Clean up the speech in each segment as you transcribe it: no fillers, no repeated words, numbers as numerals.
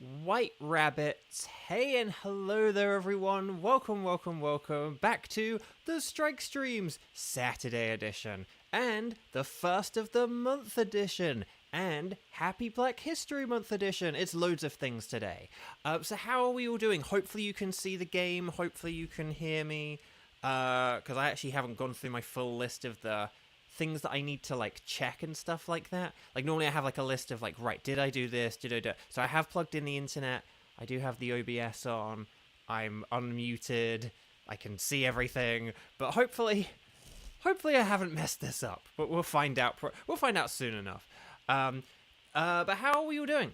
White rabbits. Hey and hello there everyone. Welcome back to the Strike Streams Saturday edition and the first of the month edition and Happy Black History Month edition. It's loads of things today. So how are we all doing? Hopefully you can see the game. Hopefully you can hear me. Because I actually haven't gone through my full list of the things that I need to like check and stuff like that. Like normally I have like a list of like, right, did I do this? Did I do it? So I have plugged in the internet. I do have the OBS on. I'm unmuted. I can see everything. But hopefully I haven't messed this up. But we'll find out. We'll find out soon enough. But how are we all doing?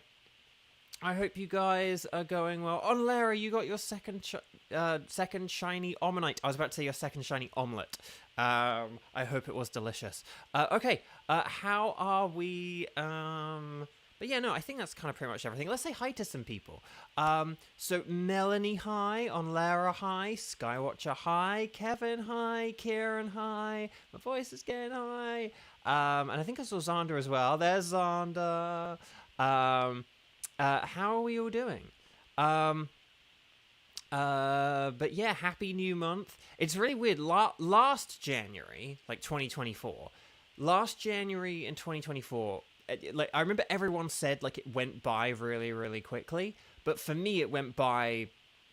I hope you guys are going well. On Lara, you got your second shiny omanite. I was about to say your second shiny omelette. I hope it was delicious. Okay, how are we? But yeah, no, I think that's kind of pretty much everything. Let's say hi to some people. So Melanie, hi. On Lara, hi. Skywatcher, hi. Kevin, hi. Kieran, hi. My voice is getting high. And I think I saw Xander as well. There's Xander. How are we all doing? But yeah, happy new month. It's really weird. Last January, like 2024, last January in 2024, like I remember everyone said like it went by really, really quickly, but for me it went by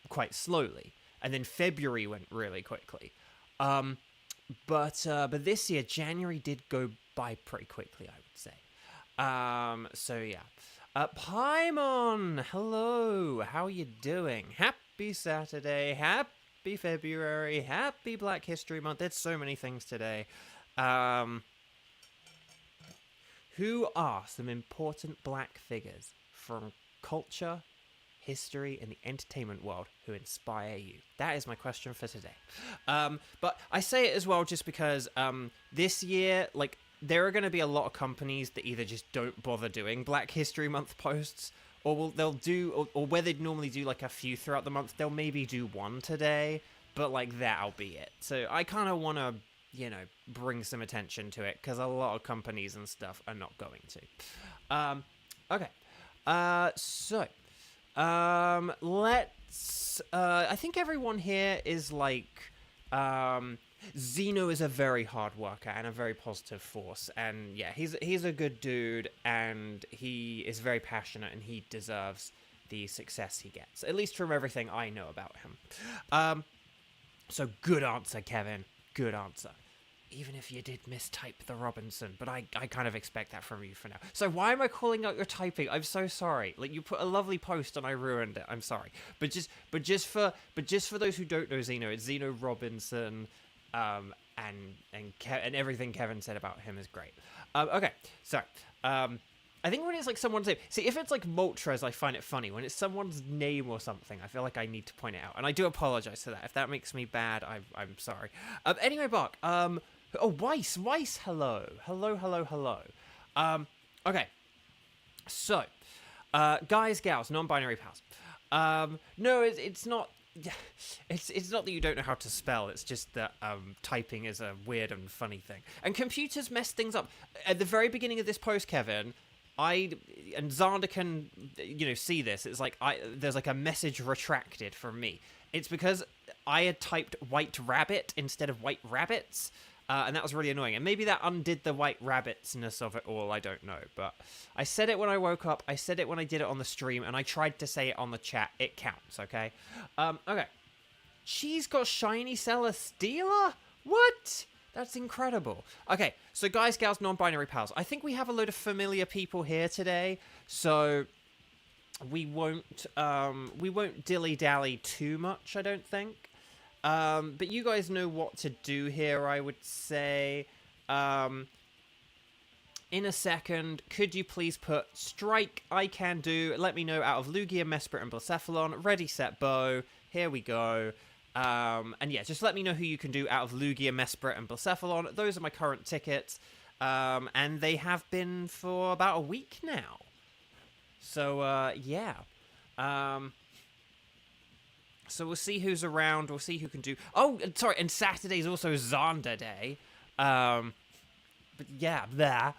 quite slowly, and then February went really quickly. But this year January did go by pretty quickly, I would say. So yeah. Paimon, hello, how are you doing? Happy Saturday, happy February, happy Black History Month. There's so many things today. Who are some important black figures from culture, history, and the entertainment world who inspire you? That is my question for today. But I say it as well just because this year, like, there are going to be a lot of companies that either just don't bother doing Black History Month posts, or they'll do, or where they'd normally do like a few throughout the month, they'll maybe do one today, but like that'll be it. So I kind of want to, you know, bring some attention to it because a lot of companies and stuff are not going to. Okay. Let's, I think everyone here is like, Xeno is a very hard worker and a very positive force, and yeah, he's a good dude, and he is very passionate, and he deserves the success he gets, at least from everything I know about him. So good answer, Kevin. Good answer. Even if you did mistype the Robinson, but I kind of expect that from you for now. So why am I calling out your typing? I'm so sorry. Like, you put a lovely post and I ruined it. I'm sorry. But just for those who don't know Xeno, it's Xeno Robinson. And everything Kevin said about him is great. Okay, so I think when it's like someone's name, see, if it's like Moltres, I find it funny. When it's someone's name or something, I feel like I need to point it out, and I do apologize for that. If that makes me bad, I'm sorry. Anyway, Bark. Weiss, hello. Okay, so guys, gals, non-binary pals. No, it's not. It's not that you don't know how to spell, it's just that typing is a weird and funny thing. And computers mess things up. At the very beginning of this post, Kevin, and Xander can, you know, see this. It's like, there's like a message retracted from me. It's because I had typed white rabbit instead of white rabbits. And that was really annoying. And maybe that undid the white rabbitsness of it all, I don't know. But I said it when I woke up, I said it when I did it on the stream, and I tried to say it on the chat. It counts, okay? Okay. She's got shiny Celesteela? What? That's incredible. Okay, so guys, gals, non-binary pals. I think we have a load of familiar people here today, so we won't dilly-dally too much, I don't think. But you guys know what to do here, I would say. In a second, could you please put strike, I can do, let me know out of Lugia, Mesprit, and Blacephalon. Ready, set, bow. Here we go. And yeah, just let me know who you can do out of Lugia, Mesprit, and Blacephalon. Those are my current tickets. And they have been for about a week now. So, yeah. So we'll see who's around. We'll see who can do. Oh, sorry. And Saturday's also Xander Day. But yeah, there.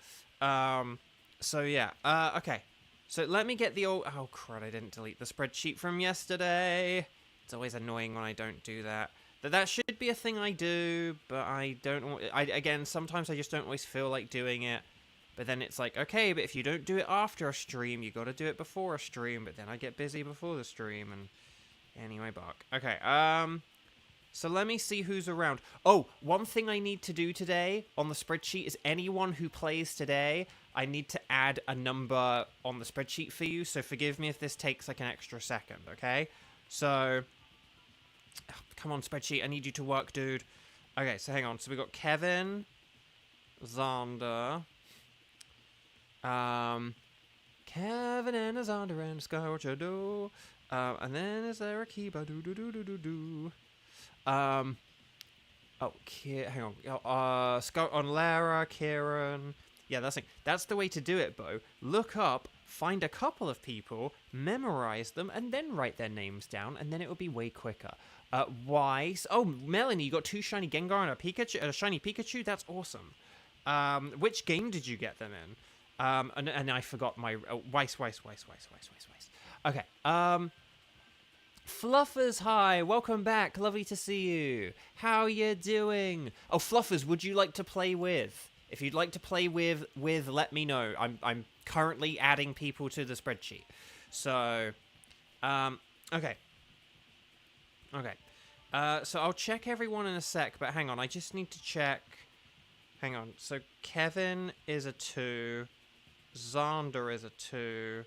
So yeah. Okay. So let me get the old... Oh, crud, I didn't delete the spreadsheet from yesterday. It's always annoying when I don't do that. That should be a thing I do, but I don't... Again, sometimes I just don't always feel like doing it. But then it's like, okay, but if you don't do it after a stream, you got to do it before a stream. But then I get busy before the stream, and... Anyway, bark. Okay, So let me see who's around. Oh, one thing I need to do today on the spreadsheet is anyone who plays today, I need to add a number on the spreadsheet for you. So forgive me if this takes like an extra second, okay? So, come on, spreadsheet. I need you to work, dude. Okay, so hang on. So we got Kevin, Xander, Kevin and a Xander and a Skywatch a do. And then is there a Kiba do. Oh, hang on. Scott on Lara, Kieran. Yeah, that's the way to do it, Bo. Look up, find a couple of people, memorize them, and then write their names down, and then it will be way quicker. Wise. Oh, Melanie, you got 2 shiny Gengar and a shiny Pikachu. That's awesome. Which game did you get them in? And I forgot my Weiss. Okay. Fluffers, hi, welcome back. Lovely to see you. How you doing? Oh, Fluffers, would you like to play with? If you'd like to play with, let me know. I'm currently adding people to the spreadsheet. So, okay. So I'll check everyone in a sec, but hang on, I just need to check. Hang on. So Kevin is a 2. Xander is a 2.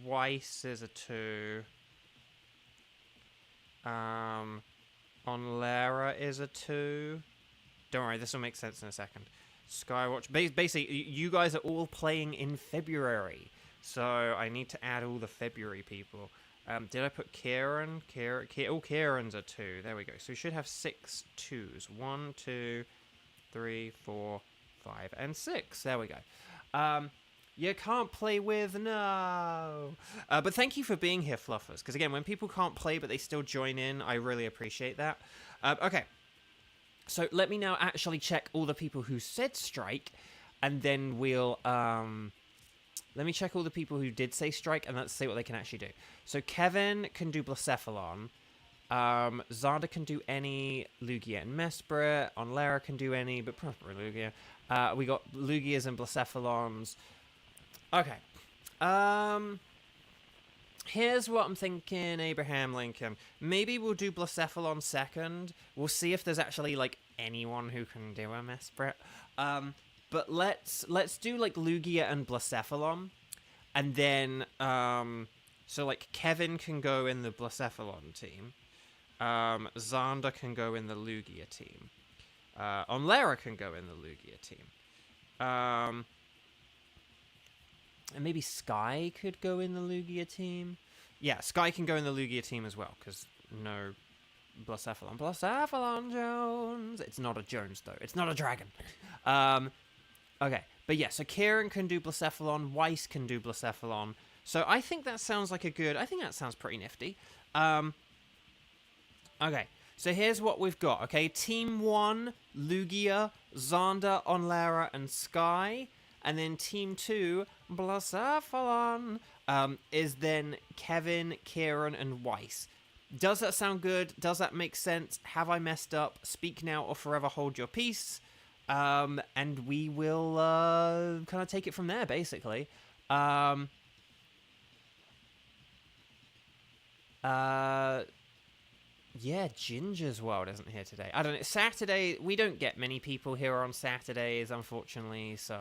Weiss is a 2. On Lara is a 2. Don't worry, this will make sense in a second. Skywatch. Basically, you guys are all playing in February. So I need to add all the February people. Did I put Kieran? Oh, Kieran's a 2. There we go. So we should have 6 2s. 1, 2, 3, 4, 5, and 6. There we go. You can't play with, no. But thank you for being here, Fluffers. Because again, when people can't play but they still join in, I really appreciate that. Okay. So let me now actually check all the people who said strike. And then we'll... let me check all the people who did say strike, and let's see what they can actually do. So Kevin can do Blacephalon. Xander can do any. Lugia and Mesprit. On Lara can do any, but probably Lugia. We got Lugias and Blacephalons. Okay. Here's what I'm thinking, Abraham Lincoln. Maybe we'll do Blacephalon second. We'll see if there's actually, like, anyone who can do a Mesprit. But let's do, like, Lugia and Blacephalon. And then, so, like, Kevin can go in the Blacephalon team. Xander can go in the Lugia team. Onlera can go in the Lugia team. And maybe Sky could go in the Lugia team. Yeah, Sky can go in the Lugia team as well, because no Blacephalon. Blacephalon Jones! It's not a Jones, though. It's not a dragon. Okay, but yeah, so Kieran can do Blacephalon, Weiss can do Blacephalon. So I think that sounds like I think that sounds pretty nifty. Okay, so here's what we've got, okay? Team 1, Lugia, Xander, Onlara, and Sky. And then Team 2, Blacephalon, is then Kevin, Kieran, and Weiss. Does that sound good? Does that make sense? Have I messed up? Speak now or forever hold your peace. And we will kind of take it from there, basically. Yeah, Ginger's World isn't here today. I don't know. Saturday, we don't get many people here on Saturdays, unfortunately, so...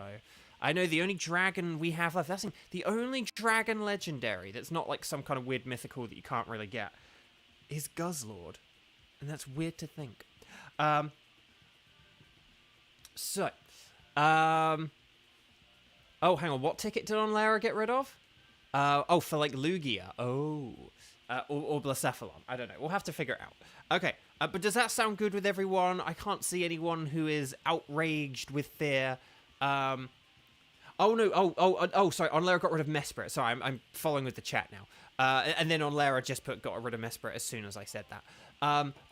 I know the only dragon we have left, that's the only dragon legendary that's not like some kind of weird mythical that you can't really get, is Guzzlord. And that's weird to think. Oh, hang on, what ticket did Onlara get rid of? Oh, for like Lugia. Oh. Or Blacephalon. I don't know. We'll have to figure it out. Okay, but does that sound good with everyone? I can't see anyone who is outraged with fear. Oh, no. Oh, sorry. Onlara got rid of Mesprit. Sorry, I'm following with the chat now. And then Onlara just got rid of Mesprit as soon as I said that.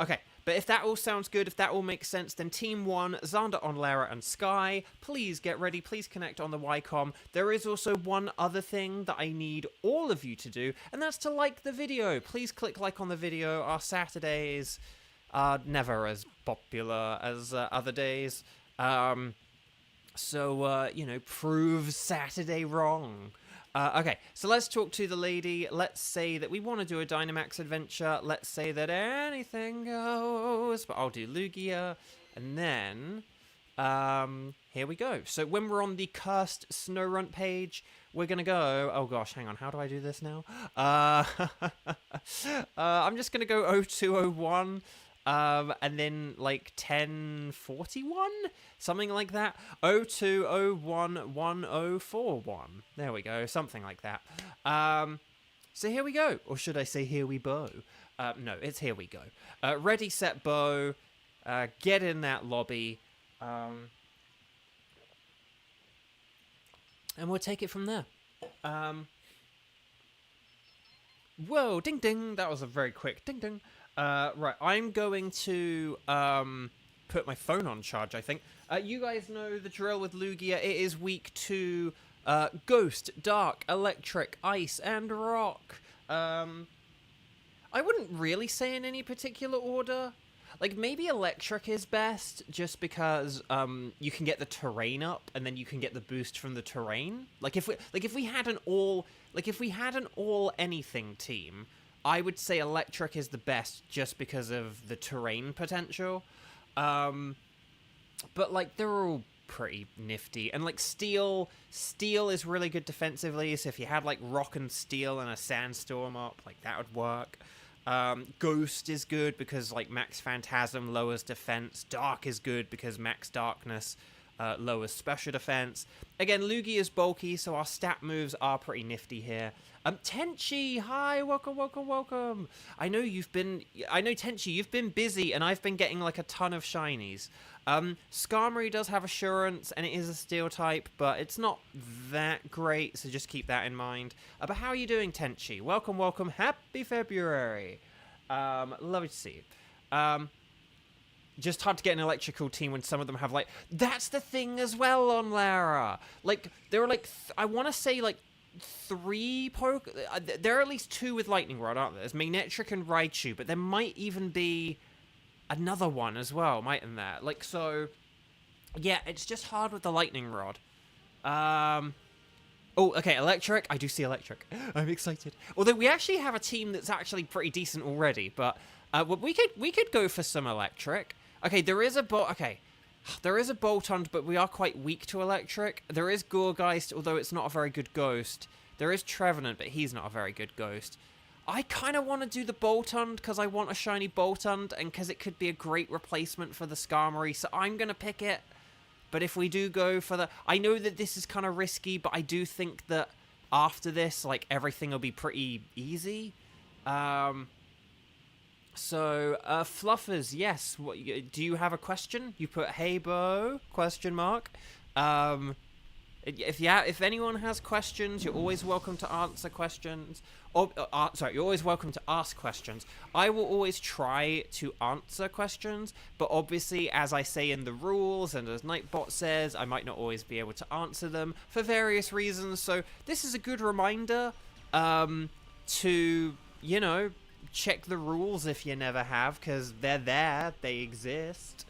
Okay, But if that all sounds good, if that all makes sense, then Team 1, Xander on Lara and Sky, please get ready, please connect on the Ycom. There is also one other thing that I need all of you to do, and that's to like the video. Please click like on the video. Our Saturdays are never as popular as other days. So, you know, prove Saturday wrong. Okay, so let's talk to the lady. Let's say that we want to do a Dynamax adventure. Let's say that anything goes. But I'll do Lugia. And then, here we go. So when we're on the cursed Snowrunt page, we're going to go... Oh gosh, hang on. How do I do this now? I'm just going to go 0201. And then like 1041, something like that. 02011041. There we go, something like that. So here we go, or should I say here we bow? No, it's here we go. Ready, set, bow. Get in that lobby. And we'll take it from there. Whoa, ding ding, that was a very quick ding ding. Right, I'm going to put my phone on charge, I think. You guys know the drill with Lugia. It is week 2, Ghost, Dark, Electric, Ice, and Rock. I wouldn't really say in any particular order. Like, maybe Electric is best, just because you can get the terrain up, and then you can get the boost from the terrain. Like, if we had an all anything team, I would say Electric is the best just because of the terrain potential. But, like, they're all pretty nifty. And, like, Steel is really good defensively, so if you had, like, Rock and Steel and a Sandstorm up, like, that would work. Ghost is good because, like, Max Phantasm lowers defense. Dark is good because Max Darkness lowers special defense. Again, Lugia is bulky, so our stat moves are pretty nifty here. Tenchi, hi, welcome. I know Tenchi, you've been busy, and I've been getting like a ton of shinies. Skarmory does have assurance, and it is a steel type, but it's not that great, so just keep that in mind. But how are you doing, Tenchi? Welcome, happy February. Lovely to see you. Just hard to get an electrical team when some of them have, like... That's the thing as well on Lara. Like, there are, like, I want to say, like, 3 there are at least 2 with Lightning Rod, aren't there? There's Magnetric and Raichu, but there might even be another one as well, mightn't there? Like, so... Yeah, it's just hard with the Lightning Rod. Oh, okay, Electric. I do see Electric. I'm excited. Although we actually have a team that's actually pretty decent already, but... we could go for some Electric. Okay, there is a Boltund, but we are quite weak to Electric. There is Gourgeist, although it's not a very good ghost. There is Trevenant, but he's not a very good ghost. I kind of want to do the Boltund because I want a shiny Boltund, and because it could be a great replacement for the Skarmory, so I'm going to pick it. But if we do go for the... I know that this is kind of risky, but I do think that after this, like, everything will be pretty easy. So, Fluffers, yes. What, do you have a question? You put, hey, Bo, question mark. If anyone has questions, you're always welcome to answer questions. Or, you're always welcome to ask questions. I will always try to answer questions, but obviously, as I say in the rules, and as Nightbot says, I might not always be able to answer them for various reasons. So, this is a good reminder, to, you know... check the rules if you never have, because they're there, they exist.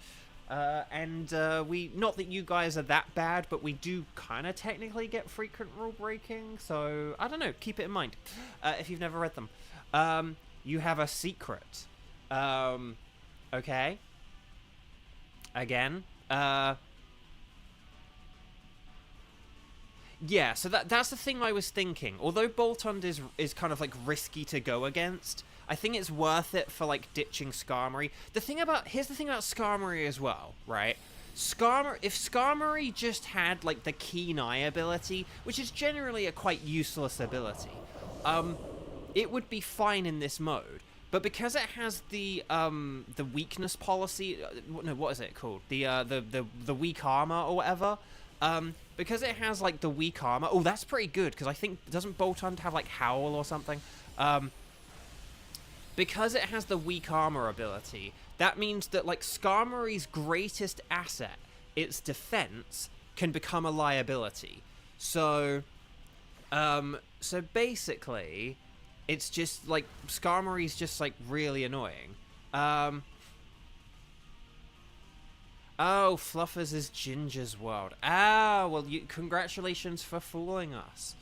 We, not that you guys are that bad, but we do kind of technically get frequent rule breaking, so I don't know, keep it in mind if you've never read them. You have a secret. Okay. Again. Yeah, so that's the thing I was thinking. Although Boltund is kind of like risky to go against, I think it's worth it for like ditching Skarmory. Here's the thing about Skarmory as well, right? If Skarmory just had like the Keen Eye ability, which is generally a quite useless ability, it would be fine in this mode. But because it has the weakness policy, no, what is it called? The weak armor or whatever. Because it has like the weak armor. Oh, that's pretty good because I think doesn't Boltund have like Howl or something? because it has the weak armor ability, that means that, like, Skarmory's greatest asset, its defense, can become a liability. So basically, it's just, like, Skarmory's just, like, really annoying. Oh, Fluffers is Ginger's world. Ah, well, congratulations for fooling us.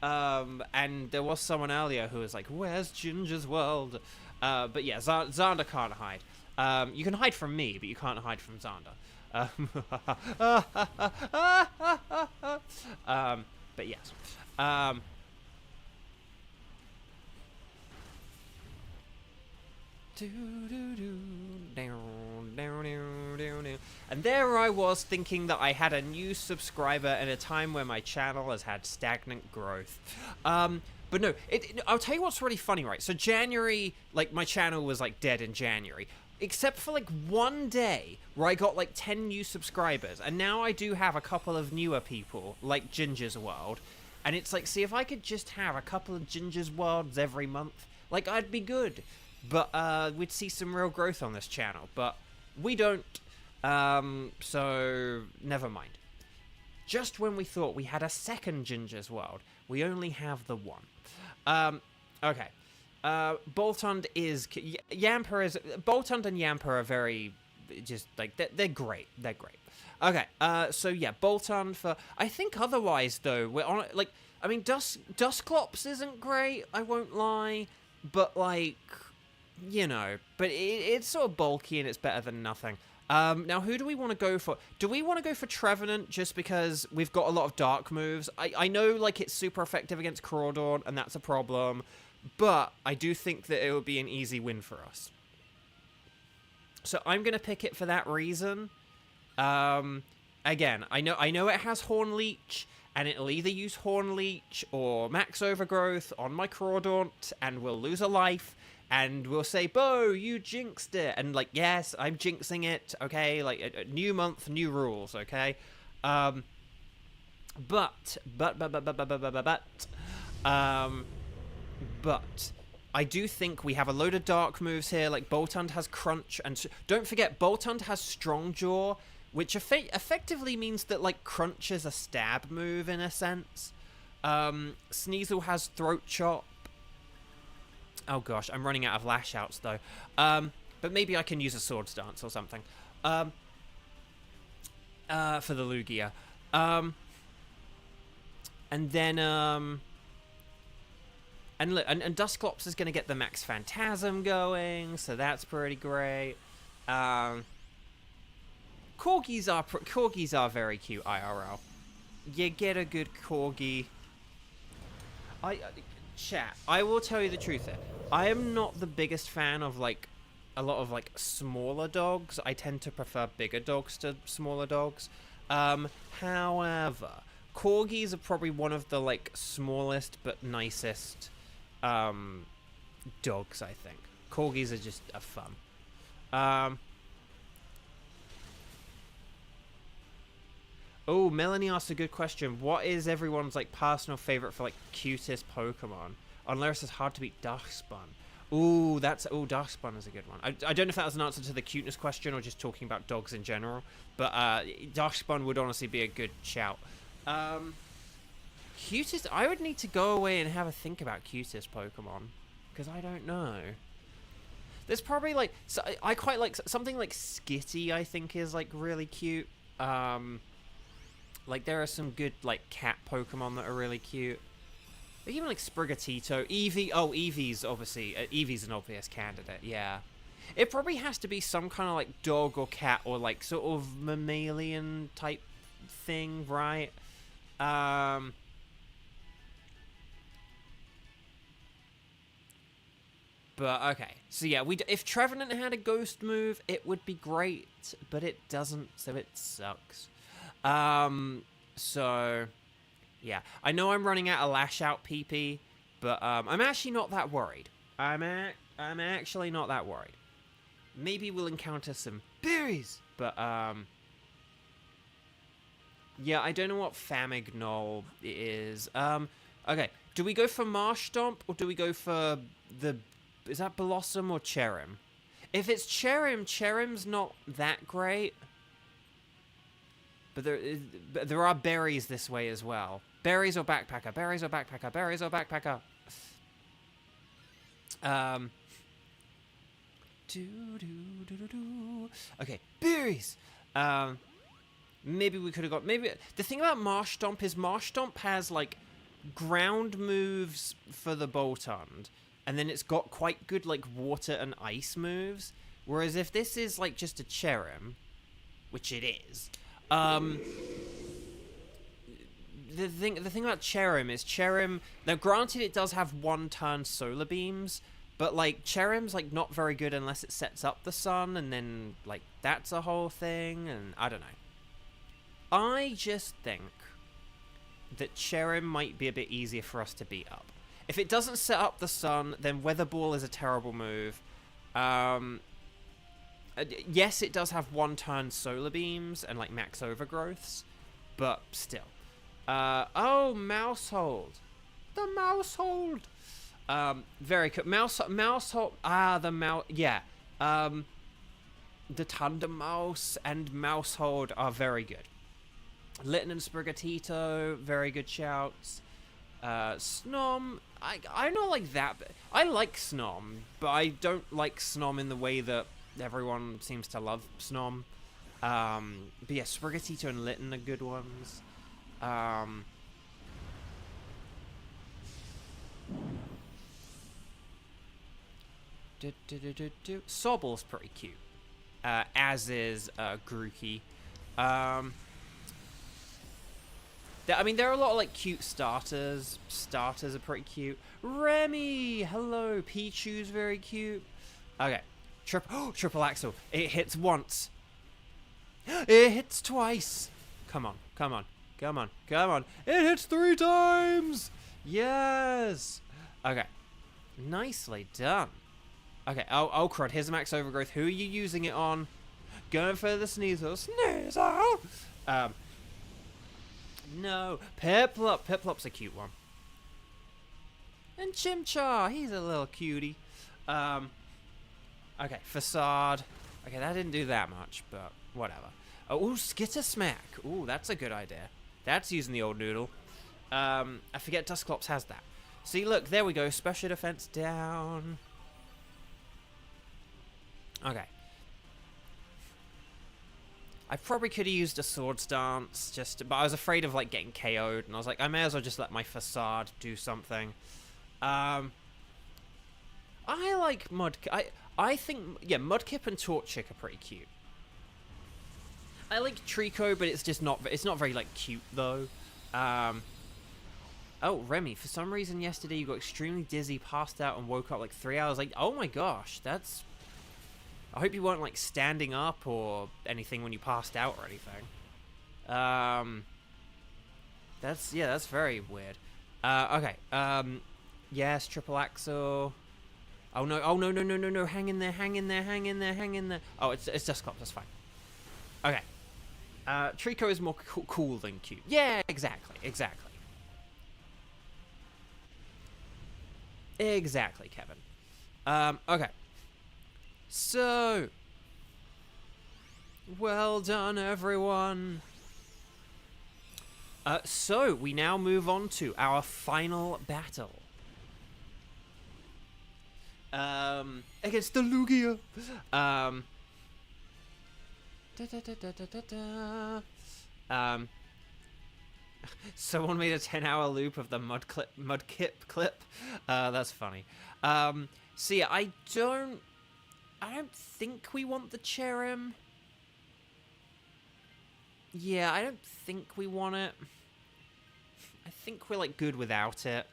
And there was someone earlier who was like, where's Ginger's world? But yeah, Xander can't hide. You can hide from me, but you can't hide from Xander. But yes. And there I was thinking that I had a new subscriber in a time where my channel has had stagnant growth. But no, I'll tell you what's really funny, right? So January, like, my channel was, like, dead in January. Except for, like, one day where I got, like, 10 new subscribers. And now I do have a couple of newer people, like Ginger's World. And it's like, see, if I could just have a couple of Ginger's Worlds every month, like, I'd be good. But we'd see some real growth on this channel. But we don't. So never mind. Just when we thought we had a second Ginger's World, we only have the one. Okay. Boltund is... Yamper is... Boltund and Yamper are very... Just, like, they're great. They're great. Okay, so yeah, Boltund for... I think otherwise, though, we're on... Like, I mean, Dusclops isn't great, I won't lie. But, like... You know, but it's sort of bulky and it's better than nothing. Now, who do we want to go for? Do we want to go for Trevenant just because we've got a lot of dark moves? I know, like, it's super effective against Crawdaunt, and that's a problem, but I do think that it would be an easy win for us. So I'm going to pick it for that reason. Again, I know it has Horn Leech, and it'll either use Horn Leech or Max Overgrowth on my Crawdaunt, and we'll lose a life. And we'll say, Bo, you jinxed it. And, like, yes, I'm jinxing it, okay? Like, a new month, new rules, okay? But I do think we have a load of dark moves here. Like, Boltund has Crunch. And don't forget, Boltund has Strong Jaw, which effectively means that, like, Crunch is a stab move in a sense. Sneasel has Throat Chop. Oh gosh, I'm running out of lash outs though. But maybe I can use a Swords Dance or something. For the Lugia. And then, and look, and Dusclops is going to get the Max Phantasm going, so that's pretty great. Corgis are very cute IRL. You get a good Corgi. Chat, I will tell you the truth here. I am not the biggest fan of, like, a lot of, like, smaller dogs. I tend to prefer bigger dogs to smaller dogs. However, Corgis are probably one of the, like, smallest but nicest dogs, I think. Corgis are just fun. Oh, Melanie asked a good question. What is everyone's, like, personal favorite for, like, cutest Pokemon? Unless it's hard to beat Darkspun. Ooh, Darkspun is a good one. I don't know if that was an answer to the cuteness question or just talking about dogs in general. But Darkspun would honestly be a good shout. Cutest... I would need to go away and have a think about cutest Pokemon. Because I don't know. There's probably, like... So I quite like... Something like Skitty, I think, is, like, really cute. Like, there are some good, like, cat Pokemon that are really cute. Even, like, Sprigatito. Eevee. Oh, Eevee's, obviously. Eevee's an obvious candidate, yeah. It probably has to be some kind of, like, dog or cat or, like, sort of mammalian type thing, right? But, okay. So, yeah, if Trevenant had a ghost move, it would be great. But it doesn't, so it sucks. So, yeah. I know I'm running out of Lash Out PP, but, I'm actually not that worried. I'm actually not that worried. Maybe we'll encounter some berries, but, yeah, I don't know what Famignol is. Okay. Do we go for Marsh Stomp, or do we go for the Is that Blossom or Cherim? If it's Cherim, Cherim's not that great. But there are berries this way as well. Berries or backpacker? Berries or backpacker? Berries or backpacker? Okay, berries. Maybe we could have got... Maybe the thing about Marsh Stomp is Marsh Stomp has, like, ground moves for the Boltund. And then it's got quite good, like, water and ice moves. Whereas if this is, like, just a Cherim, which it is, the thing about Cherim is Cherim... Now, granted, it does have one-turn solar beams, but, like, Cherim's, like, not very good unless it sets up the sun, and then, like, that's a whole thing, and I don't know. I just think that Cherim might be a bit easier for us to beat up. If it doesn't set up the sun, then Weather Ball is a terrible move. Yes, it does have one-turn solar beams and, like, max overgrowths, but still. Oh, Mousehold. The Mousehold. Very good. Mousehold. Ah, the mouse. Yeah. The Tundra Mouse and Mousehold are very good. Litten and Sprigatito, very good shouts. Snom, I'm not like that. I like Snom, but I don't like Snom in the way that everyone seems to love Snom. But yeah, Sprigatito and Litten are good ones. Sobble's pretty cute. As is Grookey. I mean, there are a lot of, like, cute starters. Starters are pretty cute. Remy! Hello. Pichu's very cute. Okay. Triple Axel. It hits once. It hits twice. Come on. Come on. Come on. Come on. It hits 3 times! Yes! Okay. Nicely done. Okay. Oh, crud. Here's a max overgrowth. Who are you using it on? Going for the Sneasel. Sneasel! No. Piplup. Piplup's a cute one. And Chimchar. He's a little cutie. Okay. Facade. Okay, that didn't do that much, but whatever. Oh, Skitter Smack. Ooh, that's a good idea. That's using the old noodle. I forget Dusclops has that. See, look, there we go. Special defense down. Okay. I probably could have used a Sword Stance, but I was afraid of, like, getting KO'd, and I was like, I may as well just let my Facade do something. I like I think, yeah, Mudkip and Torchic are pretty cute. I like Trico, but it's not very, like, cute, though. Oh, Remy, for some reason yesterday you got extremely dizzy, passed out, and woke up, like, 3 hours late. Oh my gosh, that's... I hope you weren't, like, standing up or anything when you passed out or anything. That's very weird. Okay. Yes, Triple Axel. Oh no, no. Hang in there. Oh, it's Dusclops, that's fine. Okay. Trico is more cool than cute. Yeah, exactly. Exactly, Kevin. Okay. So, well done, everyone. So, we now move on to our final battle. Against the Lugia. Someone made a 10-hour loop of the Mudkip clip. That's funny. So yeah, I don't think we want the Cherim. Yeah, I don't think we want it. I think we're, like, good without it.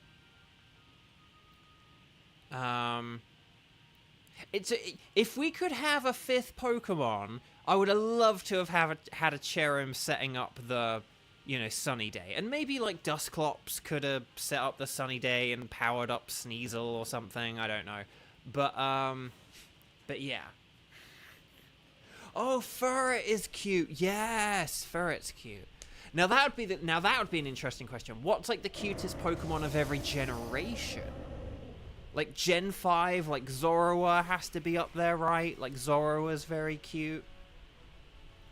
If we could have a 5th Pokemon, I would have loved to have had a Cherim setting up the, you know, Sunny Day. And maybe, like, Dusclops could have set up the Sunny Day and powered up Sneasel or something. I don't know. But yeah. Oh, Ferret is cute. Yes, Ferret's cute. Now that would be an interesting question. What's, like, the cutest Pokemon of every generation? Like Gen 5, like Zorua has to be up there, right? Like Zorua's very cute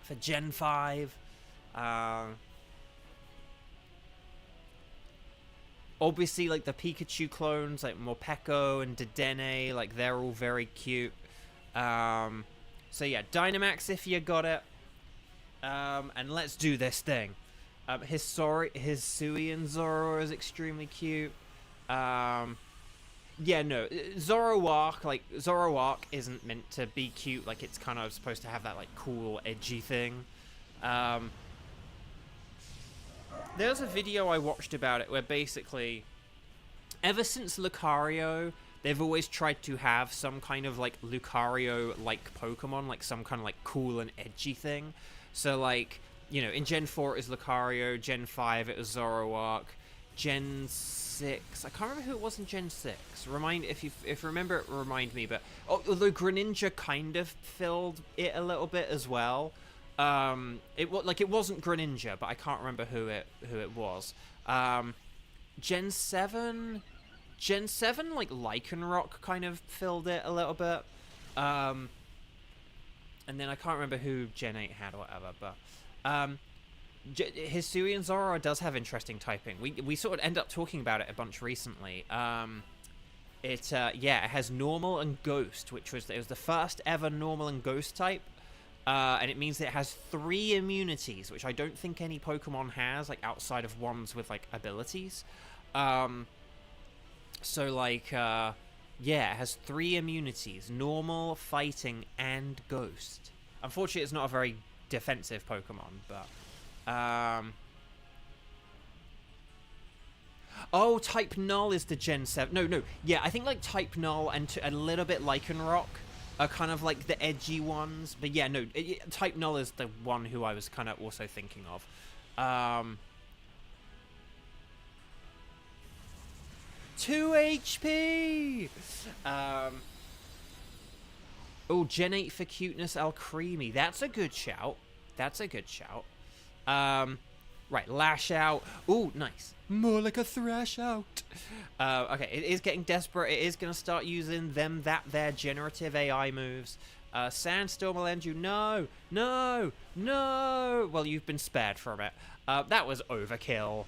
for Gen 5. Obviously, like the Pikachu clones, like Morpeko and Dedenne, like they're all very cute. So yeah, Dynamax if you got it. And let's do this thing. Hisuian Zorua is extremely cute. Yeah, no, Zoroark isn't meant to be cute. Like, it's kind of supposed to have that, like, cool, edgy thing. There's a video I watched about it where basically, ever since Lucario, they've always tried to have some kind of, like, Lucario-like Pokemon, like, some kind of, like, cool and edgy thing. So, like, you know, in Gen 4 it was Lucario, Gen 5 it was Zoroark, Gen 6, I can't remember who it was in Gen 6. If you remember it, remind me. But although Greninja kind of filled it a little bit as well. It wasn't Greninja, but I can't remember who it was. Gen 7, like Lycanroc kind of filled it a little bit. And then I can't remember who Gen 8 had or whatever, but Hisuian Zorua does have interesting typing. We sort of end up talking about it a bunch recently. It has normal and ghost, it was the first ever normal and ghost type, and it means it has 3 immunities, which I don't think any Pokemon has, like outside of ones with like abilities. So like it has 3 immunities: normal, fighting, and ghost. Unfortunately, it's not a very defensive Pokemon, but oh, Type Null is the Gen 7. No. Yeah, I think like Type Null and a little bit Lycanroc are kind of like the edgy ones. But yeah, no, Type Null is the one who I was kind of also thinking of. 2 HP! Oh, Gen 8 for cuteness, Alcremie. That's a good shout. Right, Lash Out. Ooh, nice. More like a Thrash Out. Okay, it is getting desperate. It is going to start using their generative AI moves. Sandstorm will end you. No. Well, you've been spared from it. That was overkill.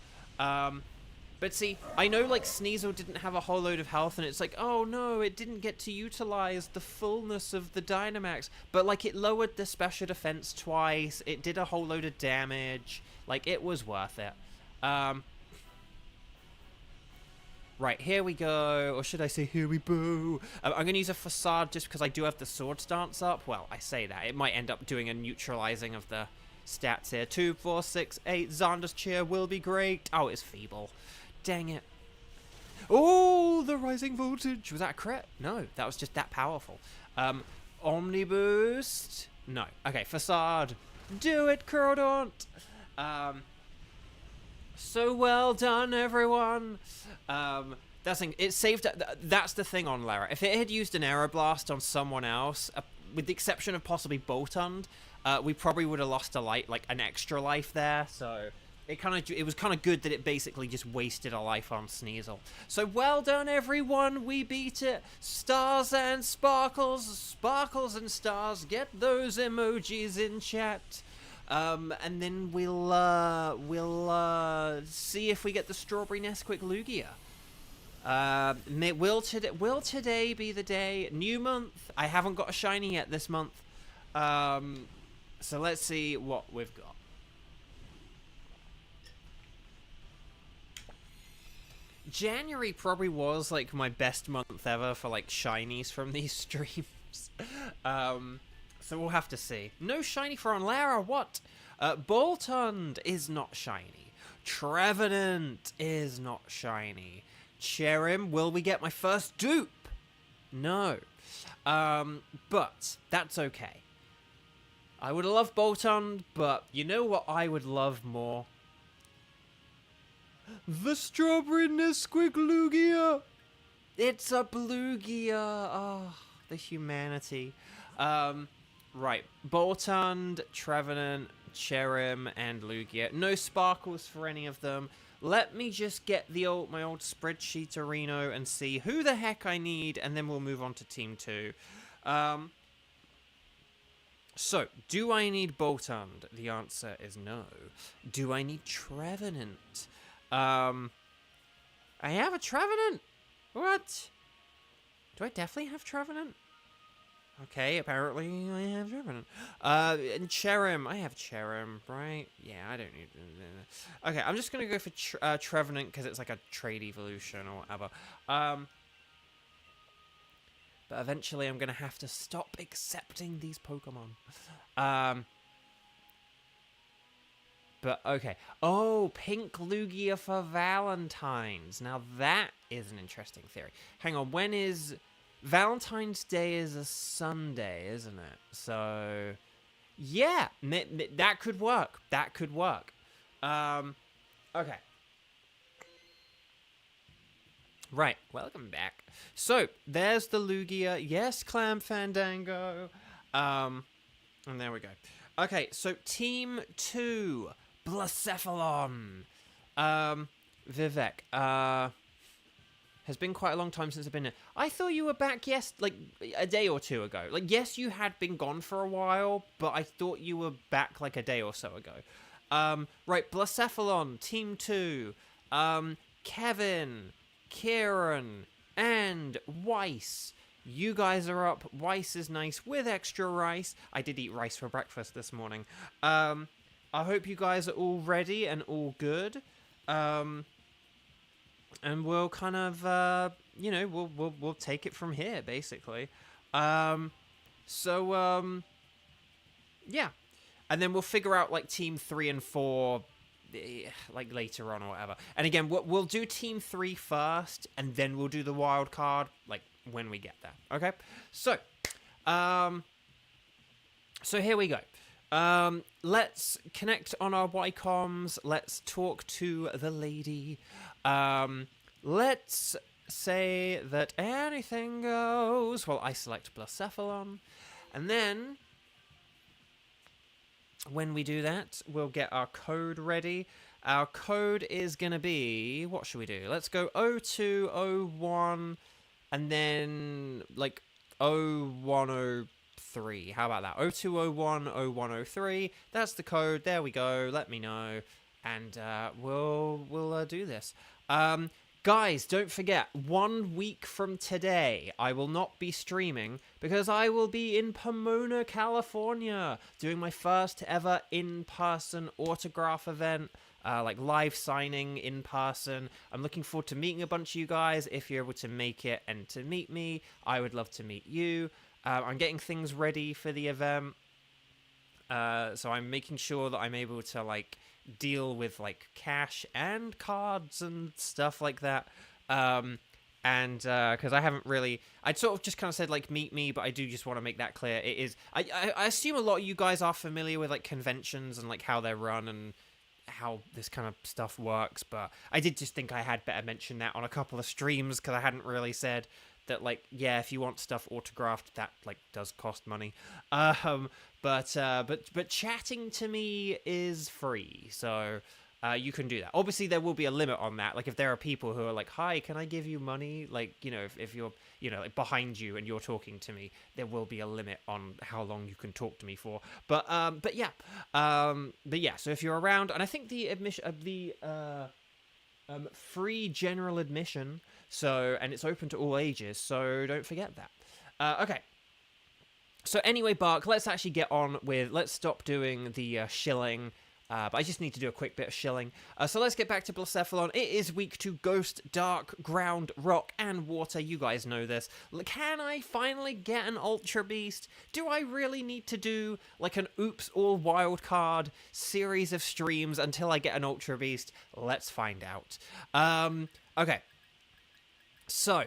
But see, I know, like, Sneasel didn't have a whole load of health, and it's like, oh no, it didn't get to utilize the fullness of the Dynamax. But, like, it lowered the special defense twice, it did a whole load of damage. Like, it was worth it. Right, here we go. Or should I say, here we boo. I'm going to use a Facade just because I do have the Sword Stance up. Well, I say that. It might end up doing a neutralizing of the stats here. 2, 4, 6, 8. Xander's Cheer will be great. Oh, it's feeble. Dang it. Oh, the Rising Voltage. Was that a crit? No, that was just that powerful. Omni Boost. No. Okay, Facade. Do it, Curdant. So well done, everyone. That's the thing on Lara. If it had used an Aeroblast on someone else, with the exception of possibly Boltund, we probably would have lost an extra life there. So it was kind of good that it basically just wasted a life on Sneasel. So well done, everyone. We beat it. Stars and sparkles, sparkles and stars. Get those emojis in chat. And then we'll see if we get the Strawberry Nesquik Lugia. Will today be the day? New month. I haven't got a shiny yet this month. So let's see what we've got. January probably was like my best month ever for like shinies from these streams. So we'll have to see. No shiny for Onlara, what? Boltund is not shiny. Trevenant is not shiny. Cherim, will we get my first dupe? No. But that's okay. I would love Boltund, but you know what I would love more? The Strawberry Nesquik Lugia! It's a Bluegia! Oh, the humanity. Right, Boltund, Trevenant, Cherim and Lugia. No sparkles for any of them. Let me just get my old spreadsheet Reno and see who the heck I need, and then we'll move on to Team 2. So, do I need Boltund? The answer is no. Do I need Trevenant? I have a Trevenant? What? Do I definitely have Trevenant? Okay, apparently I have Trevenant. And Cherim. I have Cherim, right? Yeah, I don't need... Okay, I'm just going to go for Trevenant because it's like a trade evolution or whatever. But eventually I'm going to have to stop accepting these Pokemon. But, okay. Oh, pink Lugia for Valentine's. Now, that is an interesting theory. Hang on, when is... Valentine's Day is a Sunday, isn't it? So, yeah, that could work. That could work. Okay. Right, welcome back. So, there's the Lugia. Yes, Clam Fandango. And there we go. Okay, so Team 2, Blacephalon. Vivek, has been quite a long time since I've been here. I thought you were back, like, a day or two ago. Like, yes, you had been gone for a while, but I thought you were back, like, a day or so ago. Right, Blacephalon, Team 2, Kevin, Kieran, and Weiss. You guys are up. Weiss is nice with extra rice. I did eat rice for breakfast this morning. I hope you guys are all ready and all good. And we'll kind of, you know, we'll take it from here, basically. Yeah. And then we'll figure out, like, Team 3 and 4, like, later on or whatever. And again, we'll do Team 3 first, and then we'll do the wild card, like, when we get there. Okay? So, so here we go. Let's connect on our Y-coms. Let's talk to the lady. Let's say that anything goes. Well, I select Blacephalon. And then, when we do that, we'll get our code ready. Our code is going to be... What should we do? Let's go 0201 and then, like, 0103. How about that? 0201 0103. That's the code. There we go. Let me know. And we'll do this. Guys, don't forget, 1 week from today, I will not be streaming because I will be in Pomona, California, doing my first ever in-person autograph event, like live signing in person. I'm looking forward to meeting a bunch of you guys. If you're able to make it and to meet me, I would love to meet you. I'm getting things ready for the event. So I'm making sure that I'm able to, like, deal with, like, cash and cards and stuff like that. And because I haven't really... I'd sort of just kind of said, like, meet me, but I do just want to make that clear. It is... I assume a lot of you guys are familiar with, like, conventions and, like, how they're run and how this kind of stuff works, but I did just think I had better mention that on a couple of streams because I hadn't really said that, like, yeah, if you want stuff autographed, that, like, does cost money. But chatting to me is free, so you can do that. Obviously, there will be a limit on that. Like, if there are people who are like, "Hi, can I give you money?" Like, you know, if you're, you know, like, behind you and you're talking to me, there will be a limit on how long you can talk to me for. But yeah. So if you're around, and I think the admission, free general admission. So, and it's open to all ages, so don't forget that. Okay. So anyway, Bark, let's actually get on with... Let's stop doing the shilling. But I just need to do a quick bit of shilling. So let's get back to Blacephalon. It is week 2, Ghost, Dark, Ground, Rock, and Water. You guys know this. Can I finally get an Ultra Beast? Do I really need to do, like, an Oops All Wild Card series of streams until I get an Ultra Beast? Let's find out. Okay. So,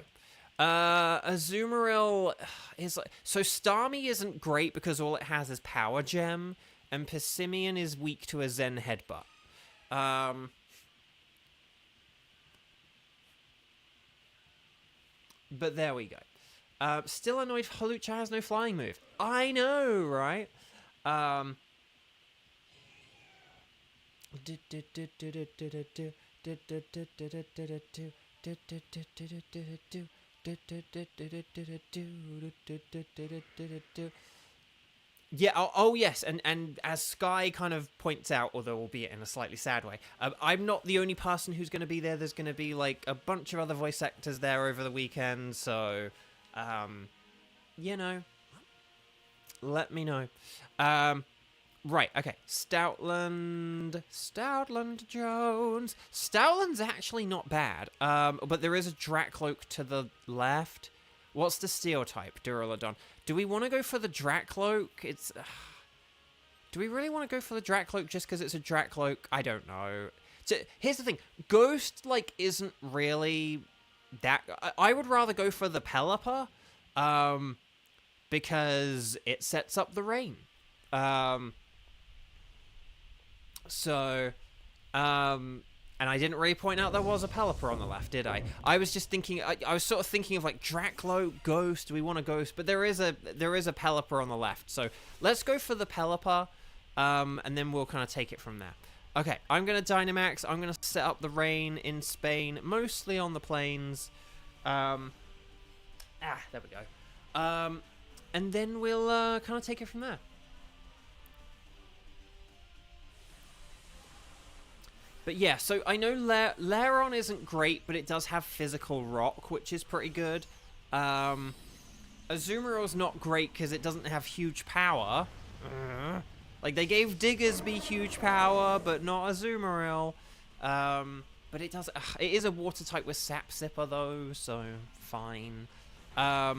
Azumarill is like... So, Starmie isn't great because all it has is Power Gem, and Passimian is weak to a Zen Headbutt. But there we go. Still annoyed Hawlucha has no flying move. I know, right? Yeah, oh yes, and as Sky kind of points out, although albeit in a slightly sad way, I'm not the only person who's going to be there. There's going to be like a bunch of other voice actors there over the weekend, so, you know, let me know. Right, okay, Stoutland Jones. Stoutland's actually not bad, but there is a Dracloak to the left. What's the steel type? Duraludon. Do we want to go for the Dracloak? It's... do we really want to go for the Dracloak just because it's a Dracloak? I don't know. So, here's the thing. Ghost, like, isn't really that... I would rather go for the Pelipper, because it sets up the rain. And I didn't really point out there was a Pelipper on the left, did I? I was just thinking, I was sort of thinking of like Dracloak, Ghost. Do we want a Ghost? But there is a Pelipper on the left, so let's go for the Pelipper, and then we'll kind of take it from there. Okay, I'm gonna Dynamax. I'm gonna set up the rain in Spain, mostly on the plains. There we go. And then we'll kind of take it from there. But yeah, so I know Lairon isn't great, but it does have physical rock, which is pretty good. Azumarill's not great because it doesn't have huge power. Like, they gave Diggersby huge power, but not Azumarill. But it does... it is a water type with Sap Sipper, though, so fine. But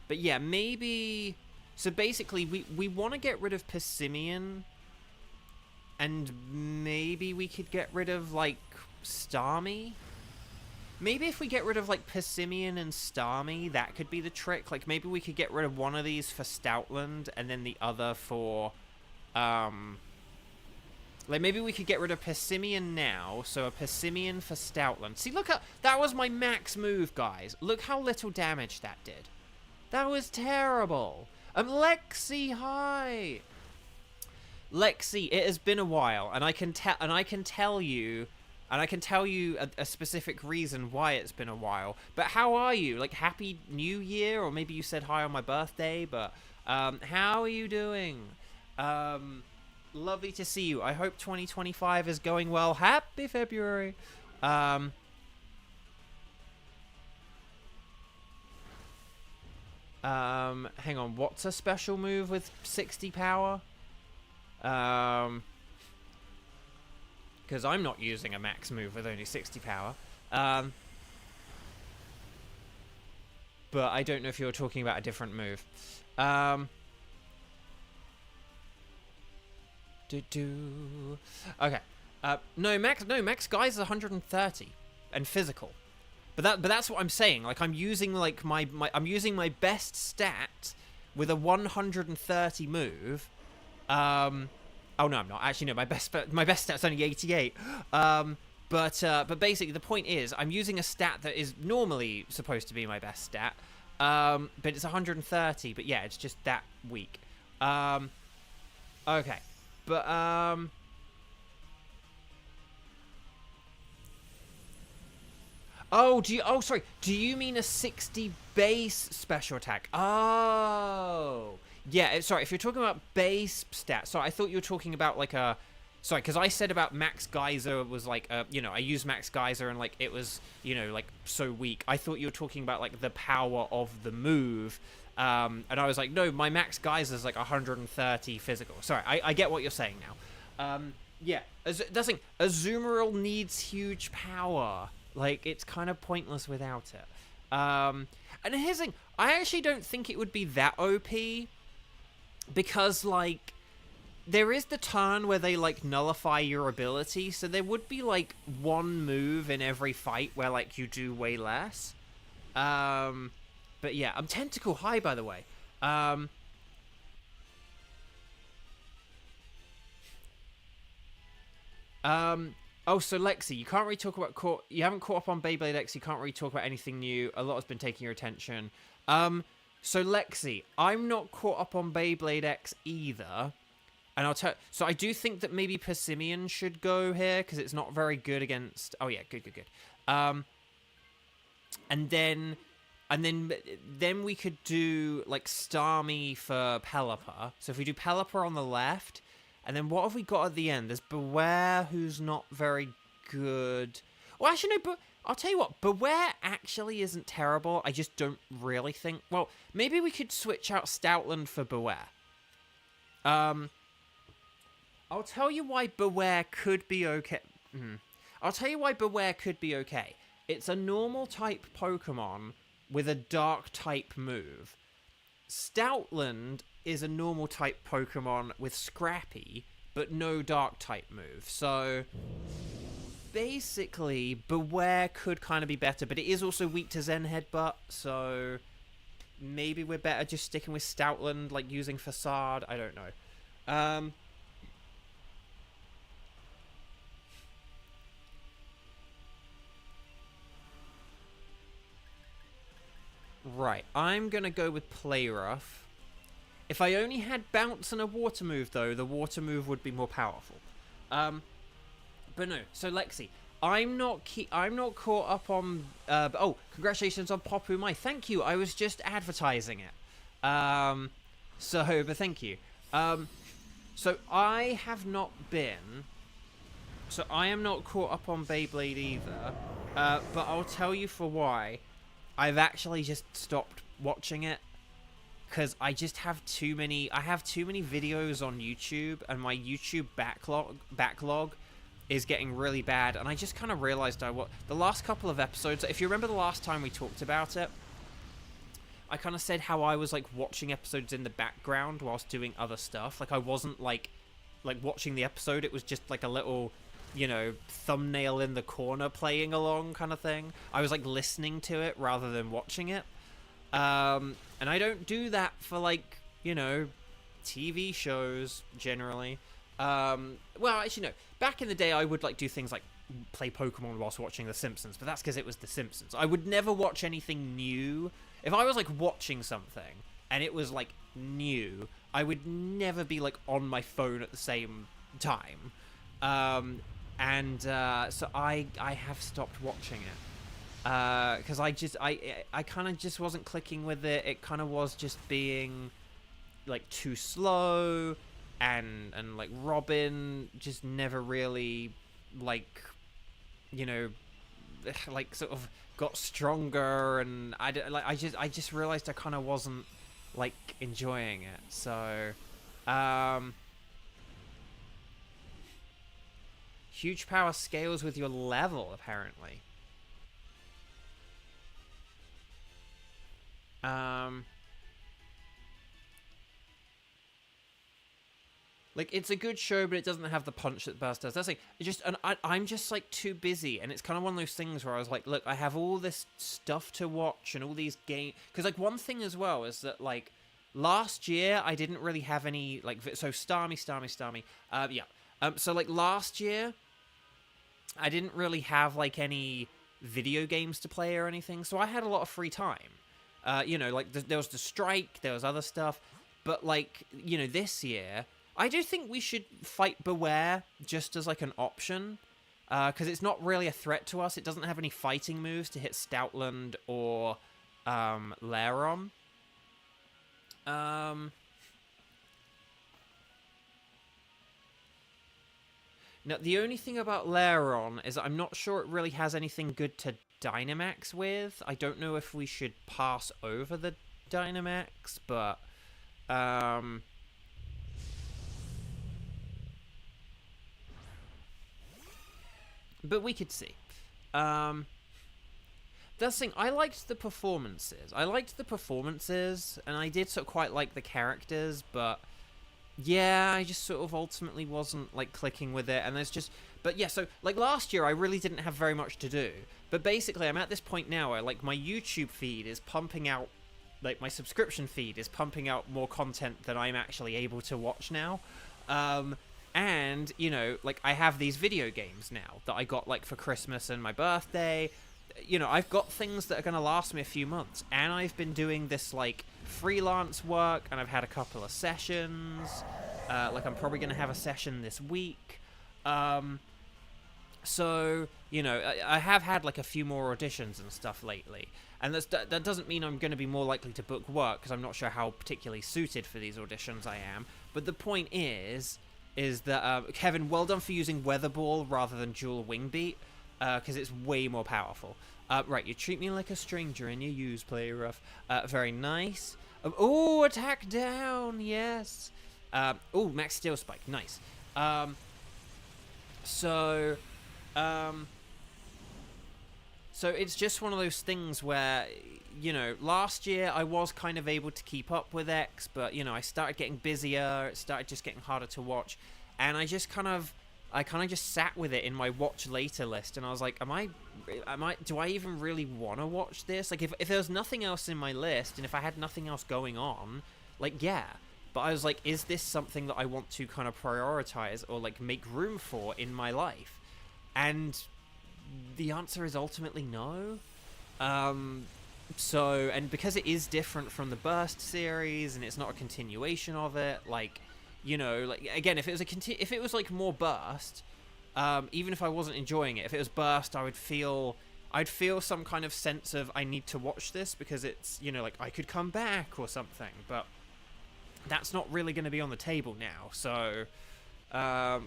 yeah, maybe... So basically, we want to get rid of Persimmon... And maybe we could get rid of, like, Starmie? Maybe if we get rid of, like, Persimmon and Starmie, that could be the trick. Like, maybe we could get rid of one of these for Stoutland, and then the other for, like, maybe we could get rid of Persimmon now, so a Persimmon for Stoutland. See, look, that was my max move, guys. Look how little damage that did. That was terrible. Lexi, hi! Lexi, it has been a while, and I can tell you a specific reason why it's been a while. But how are you? Like, Happy New Year, or maybe you said hi on my birthday. But how are you doing? Lovely to see you. I hope 2025 is going well. Happy February. Hang on. What's a special move with 60 power? Because I'm not using a max move with only 60 power. But I don't know if you're talking about a different move. Okay. No, max guys is 130 and physical. But that's what I'm saying. Like, I'm using like I'm using my best stat with a 130 move. Oh no, I'm not. Actually, no. My best stat's only 88. But basically the point is, I'm using a stat that is normally supposed to be my best stat. But it's 130. But yeah, it's just that weak. Okay, but oh, sorry. Do you mean a 60 base special attack? Oh. Yeah, sorry, if you're talking about base stats, sorry, I thought you were talking about, like, a... Sorry, because I said about Max Geyser was, like, you know, I used Max Geyser and, like, it was, you know, like, so weak. I thought you were talking about, like, the power of the move, and I was like, no, my Max Geyser's, like, 130 physical. Sorry, I get what you're saying now. Yeah, that's the thing. Azumarill needs huge power. Like, it's kind of pointless without it. And here's the thing. I actually don't think it would be that OP... Because, like, there is the turn where they, like, nullify your ability, so there would be, like, one move in every fight where, like, you do way less. But yeah, I'm Tentacle High, by the way. Oh, so Lexi, you can't really talk about... You haven't caught up on Beyblade X, you can't really talk about anything new. A lot has been taking your attention. So, Lexi, I'm not caught up on Beyblade X either, And I'll tell. So I do think that maybe Persimmon should go here because it's not very good against. Oh yeah, good. And then we could do like Starmie for Pelipper. So if we do Pelipper on the left, and then what have we got at the end? There's Beware, who's not very good. Well, actually no, but I'll tell you what, Beware actually isn't terrible. I just don't really think. Well, maybe we could switch out Stoutland for Beware. I'll tell you why Beware could be okay. I'll tell you why Beware could be okay. It's a normal type Pokemon with a dark type move. Stoutland is a normal type Pokemon with Scrappy, but no dark type move. So basically, Beware could kind of be better, but it is also weak to Zen Headbutt, so maybe we're better just sticking with Stoutland, like using Facade. I don't know. Right, I'm going to go with Play Rough. If I only had Bounce and a Water move, though, the Water move would be more powerful. But no, so Lexi, I'm not caught up on... oh, congratulations on Popu Mai. Thank you, I was just advertising it. But thank you. So I have not been... So I am not caught up on Beyblade either. But I'll tell you for why. I've actually just stopped watching it because I just have too many. I have too many videos on YouTube, and my YouTube backlog is getting really bad. And I just kind of realized the last couple of episodes. If you remember the last time we talked about it, I kind of said how I was like watching episodes in the background whilst doing other stuff. Like I wasn't like watching the episode. It was just like a little, you know, thumbnail in the corner playing along kind of thing. I was like listening to it rather than watching it. And I don't do that for like, you know, TV shows generally. Well, actually no. Back in the day I would like do things like play Pokemon whilst watching The Simpsons, but that's because it was The Simpsons. I would never watch anything new. If I was like watching something and it was like new, I would never be like on my phone at the same time. So I have stopped watching it because I kind of just wasn't clicking with it. It kind of was just being like too slow, and like Robin just never really like, you know, like sort of got stronger, and I just realized I kind of wasn't like enjoying it. So huge power scales with your level, apparently. Like, it's a good show, but it doesn't have the punch that Burst does. That's like, I'm just like too busy, and it's kind of one of those things where I was like, look, I have all this stuff to watch and all these games. Because like one thing as well is that like last year I didn't really have any like so Starmie. So like last year I didn't really have like any video games to play or anything, so I had a lot of free time. You know, like there was the strike, there was other stuff, but like, you know, this year I do think we should fight Beware just as like an option, because it's not really a threat to us. It doesn't have any fighting moves to hit Stoutland or Lairon. Now, the only thing about Lairon is that I'm not sure it really has anything good to Dynamax with. I don't know if we should pass over the Dynamax, but we could see. That's the thing, I liked the performances. And I did sort of quite like the characters, but yeah, I just sort of ultimately wasn't like clicking with it. And there's just, but yeah, so like last year I really didn't have very much to do, but basically I'm at this point now where like my YouTube feed is pumping out, like my subscription feed is pumping out more content than I'm actually able to watch now. And, you know, like I have these video games now that I got like for Christmas and my birthday. You know, I've got things that are going to last me a few months, and I've been doing this like freelance work, and I've had a couple of sessions, Like, I'm probably going to have a session this week. So, you know, I have had, like, a few more auditions and stuff lately. And that doesn't mean I'm going to be more likely to book work, because I'm not sure how particularly suited for these auditions I am. But the point is that, Kevin, well done for using Weather Ball rather than Dual Wing Beat, because it's way more powerful. Right, you treat me like a stranger and you use Play Rough. Very nice. Oh, attack down, yes. Oh, Max Steel Spike, nice. So it's just one of those things where, you know, last year I was kind of able to keep up with X, but, you know, I started getting busier, it started just getting harder to watch, and I kind of just sat with it in my watch later list, and I was like, do I even really want to watch this? Like, if there was nothing else in my list, and if I had nothing else going on, like, yeah. But I was like, is this something that I want to kind of prioritize or, like, make room for in my life? And the answer is ultimately no. So, and because it is different from the Burst series, and it's not a continuation of it, like, you know, like, again, if it was like more Burst, even if I wasn't enjoying it, if it was Burst, I'd feel some kind of sense of, I need to watch this because it's, you know, like, I could come back or something, but that's not really going to be on the table now. So,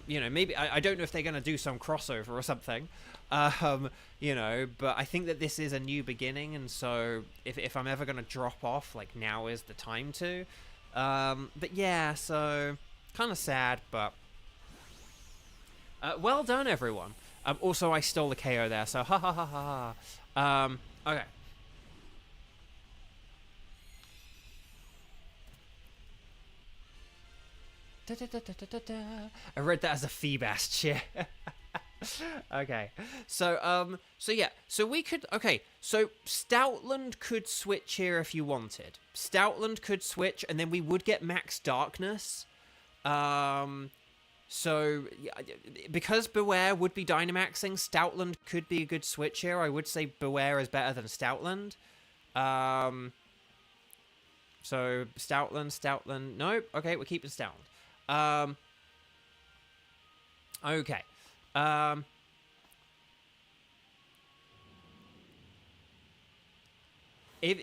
you know, maybe I don't know if they're going to do some crossover or something, you know, but I think that this is a new beginning, and so if I'm ever going to drop off, like, now is the time to. But yeah, so kind of sad, but well done, everyone. Also, I stole the KO there, so ha ha ha ha ha. Okay. Da, da, da, da, da, da. I read that as a Feebas cheer. Okay, so yeah, so we could, okay, so Stoutland could switch here if you wanted. Stoutland could switch, and then we would get Max Darkness. So, because Beware would be Dynamaxing, Stoutland could be a good switch here. I would say Beware is better than Stoutland. So, Stoutland, nope, okay, we're keeping Stoutland. Okay.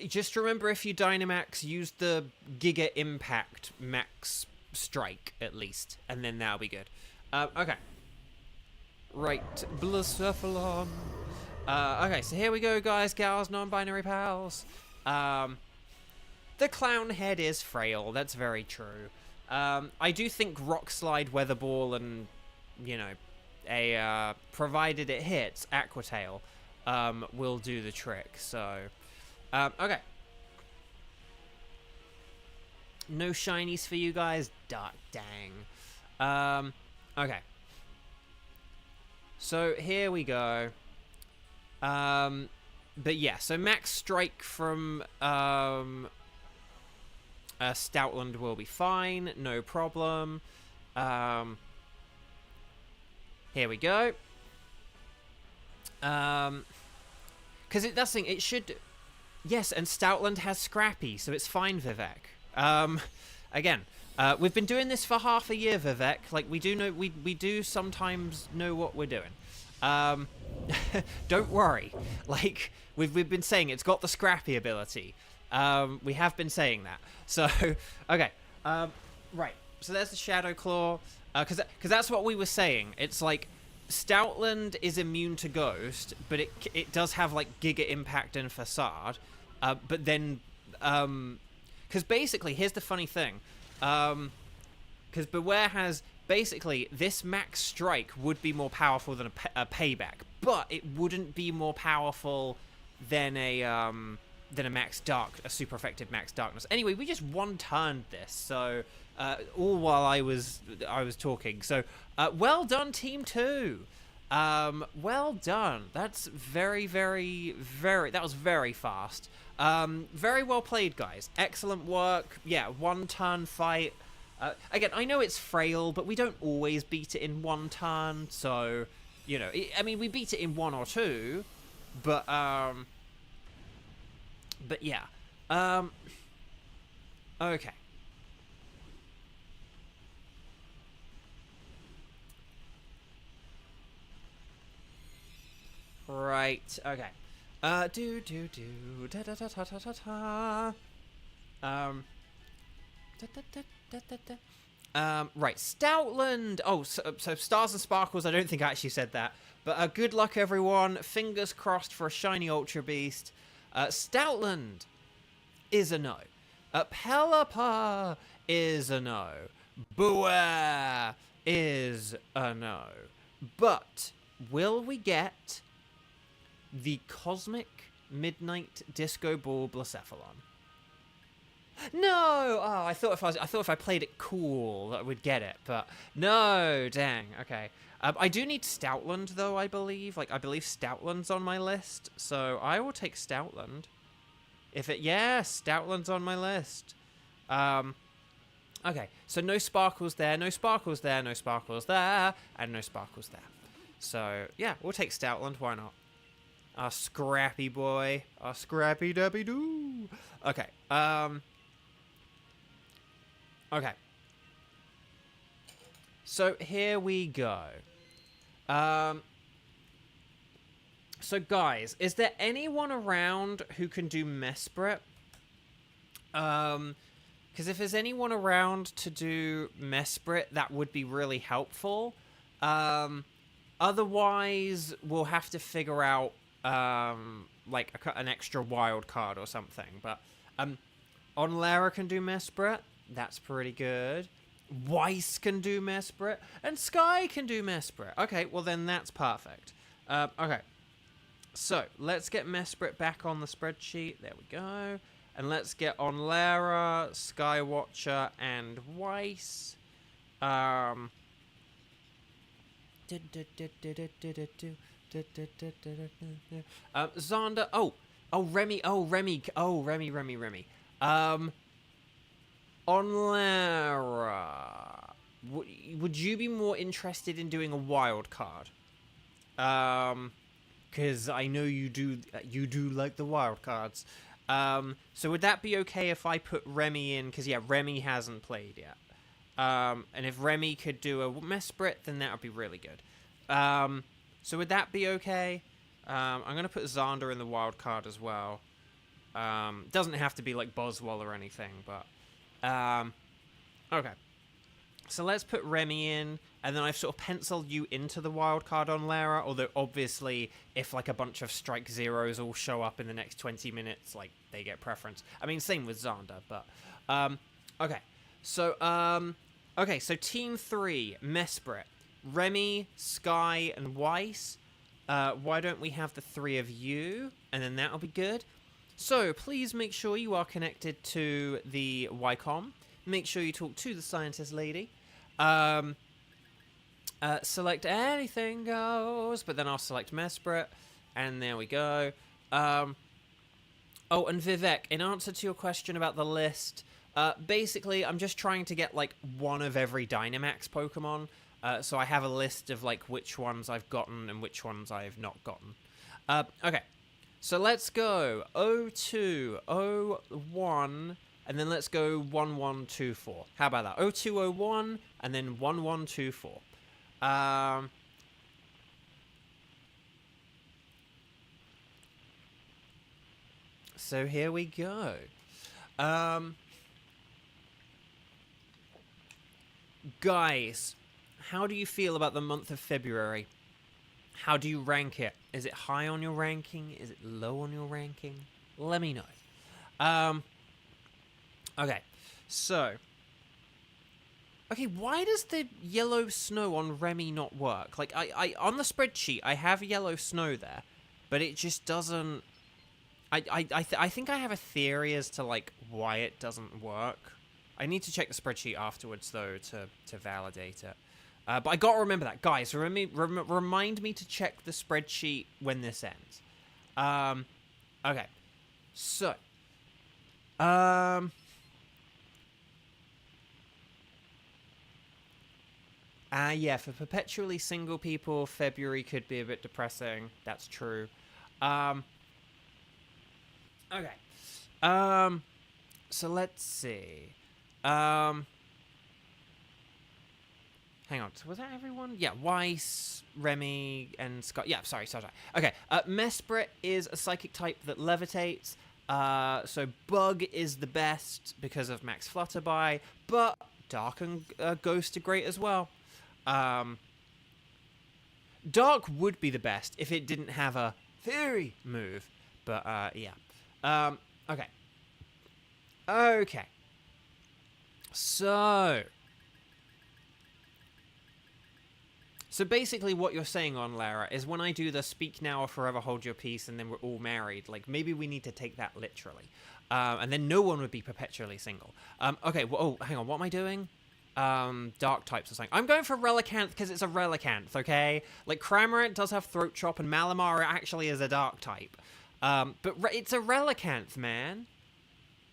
Just remember, if you Dynamax, use the Giga Impact Max Strike, at least, and then that'll be good. Okay. Right, Blacephalon. Okay, so here we go, guys, gals, non-binary pals. The clown head is frail, that's very true. I do think Rock Slide, Weather Ball, and, you know, provided it hits, Aqua Tail, will do the trick, so... okay. No shinies for you guys? Dang. Okay. So, here we go. But yeah, so Max Strike from, Stoutland will be fine, no problem. Here we go. Because that's the thing, it should... Yes, and Stoutland has Scrappy, so it's fine, Vivek. Again, we've been doing this for half a year, Vivek. Like, we do sometimes know what we're doing. Don't worry. Like, we've been saying it's got the Scrappy ability. We have been saying that. So, okay. Right. So there's the Shadow Claw. Because that's what we were saying. It's like, Stoutland is immune to Ghost, but it does have, like, Giga Impact and Facade. But then, because basically, here's the funny thing. Because Beware has, basically, this Max Strike would be more powerful than a Payback, but it wouldn't be more powerful than a super effective Max Darkness. Anyway, we just one-turned this, so, all while I was talking. So, well done, Team 2. Well done. That's very, very, very, that was very fast. Very well played, guys. Excellent work. Yeah, one-turn fight. Again, I know it's frail, but we don't always beat it in one turn, so, you know, I mean, we beat it in one or two, but yeah. Okay. Right. Okay. Do do do da da da da da da da. Da, da, da, da, da, da. Right, Stoutland. Oh, so Stars and Sparkles. I don't think I actually said that. But good luck, everyone. Fingers crossed for a shiny Ultra Beast. Stoutland is a no. Pelipper is a no. Buer is a no. But will we get the Cosmic Midnight Disco Ball Blacephalon? No! Oh, I thought if I played it cool that we'd get it, but no, dang. Okay. I do need Stoutland though, I believe. Like I believe Stoutland's on my list, so I will take Stoutland. Stoutland's on my list. Okay, so no sparkles there, no sparkles there, no sparkles there, and no sparkles there. So yeah, we'll take Stoutland. Why not? Our scrappy boy, our scrappy dubby doo. Okay. Okay. So here we go. So guys, is there anyone around who can do Mesprit? Because if there's anyone around to do Mesprit, that would be really helpful. Otherwise, we'll have to figure out like an extra wild card or something. But Onlara can do Mesprit. That's pretty good. Weiss can do Mesprit. And Sky can do Mesprit. Okay, well then that's perfect. Okay. So, let's get Mesprit back on the spreadsheet. There we go. And let's get Onlara, Skywatcher, and Weiss. Xander. Remy. Remy. Onlara. Would you be more interested in doing a wild card? Because I know you do like the wild cards. So would that be okay if I put Remy in? Because, yeah, Remy hasn't played yet. And if Remy could do a Mesprit, then that would be really good. So would that be okay? I'm going to put Xander in the wild card as well. Doesn't have to be like Boswell or anything, but... okay. So let's put Remy in, and then I've sort of penciled you into the wildcard on Lara, although obviously if like a bunch of Strike Zeros all show up in the next 20 minutes, like they get preference. I mean, same with Xander, but okay. So so Team 3, Mesprit, Remy, Sky, and Weiss. Why don't we have the 3 of you, and then that'll be good. So please make sure you are connected to the YCOM. Make sure you talk to the scientist lady. Select anything goes, but then I'll select Mesprit, and there we go. Oh, and Vivek, in answer to your question about the list, basically I'm just trying to get like one of every Dynamax Pokemon. So I have a list of like which ones I've gotten and which ones I have not gotten. Okay, so let's go 02, 01, and then let's go 1124. How about that? 0201 and then 1124. So here we go. Guys, how do you feel about the month of February? How do you rank it? Is it high on your ranking? Is it low on your ranking? Let me know. Okay, so... Okay, why does the yellow snow on Remy not work? Like, I on the spreadsheet, I have yellow snow there, but it just doesn't... I think I have a theory as to, like, why it doesn't work. I need to check the spreadsheet afterwards, though, to validate it. But I gotta remember that. Guys, remind me to check the spreadsheet when this ends. Okay. So. Yeah, for perpetually single people, February could be a bit depressing. That's true. Okay. So let's see. hang on. Was that everyone? Yeah, Weiss, Remy, and Scott. Yeah, sorry. Okay, Mesprit is a psychic type that levitates. So Bug is the best because of Max Flutterby, but Dark and Ghost are great as well. Dark would be the best if it didn't have a Fury move, but yeah. Okay. So basically what you're saying on Lara is when I do the speak now or forever hold your peace and then we're all married, like maybe we need to take that literally. And then no one would be perpetually single. Okay, well, oh, hang on, what am I doing? Dark types or something. I'm going for Relicanth because it's a Relicanth, okay? Like Cramorant does have Throat Chop and Malamar actually is a dark type. But it's a Relicanth, man.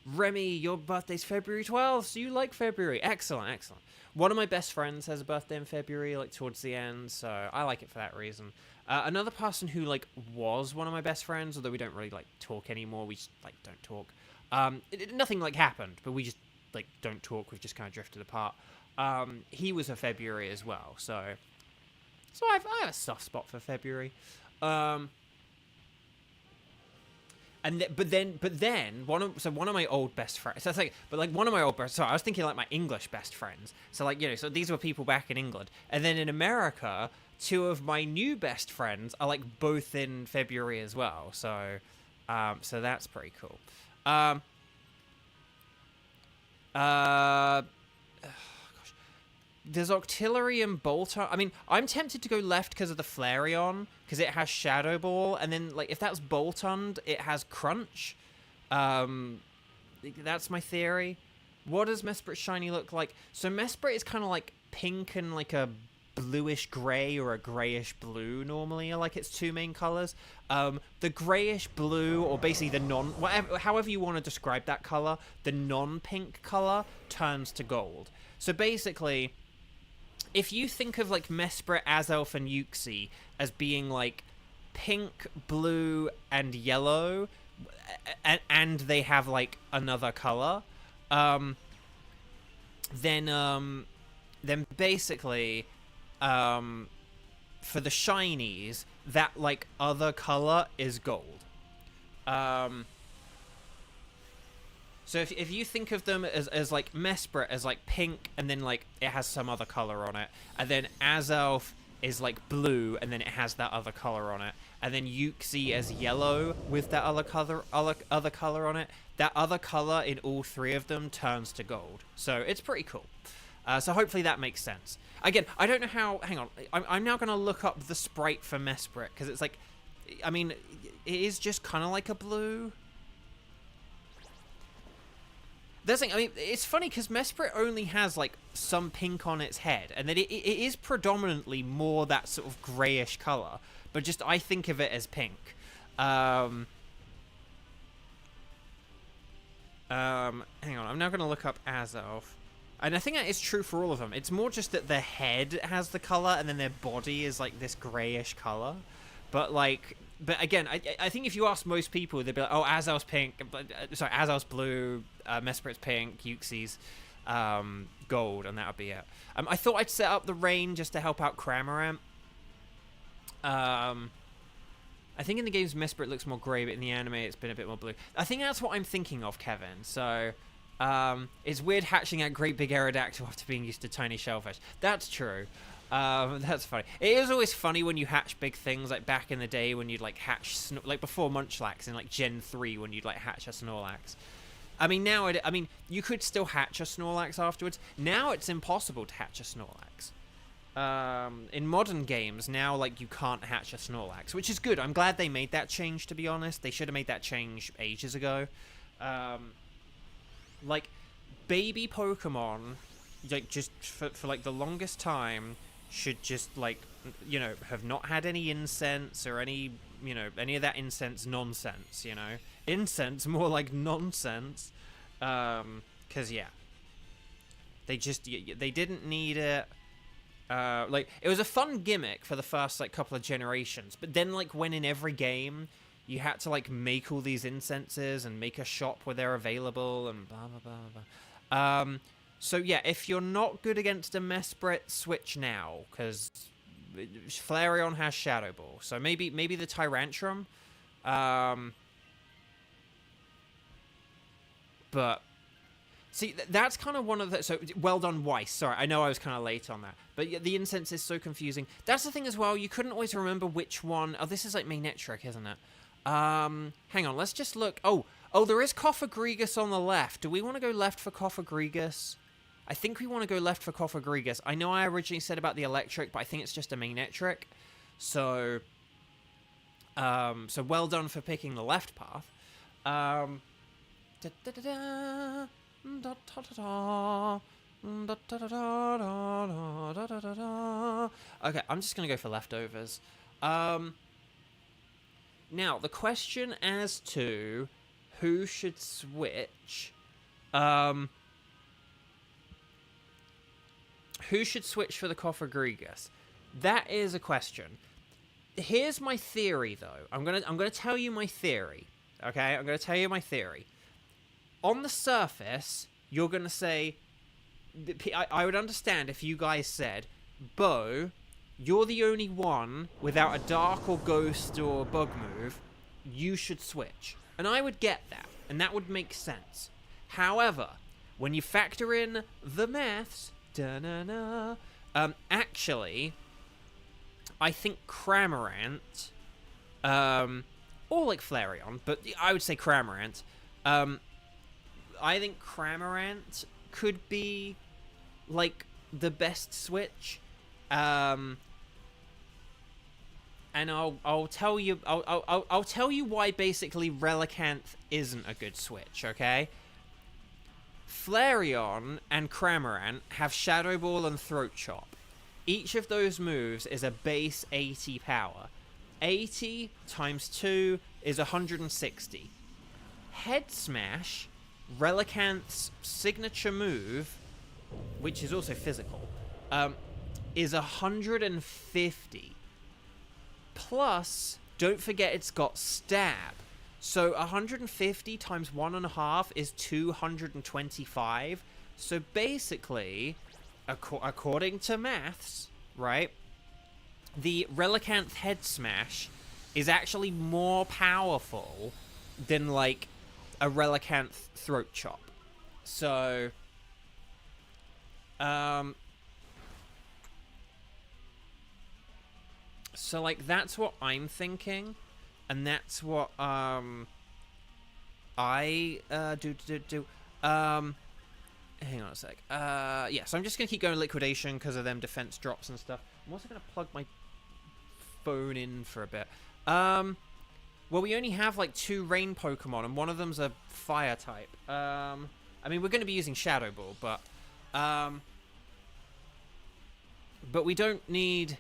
Remy, your birthday's February 12th, so you like February. Excellent. One of my best friends has a birthday in February, like towards the end, so I like it for that reason. Another person who like was one of my best friends, although we don't really like talk anymore, we just like don't talk. Nothing like happened, but we just like don't talk. We've just kind of drifted apart. He was a February as well, so I have a soft spot for February. But then one of my old best friends. So it's like, but like one of my old best. Sorry, I was thinking like my English best friends. So like so these were people back in England, and then in America, two of my new best friends are like both in February as well. So, so that's pretty cool. There's Octillery and Bolton. I mean, I'm tempted to go left because of the Flareon, because it has Shadow Ball, and then, like, if that's Boltund, it has Crunch. That's my theory. What does Mesprit Shiny look like? So Mesprit is kind of like pink and like a bluish grey or a greyish blue normally are like its two main colours. The greyish blue, or basically the however you want to describe that colour, the non-pink colour turns to gold. So basically, if you think of like Mesprit, Azelf, and Uxie as being like pink, blue, and yellow, and they have like another color, then basically, for the shinies, that like other color is gold. So if you think of them as like Mesprit as like pink, and then like it has some other color on it, and then Azelf is like blue, and then it has that other color on it, and then Uxie as yellow with that other color on it, that other color in all three of them turns to gold. So it's pretty cool. So hopefully that makes sense. Again, I don't know how. Hang on, I'm now gonna look up the sprite for Mesprit, because it's like, I mean, it is just kind of like a blue. The thing, I mean, it's funny because Mesprit only has like some pink on its head, and that it is predominantly more that sort of greyish color, but just I think of it as pink. Hang on, I'm now going to look up Azelf, and I think that is true for all of them. It's more just that their head has the color, and then their body is like this greyish color. But again, I think if you ask most people, they'd be like, "Oh, Azelf's pink. Sorry, Azelf's blue. Mesprit's pink. Uxie's gold," and that would be it. I thought I'd set up the rain just to help out Cramorant. I think in the games Mesprit looks more grey, but in the anime it's been a bit more blue. I think that's what I'm thinking of, Kevin. So it's weird hatching out Great Big Aerodactyl after being used to tiny shellfish. That's true. That's funny. It is always funny when you hatch big things, like back in the day when you'd like hatch, like before Munchlax in like Gen 3 when you'd like hatch a Snorlax. I mean, now, you could still hatch a Snorlax afterwards. Now it's impossible to hatch a Snorlax. In modern games, now, like, you can't hatch a Snorlax, which is good. I'm glad they made that change, to be honest. They should have made that change ages ago. Like, baby Pokemon, like, just for like, the longest time, should just, like, you know, have not had any incense or any, you know, any of that incense nonsense, you know? Incense, more like nonsense. 'Cause, yeah. They didn't need it. Like, it was a fun gimmick for the first, like, couple of generations, but then, like, when in every game, you had to, like, make all these incenses and make a shop where they're available and blah, blah, blah, blah. So yeah, if you're not good against a Mesprit, switch now, because Flareon has Shadow Ball. So maybe the Tyrantrum. But see, that's kind of one of the... So, well done, Weiss. Sorry, I know I was kind of late on that. But yeah, the Incense is so confusing. That's the thing as well. You couldn't always remember which one... Oh, this is like Magnetric, isn't it? Hang on, let's just look... Oh, there is Cofagrigus on the left. Do we want to go left for Cofagrigus? I think we want to go left for Cofagrigus. I know I originally said about the Electric, but I think it's just a Magnetric. So... so well done for picking the left path. Okay, I'm just gonna go for leftovers. Now the question as to who should switch, who should switch for the Cofagrigus? That is a question. Here's my theory, though. I'm gonna tell you my theory. Okay, I'm gonna tell you my theory. On the surface, you're going to say... I would understand if you guys said, Bo, you're the only one without a Dark or Ghost or Bug move. You should switch. And I would get that. And that would make sense. However, when you factor in the maths... actually, I think Cramorant... or like Flareon, but I would say Cramorant... I think Cramorant could be, like, the best switch. And I'll tell you I'll tell you why basically Relicanth isn't a good switch, okay? Flareon and Cramorant have Shadow Ball and Throat Chop. Each of those moves is a base 80 power. 80 times 2 is 160. Head Smash, Relicanth's signature move, which is also physical, is 150. Plus, don't forget it's got Stab. So 150 times 1.5 is 225. So basically, according to maths, right, the Relicanth Head Smash is actually more powerful than, like, a Relicanth Throat Chop. So, so, like, that's what I'm thinking, and that's what, I, do. Hang on a sec. Yeah, so I'm just gonna keep going Liquidation because of them defense drops and stuff. I'm also gonna plug my phone in for a bit. Well, we only have, like, 2 rain Pokemon, and one of them's a fire type. I mean, we're going to be using Shadow Ball, but we don't need...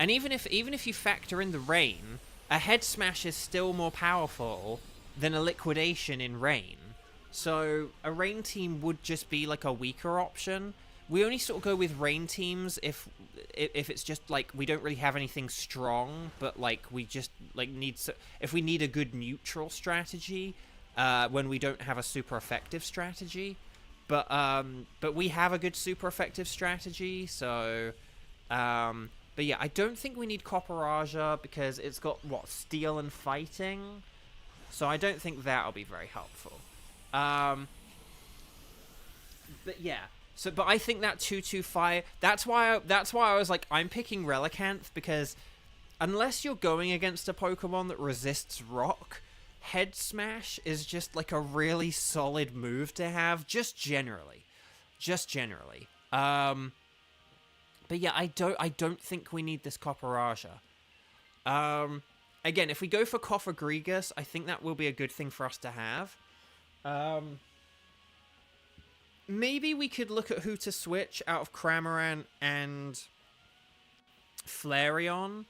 And even if you factor in the rain, a Head Smash is still more powerful than a Liquidation in rain. So a rain team would just be, like, a weaker option. We only sort of go with rain teams if it's just, like, we don't really have anything strong, but, like, we just, like, if we need a good neutral strategy, when we don't have a super effective strategy. But we have a good super effective strategy, so, but yeah, I don't think we need Copperaja because it's got, what, Steel and Fighting? So I don't think that'll be very helpful. But yeah. So, but I think that 2-2 fire. That's why I was like, I'm picking Relicanth because unless you're going against a Pokemon that resists Rock, Head Smash is just like a really solid move to have. Just generally. But yeah, I don't think we need this Copperaja. Again, if we go for Cofagrigus, I think that will be a good thing for us to have. Maybe we could look at who to switch out of Cramorant and Flareon,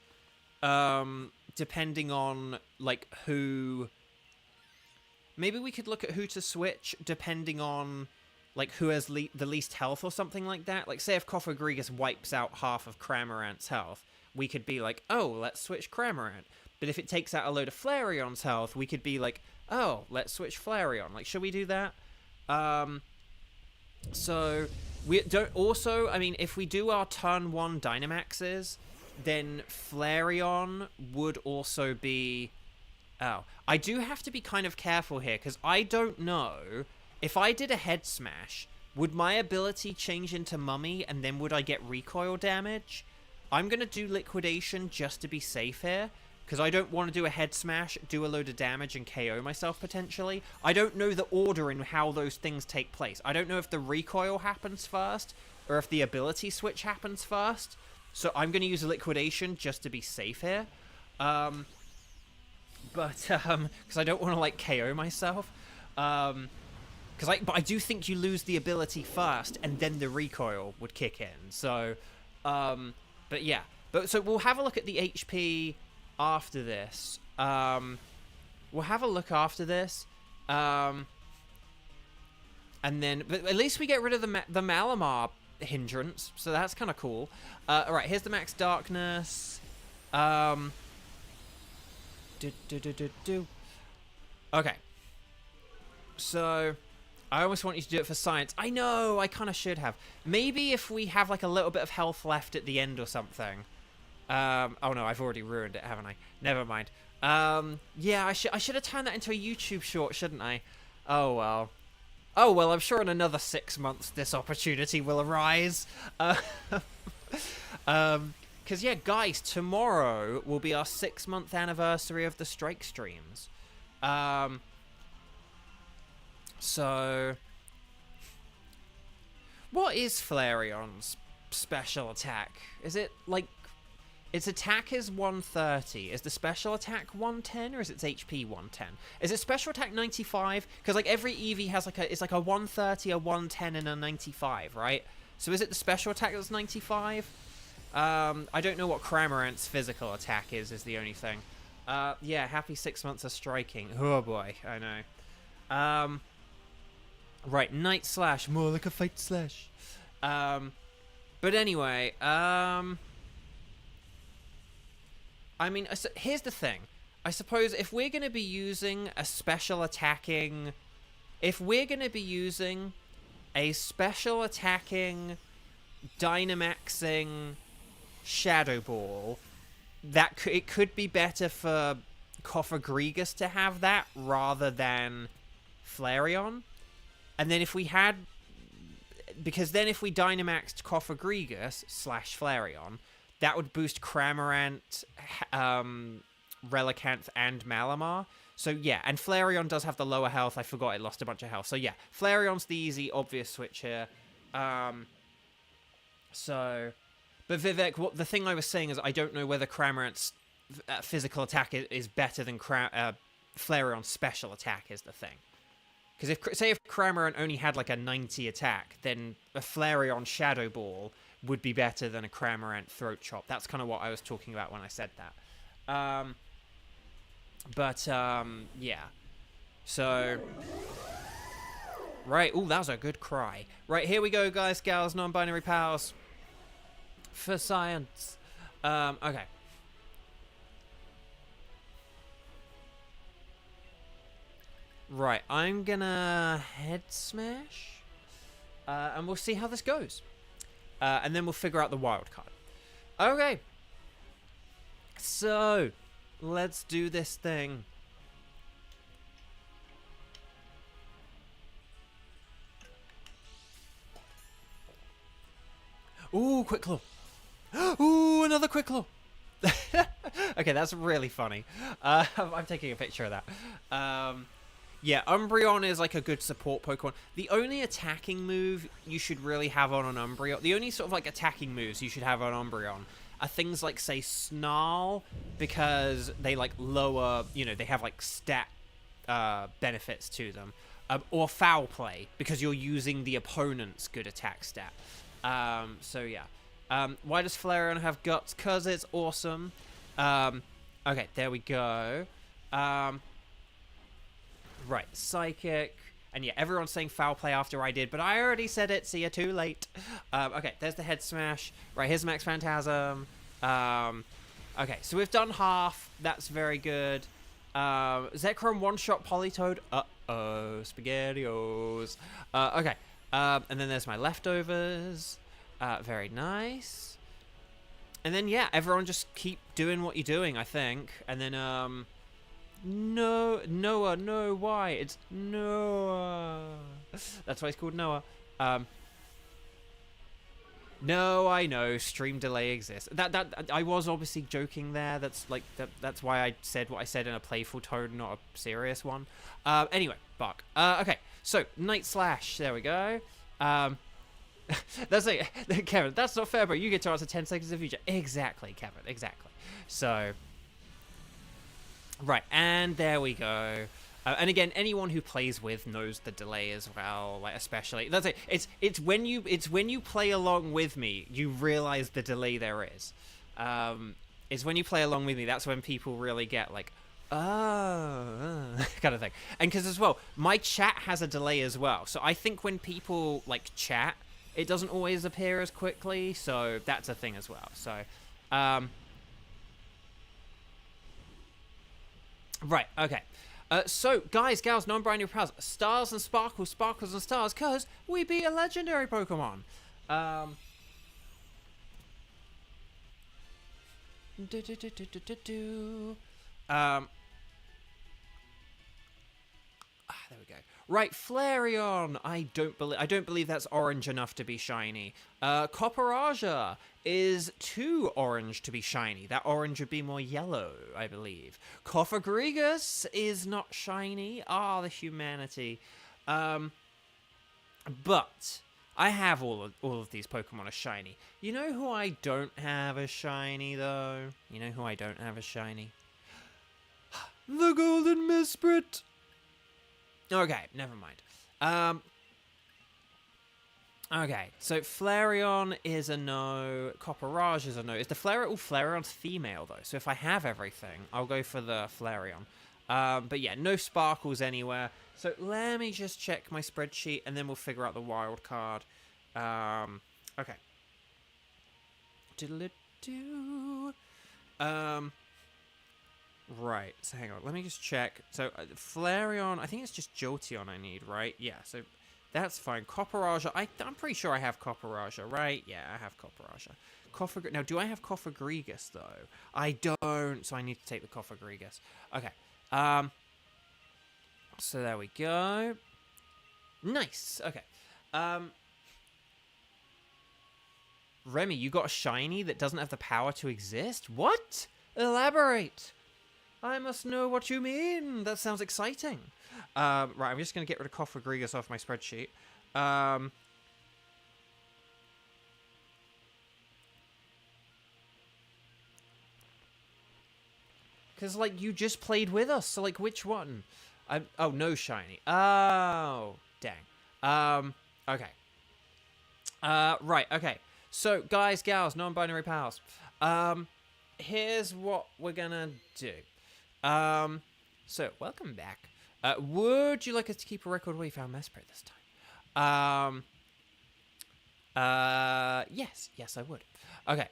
depending on, like, who... Maybe we could look at who to switch depending on, like, who has the least health or something like that. Like, say if Cofagrigus wipes out half of Cramorant's health, we could be like, oh, let's switch Cramorant. But if it takes out a load of Flareon's health, we could be like, oh, let's switch Flareon. Like, should we do that? So we don't also, I mean, if we do our turn 1 Dynamaxes, then Flareon would also be... Oh, I do have to be kind of careful here, because I don't know if I did a Head Smash, would my ability change into Mummy, and then would I get recoil damage? I'm going to do Liquidation just to be safe here, because I don't want to do a Head Smash, do a load of damage, and KO myself potentially. I don't know the order in how those things take place. I don't know if the recoil happens first, or if the ability switch happens first. So I'm going to use a Liquidation just to be safe here. Because I don't want to, like, KO myself. But I do think you lose the ability first, and then the recoil would kick in. So, but yeah. So we'll have a look at the HP after this. We'll have a look after this. And then, but at least we get rid of the Malamar hindrance, so that's kind of cool. Alright, here's the Max Darkness. Okay. So, I almost want you to do it for science. I know, I kind of should have. Maybe if we have like a little bit of health left at the end or something. Oh no, I've already ruined it, haven't I? Never mind. Yeah, I should have turned that into a YouTube short, shouldn't I? Oh well. Oh well, I'm sure in another 6 months this opportunity will arise. Because yeah, guys, tomorrow will be our 6-month anniversary of the Strike streams. So, what is Flareon's special attack? Is it like... Its attack is 130. Is the special attack 110, or is its HP 110? Is it special attack 95? Because like every Eevee has like it's like a 130, a 110, and a 95, right? So is it the special attack that's 95? I don't know what Cramorant's physical attack is the only thing. Yeah, happy 6 months of striking. Oh boy, I know. Right, Night Slash, more like a Fight Slash. But anyway, I mean, here's the thing. I suppose if we're going to be using a special attacking... If we're going to be using a special attacking, Dynamaxing Shadow Ball, it could be better for Cofagrigus to have that rather than Flareon. And then if we had... Because then if we Dynamaxed Cofagrigus / Flareon... That would boost Cramorant, Relicanth, and Malamar. So, yeah, and Flareon does have the lower health. I forgot it lost a bunch of health. So, yeah, Flareon's the easy, obvious switch here. But Vivek, the thing I was saying is I don't know whether Cramorant's physical attack is better than Flareon's special attack is the thing. Because if Cramorant only had, like, a 90 attack, then a Flareon Shadow Ball would be better than a Cramorant Throat Chop. That's kind of what I was talking about when I said that. Yeah. So... Right, ooh, that was a good cry. Right, here we go, guys, gals, non-binary pals. For science. Okay. Right, I'm gonna Head Smash. And we'll see how this goes. And then we'll figure out the wild card. Okay. So, let's do this thing. Ooh, Quick Claw. Ooh, another Quick Claw. Okay, that's really funny. I'm taking a picture of that. Yeah, Umbreon is like a good support Pokemon. The only attacking move you should really have on an Umbreon, the only sort of like attacking moves you should have on Umbreon are things like, say, Snarl, because they like lower, you know, they have like stat benefits to them. Or Foul Play, because you're using the opponent's good attack stat. So yeah. Why does Flareon have Guts? Because it's awesome. Okay, there we go. Right, Psychic. And yeah, everyone's saying Foul Play after I did, but I already said it, so you're too late. Okay, there's the Head Smash. Right, here's Max Phantasm. Okay, so we've done half. That's very good. Zekrom one-shot Politoed. Uh-oh, SpaghettiOs. Okay, And then there's my leftovers. Very nice. And then, yeah, everyone just keep doing what you're doing, I think. And then, Noah, no, why? It's Noah. That's why it's called Noah. No, I know, stream delay exists. That I was obviously joking there. That's why I said what I said in a playful tone, not a serious one. Anyway, Bark. Okay, so Night Slash. There we go. That's like Kevin. That's not fair, bro. You get to answer 10 seconds in the future. Exactly, Kevin. Exactly. So, right, and there we go. And again, anyone who plays with knows the delay as well. Like especially, that's it. It's when you play along with me, you realize the delay there is. It's when you play along with me. That's when people really get like, oh, kind of thing. And because as well, my chat has a delay as well. So I think when people like chat, it doesn't always appear as quickly. So that's a thing as well. So, right, okay. So, guys, gals, non-binary pals, stars and sparkles, sparkles and stars, because we beat a legendary Pokemon. There we go. Right, Flareon. I don't believe that's orange enough to be shiny. Copperaja is too orange to be shiny. That orange would be more yellow, I believe. Coffagrigus is not shiny. Ah, the humanity. But I have all of these Pokemon as shiny. You know who I don't have as shiny, though? You know who I don't have as shiny? The Golden Misprit. Okay, never mind. Okay, so Flareon is a no. Copperage is a no. Is the Flareon's female, though? So if I have everything, I'll go for the Flareon. But yeah, no sparkles anywhere. So let me just check my spreadsheet, and then we'll figure out the wild card. Okay. Diddle-do. Right, so hang on, let me just check. So, Flareon, I think it's just Jolteon I need, right? Yeah, so that's fine. Copperaja, I'm pretty sure I have Copperaja, right? Yeah, I have Copperaja. Now, do I have Coffagrigus, though? I don't, so I need to take the Coffagrigus. Okay, so there we go. Nice, okay. Remy, you got a shiny that doesn't have the power to exist? What? Elaborate. I must know what you mean. That sounds exciting. Right, I'm just going to get rid of Coffagrigus off my spreadsheet. Because, like, you just played with us, so, like, which one? Oh, no shiny. Oh, dang. Okay. Right, okay. So, guys, gals, non-binary pals. Here's what we're gonna do. So, welcome back. Would you like us to keep a record where you found Mesprit this time? Yes, I would. Okay,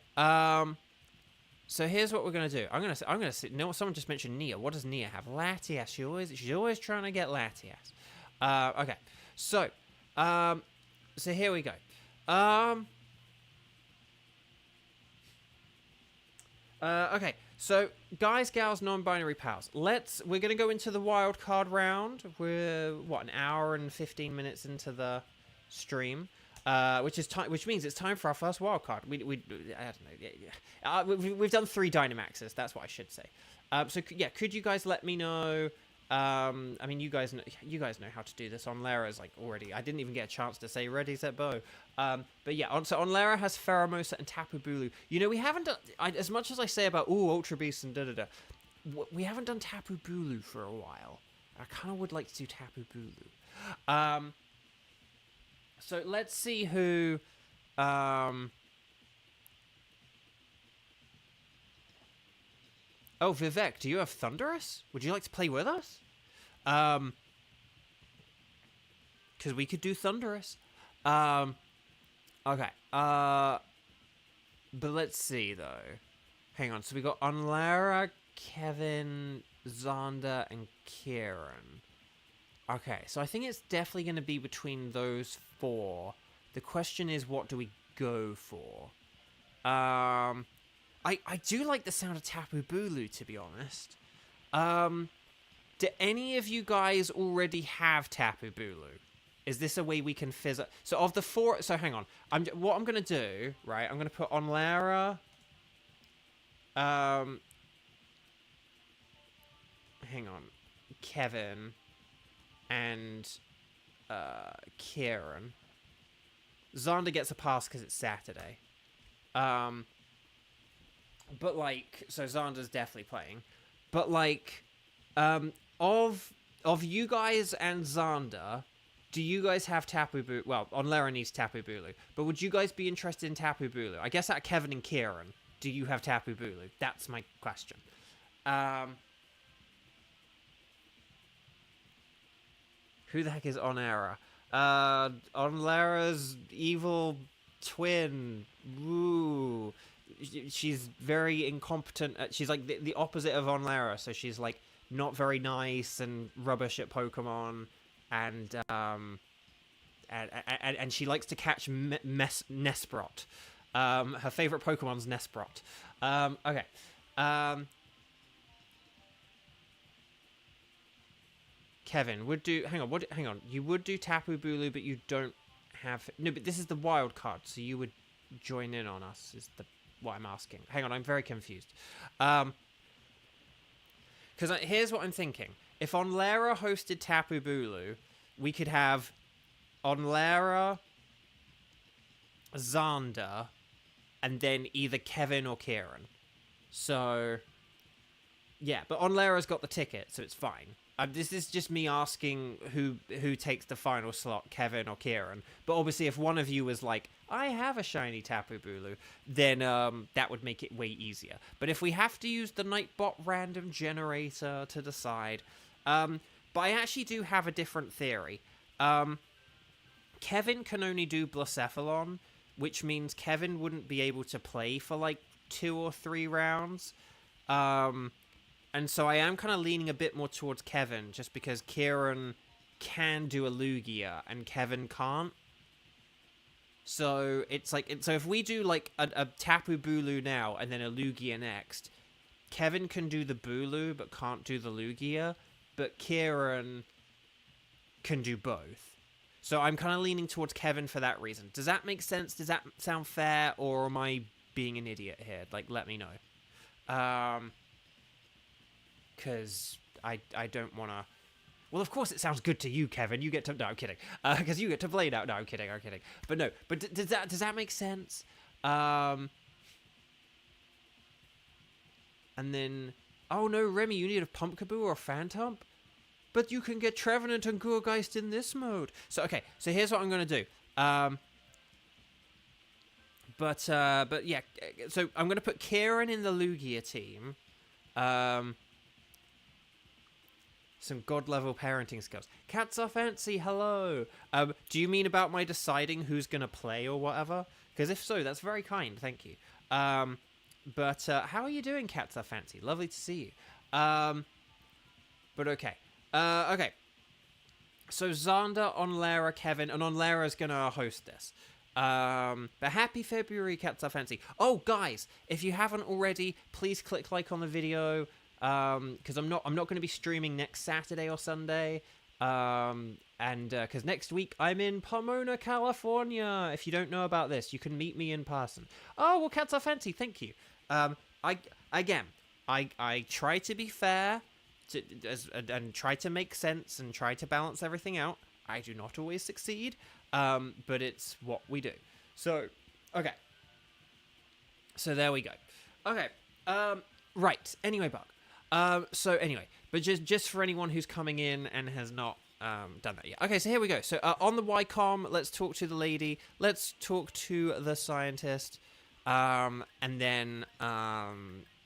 so here's what we're gonna do. I'm gonna say, no, someone just mentioned Nia. What does Nia have? Latias. She's always trying to get Latias. Okay, so here we go. Okay, so guys, gals, non-binary pals. We're gonna go into the wild card round. We're an hour and 15 minutes into the stream, which means it's time for our first wild card. I don't know. We've done 3 Dynamaxes. That's what I should say. So yeah, could you guys let me know? I mean, you guys know how to do this. On Lara's like already. I didn't even get a chance to say ready, set, bow. But yeah, on Lara has Pheromosa and Tapu Bulu. You know, we haven't done as much as I say about Ultra Beast and we haven't done Tapu Bulu for a while. I kind of would like to do Tapu Bulu. So let's see who. Oh, Vivek, do you have Thunderous? Would you like to play with us? Because we could do Thunderous. Okay. But let's see, though. Hang on. So we got Onlara, Kevin, Zonda, and Kieran. Okay, so I think it's definitely going to be between those 4. The question is, what do we go for? I do like the sound of Tapu Bulu, to be honest. Do any of you guys already have Tapu Bulu? Is this a way we can fizz up? So of the 4, so hang on. What I'm gonna do, right? I'm gonna put on Lara. Hang on, Kevin, and Kieran. Xander gets a pass because it's Saturday. But like, so Xander's definitely playing. But like, of you guys and Xander, do you guys have Tapu Bulu? Well, on Lara needs Tapu Bulu. But would you guys be interested in Tapu Bulu? I guess at Kevin and Kieran, do you have Tapu Bulu? That's my question. Who the heck is Onera? Onera's evil twin. Woo. She's very incompetent. She's like the opposite of Onera. So she's like not very nice and rubbish at Pokemon. And she likes to catch Nesprot. Her favorite Pokemon's Nesprot. Okay. Kevin would do. Hang on. You would do Tapu Bulu, but you don't have. No, but this is the wild card, so you would join in on us. Is what I'm asking. Hang on, I'm very confused. Because here's what I'm thinking. If Onlara hosted Tapu Bulu, we could have Onlara, Xander, and then either Kevin or Kieran. So, yeah, but Onlara's got the ticket, so it's fine. This is just me asking who takes the final slot, Kevin or Kieran. But obviously, if one of you was like, I have a shiny Tapu Bulu, then that would make it way easier. But if we have to use the Nightbot random generator to decide... but I actually do have a different theory. Kevin can only do Blacephalon, which means Kevin wouldn't be able to play for like 2 or 3 rounds. And so I am kind of leaning a bit more towards Kevin, just because Kieran can do a Lugia and Kevin can't. So it's like, so if we do like a Tapu Bulu now and then a Lugia next, Kevin can do the Bulu but can't do the Lugia, but Kieran can do both. So I'm kind of leaning towards Kevin for that reason. Does that make sense? Does that sound fair, or am I being an idiot here? Like, let me know. Because I don't want to... Well, of course it sounds good to you, Kevin. You get to... No, I'm kidding. Because you get to play now. No, I'm kidding. But no. But does that make sense? And then... Oh, no, Remy, you need a Pumpkaboo or a Phantump? But you can get Trevenant and Gourgeist in this mode. So, okay. So here's what I'm going to do. But yeah. So I'm going to put Kieran in the Lugia team. Some god-level parenting skills. Cats are fancy, hello! Do you mean about my deciding who's going to play or whatever? Because if so, that's very kind, thank you. But how are you doing, Cats are fancy? Lovely to see you. But okay. Okay. So Xander, Onlara, Kevin, and Onlara's going to host this. But happy February, Cats are fancy. Oh, guys, if you haven't already, please click like on the video. Because I'm not going to be streaming next Saturday or Sunday, and because next week I'm in Pomona, California. If you don't know about this, you can meet me in person. Oh well, Cats are fancy. Thank you. I try to be fair, and try to make sense and try to balance everything out. I do not always succeed, but it's what we do. So okay. So there we go. Okay. Right. Anyway, Bug. So anyway, but just for anyone who's coming in and has not done that yet. Okay, so here we go. So on the YCOM, let's talk to the lady. Let's talk to the scientist. And then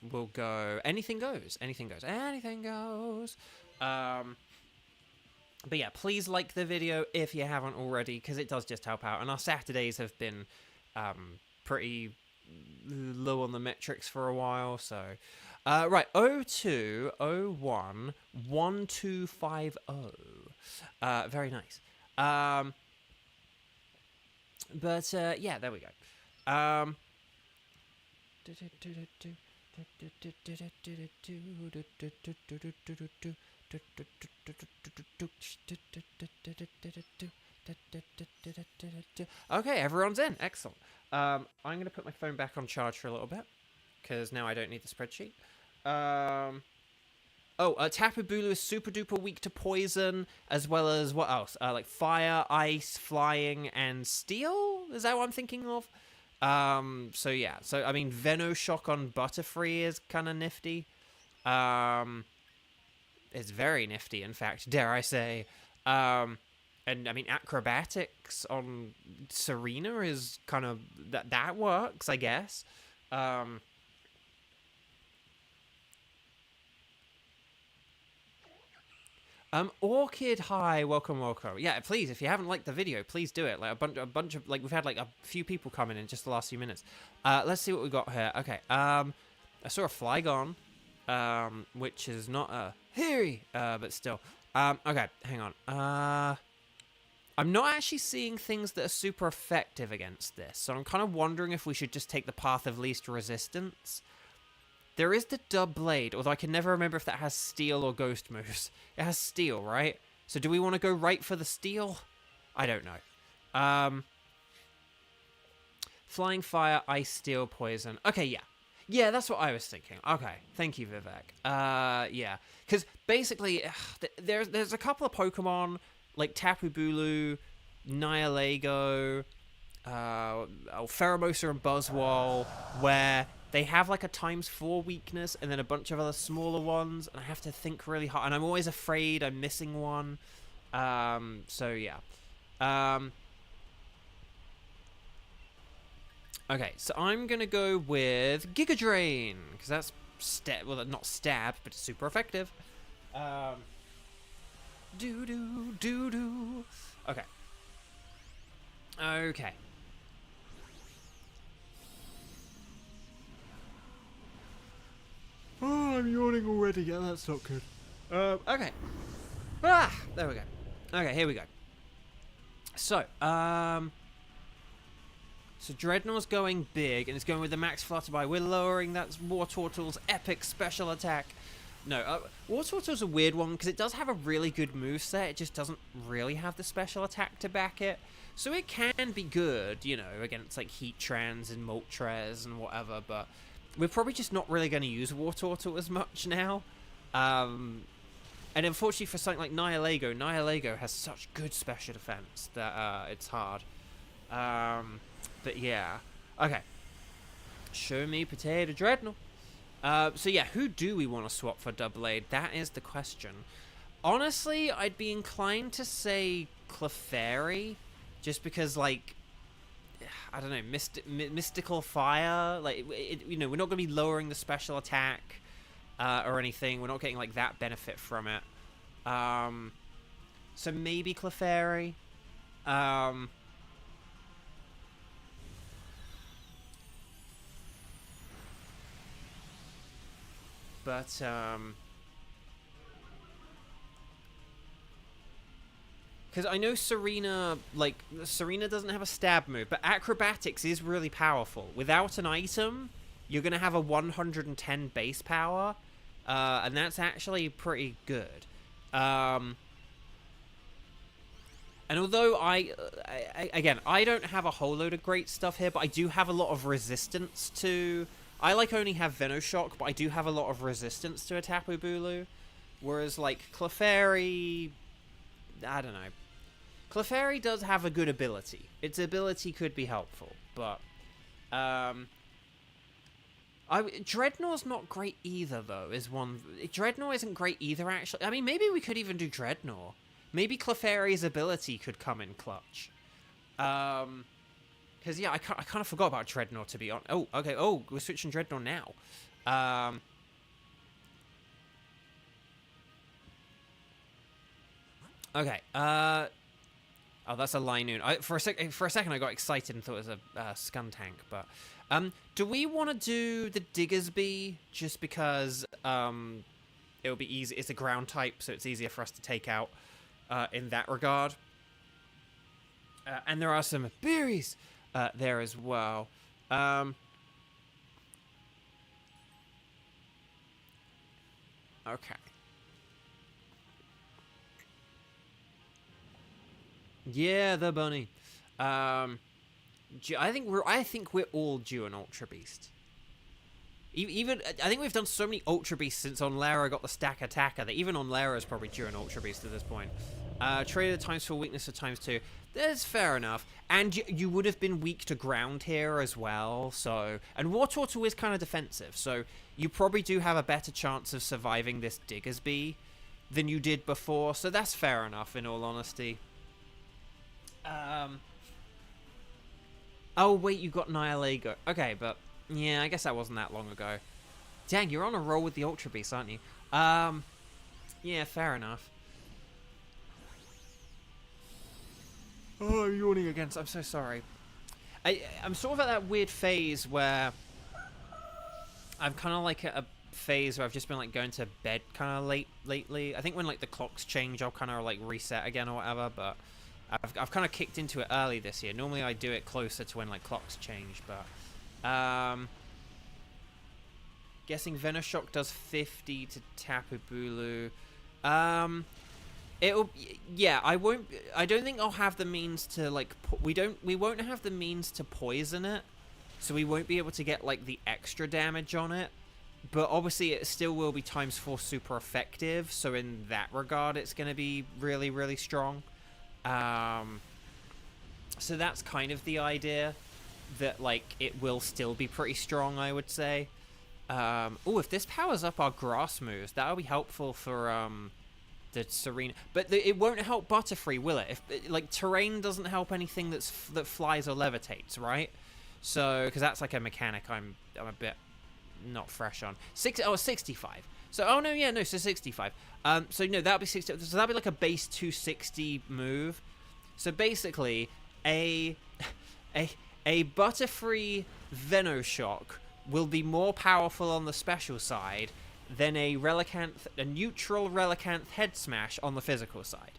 we'll go... Anything goes. Anything goes. Anything goes. But yeah, please like the video if you haven't already, because it does just help out. And our Saturdays have been pretty low on the metrics for a while, so... right, 0201 1250. Very nice. But yeah, there we go. Okay, everyone's in. Excellent. I'm going to put my phone back on charge for a little bit, because now I don't need the spreadsheet. Tapu Bulu is super duper weak to poison, as well as what else? Like fire, ice, flying, and steel? Is that what I'm thinking of? So yeah. So, I mean, Venoshock on Butterfree is kind of nifty. It's very nifty, in fact, dare I say. And, I mean, Acrobatics on Serena is kind of... That works, I guess. Orchid, hi, welcome. Yeah, please, if you haven't liked the video, please do it. Like, a bunch of, like, we've had, like, a few people coming in just the last few minutes. Let's see what we got here. Okay, I saw a Flygon, which is not a Harry, but still. Okay, hang on. I'm not actually seeing things that are super effective against this, so I'm kind of wondering if we should just take the path of least resistance. There is the Dub Blade, although I can never remember if that has Steel or Ghost moves. It has Steel, right? So do we want to go right for the Steel? I don't know. Flying Fire, Ice, Steel, Poison. Okay, yeah. Yeah, that's what I was thinking. Okay, thank you, Vivek. Yeah. Because basically, there's a couple of Pokemon, like Tapu Bulu, Nihilego, Pheromosa and Buzzwole, where they have like a ×4 weakness and then a bunch of other smaller ones, and I have to think really hard, and I'm always afraid I'm missing one. So yeah. Okay, so I'm gonna go with Giga Drain, because that's not stab, but it's super effective. Okay. Okay. Oh, I'm yawning already. Yeah, that's not good. Okay. There we go. Okay, here we go. So, so Dreadnought's going big, and it's going with the Max Flutterby. We're lowering that Wartortle's epic special attack. No, Wartortle's a weird one, because it does have a really good moveset. It just doesn't really have the special attack to back it. So it can be good, you know, against, like, Heatrans and Moltres and whatever, but we're probably just not really going to use Wartortle as much now. And unfortunately for something like Nihilego has such good special defense that it's hard. But yeah. Okay. Show me Potato Dreadnought. So yeah, who do we want to swap for Doublade? That is the question. Honestly, I'd be inclined to say Clefairy, just because, like, I don't know, Mystical Fire, like, you know, we're not going to be lowering the special attack or anything. We're not getting, like, that benefit from it. So maybe Clefairy. But, because I know Serena doesn't have a stab move, but Acrobatics is really powerful. Without an item, you're going to have a 110 base power, and that's actually pretty good. And although again, I don't have a whole load of great stuff here, but I do have a lot of resistance to... I, like, only have Venoshock, but I do have a lot of resistance to a Tapu Bulu. Whereas, like, Clefairy... I don't know. Clefairy does have a good ability. Its ability could be helpful, but... Dreadnought's not great either, though, is one... Dreadnought isn't great either, actually. I mean, maybe we could even do Dreadnought. Maybe Clefairy's ability could come in clutch. Because, yeah, I kind of forgot about Dreadnought, to be honest. Oh, okay. Oh, we're switching Dreadnought now. Okay. Oh, that's a Linoon. For a second, I got excited and thought it was a Skuntank. But do we want to do the Diggersby just because it'll be easy? It's a ground type, so it's easier for us to take out. in that regard. And there are some berries there as well. Okay. Yeah, the bunny. I think we're all due an Ultra Beast. Even I think we've done so many Ultra Beasts since Onlara got the stack attacker that even Onlara is probably due an Ultra Beast at this point. Traded times 4, weakness of times 2. That's fair enough. And you would have been weak to ground here as well. So, and War Turtle is kind of defensive, so you probably do have a better chance of surviving this Diggersby than you did before. So that's fair enough, in all honesty. Oh wait, you got Nihilego. Okay, but yeah, I guess that wasn't that long ago. Dang, you're on a roll with the Ultra Beast, aren't you? Yeah, fair enough. Oh, I'm yawning again. I'm so sorry. I'm sort of at that weird phase where I'm kind of like at a phase where I've just been like going to bed kind of late lately. I think when like the clocks change, I'll kind of like reset again or whatever. But I've kind of kicked into it early this year. Normally I do it closer to when like clocks change, but guessing Venoshock does 50 to Tapu Bulu. It'll, yeah, I don't think I'll have the means to like we won't have the means to poison it, so we won't be able to get like the extra damage on it. But obviously it still will be times 4 super effective, so in that regard it's going to be really, really strong. So that's kind of the idea, that like it will still be pretty strong, I would say. Oh, if this powers up our grass moves, that'll be helpful for the Serena, but it won't help Butterfree, will it? If like terrain doesn't help anything that flies or levitates, right? So because that's like a mechanic I'm a bit not fresh on. 65. So so 65. So no, that'll be 60. So that'll be like a base 260 move. So basically, a Butterfree Venoshock will be more powerful on the special side than a neutral Relicanth Head Smash on the physical side.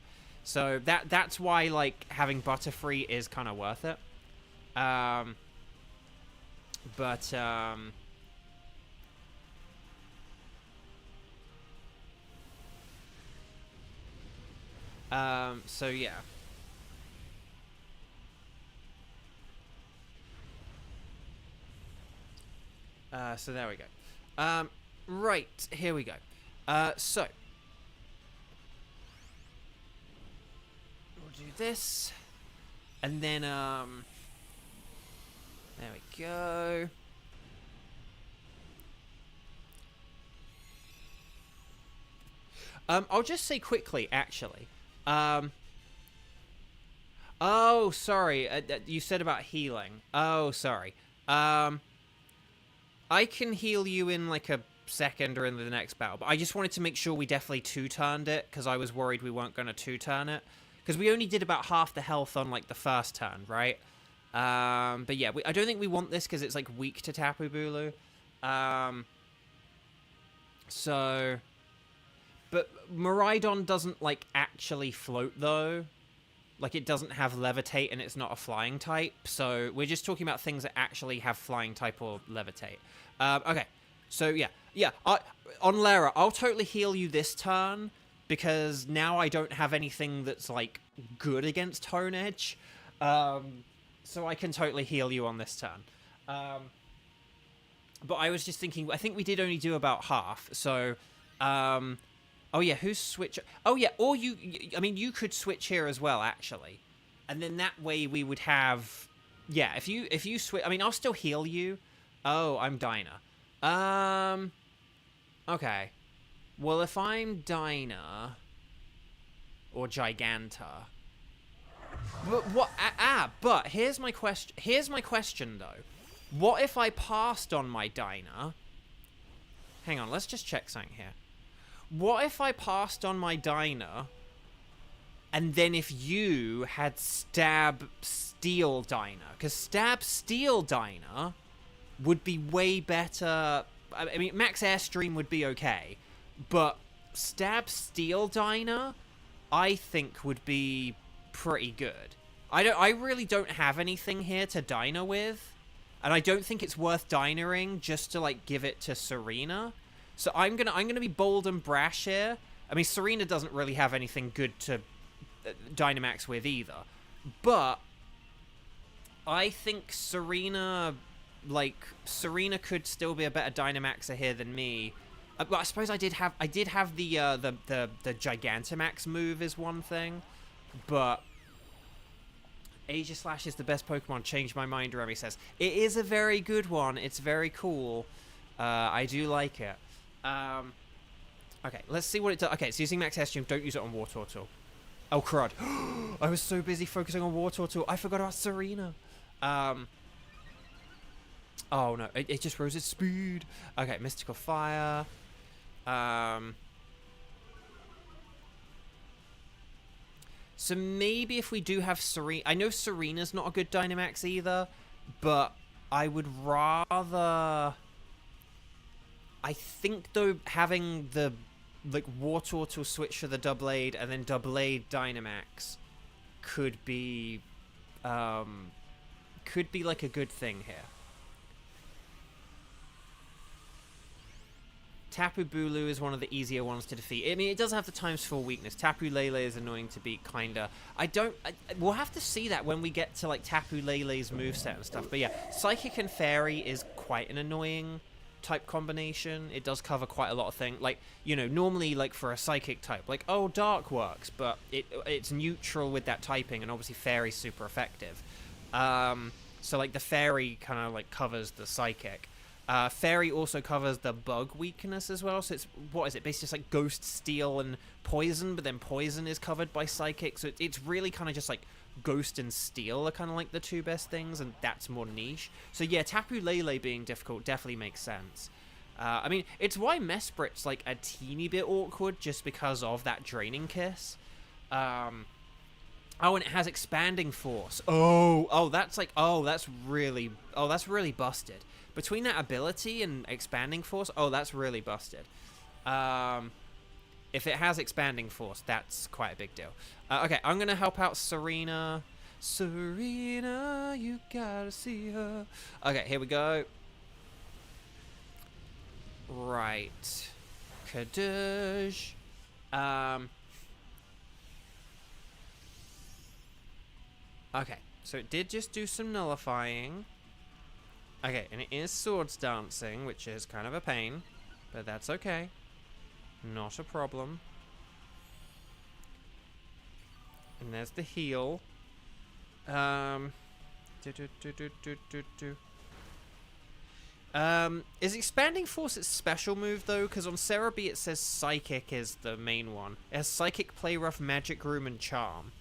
So that's why like having Butterfree is kind of worth it. So yeah. So there we go. Right, here we go. So we'll do this, and then there we go. I'll just say quickly, actually. Oh, sorry. You said about healing. Oh, sorry. I can heal you in like a second or in the next battle, but I just wanted to make sure we definitely two-turned it, because I was worried we weren't going to two-turn it, because we only did about half the health on like the first turn, right? But yeah, I don't think we want this because it's like weak to Tapu Bulu. So, but Miraidon doesn't like actually float though. Like it doesn't have levitate and it's not a flying type. So we're just talking about things that actually have flying type or levitate. Okay. So yeah. On Lara, I'll totally heal you this turn, because now I don't have anything that's like good against Tone Edge. So I can totally heal you on this turn. But I was just thinking, I think we did only do about half. So, oh yeah, who's switch? Oh yeah, or I mean, you could switch here as well, actually. And then that way we would have, yeah, if you switch, I mean, I'll still heal you. Oh, I'm Dinah. Okay. Well, if I'm Dinah or Giganta, but here's my question. Here's my question though. What if I passed on my Dinah? Hang on, let's just check something here. What if I passed on my Dinah, and then if you had Stab Steel Dinah? Because Stab Steel Dinah would be way better. I mean, Max Airstream would be okay, but Stab Steel Dinah I think would be pretty good. I really don't have anything here to Dyna with, and I don't think it's worth Dynaing just to like give it to Serena. So I'm gonna be bold and brash here. I mean, Serena doesn't really have anything good to Dynamax with either, but I think Serena could still be a better Dynamaxer here than me. Well, I suppose I did have the Gigantamax move is one thing, but Aegislash is the best Pokemon. Changed my mind, Remy says. It is a very good one. It's very cool. I do like it. Okay, let's see what it does. Okay, it's using Max Hestrium. Don't use it on Wartortle. Oh, crud. I was so busy focusing on Wartortle. I forgot about Serena. Oh, no. It just rose its speed. Okay, Mystical Fire. So maybe if we do have Serena... I know Serena's not a good Dynamax either, but I would rather... I think, though, having the like Wartortle switch to the Doublade and then Doublade Dynamax could be like a good thing here. Tapu Bulu is one of the easier ones to defeat. I mean, it does have the ×4 weakness. Tapu Lele is annoying to beat, kinda. We'll have to see that when we get to like Tapu Lele's moveset and stuff. But yeah, Psychic and Fairy is quite an annoying type combination. It does cover quite a lot of things. Like, you know, normally like for a Psychic type, like, oh, Dark works, but it's neutral with that typing, and obviously Fairy's super effective. So like the Fairy kind of like covers the Psychic. Fairy also covers the Bug weakness as well, so it's, what is it, basically just like Ghost, Steel, and Poison, but then Poison is covered by Psychic, so it's really kind of just like Ghost and Steel are kind of like the two best things, and that's more niche. So yeah, Tapu Lele being difficult definitely makes sense. I mean, it's why Mesprit's like a teeny bit awkward, just because of that Draining Kiss. Oh, and it has Expanding Force. That's really busted. Between that ability and Expanding Force, that's really busted. If it has Expanding Force, that's quite a big deal. Okay, I'm going to help out Serena. Serena, you gotta see her. Okay, here we go. Right. Kadoosh. Okay, so it did just do some nullifying. Okay, and it is Swords Dancing, which is kind of a pain, but that's okay. Not a problem. And there's the heal. Is Expanding Force its special move, though? Because on Cerebi it says Psychic is the main one. It has Psychic, Play Rough, Magic Room, and Charm.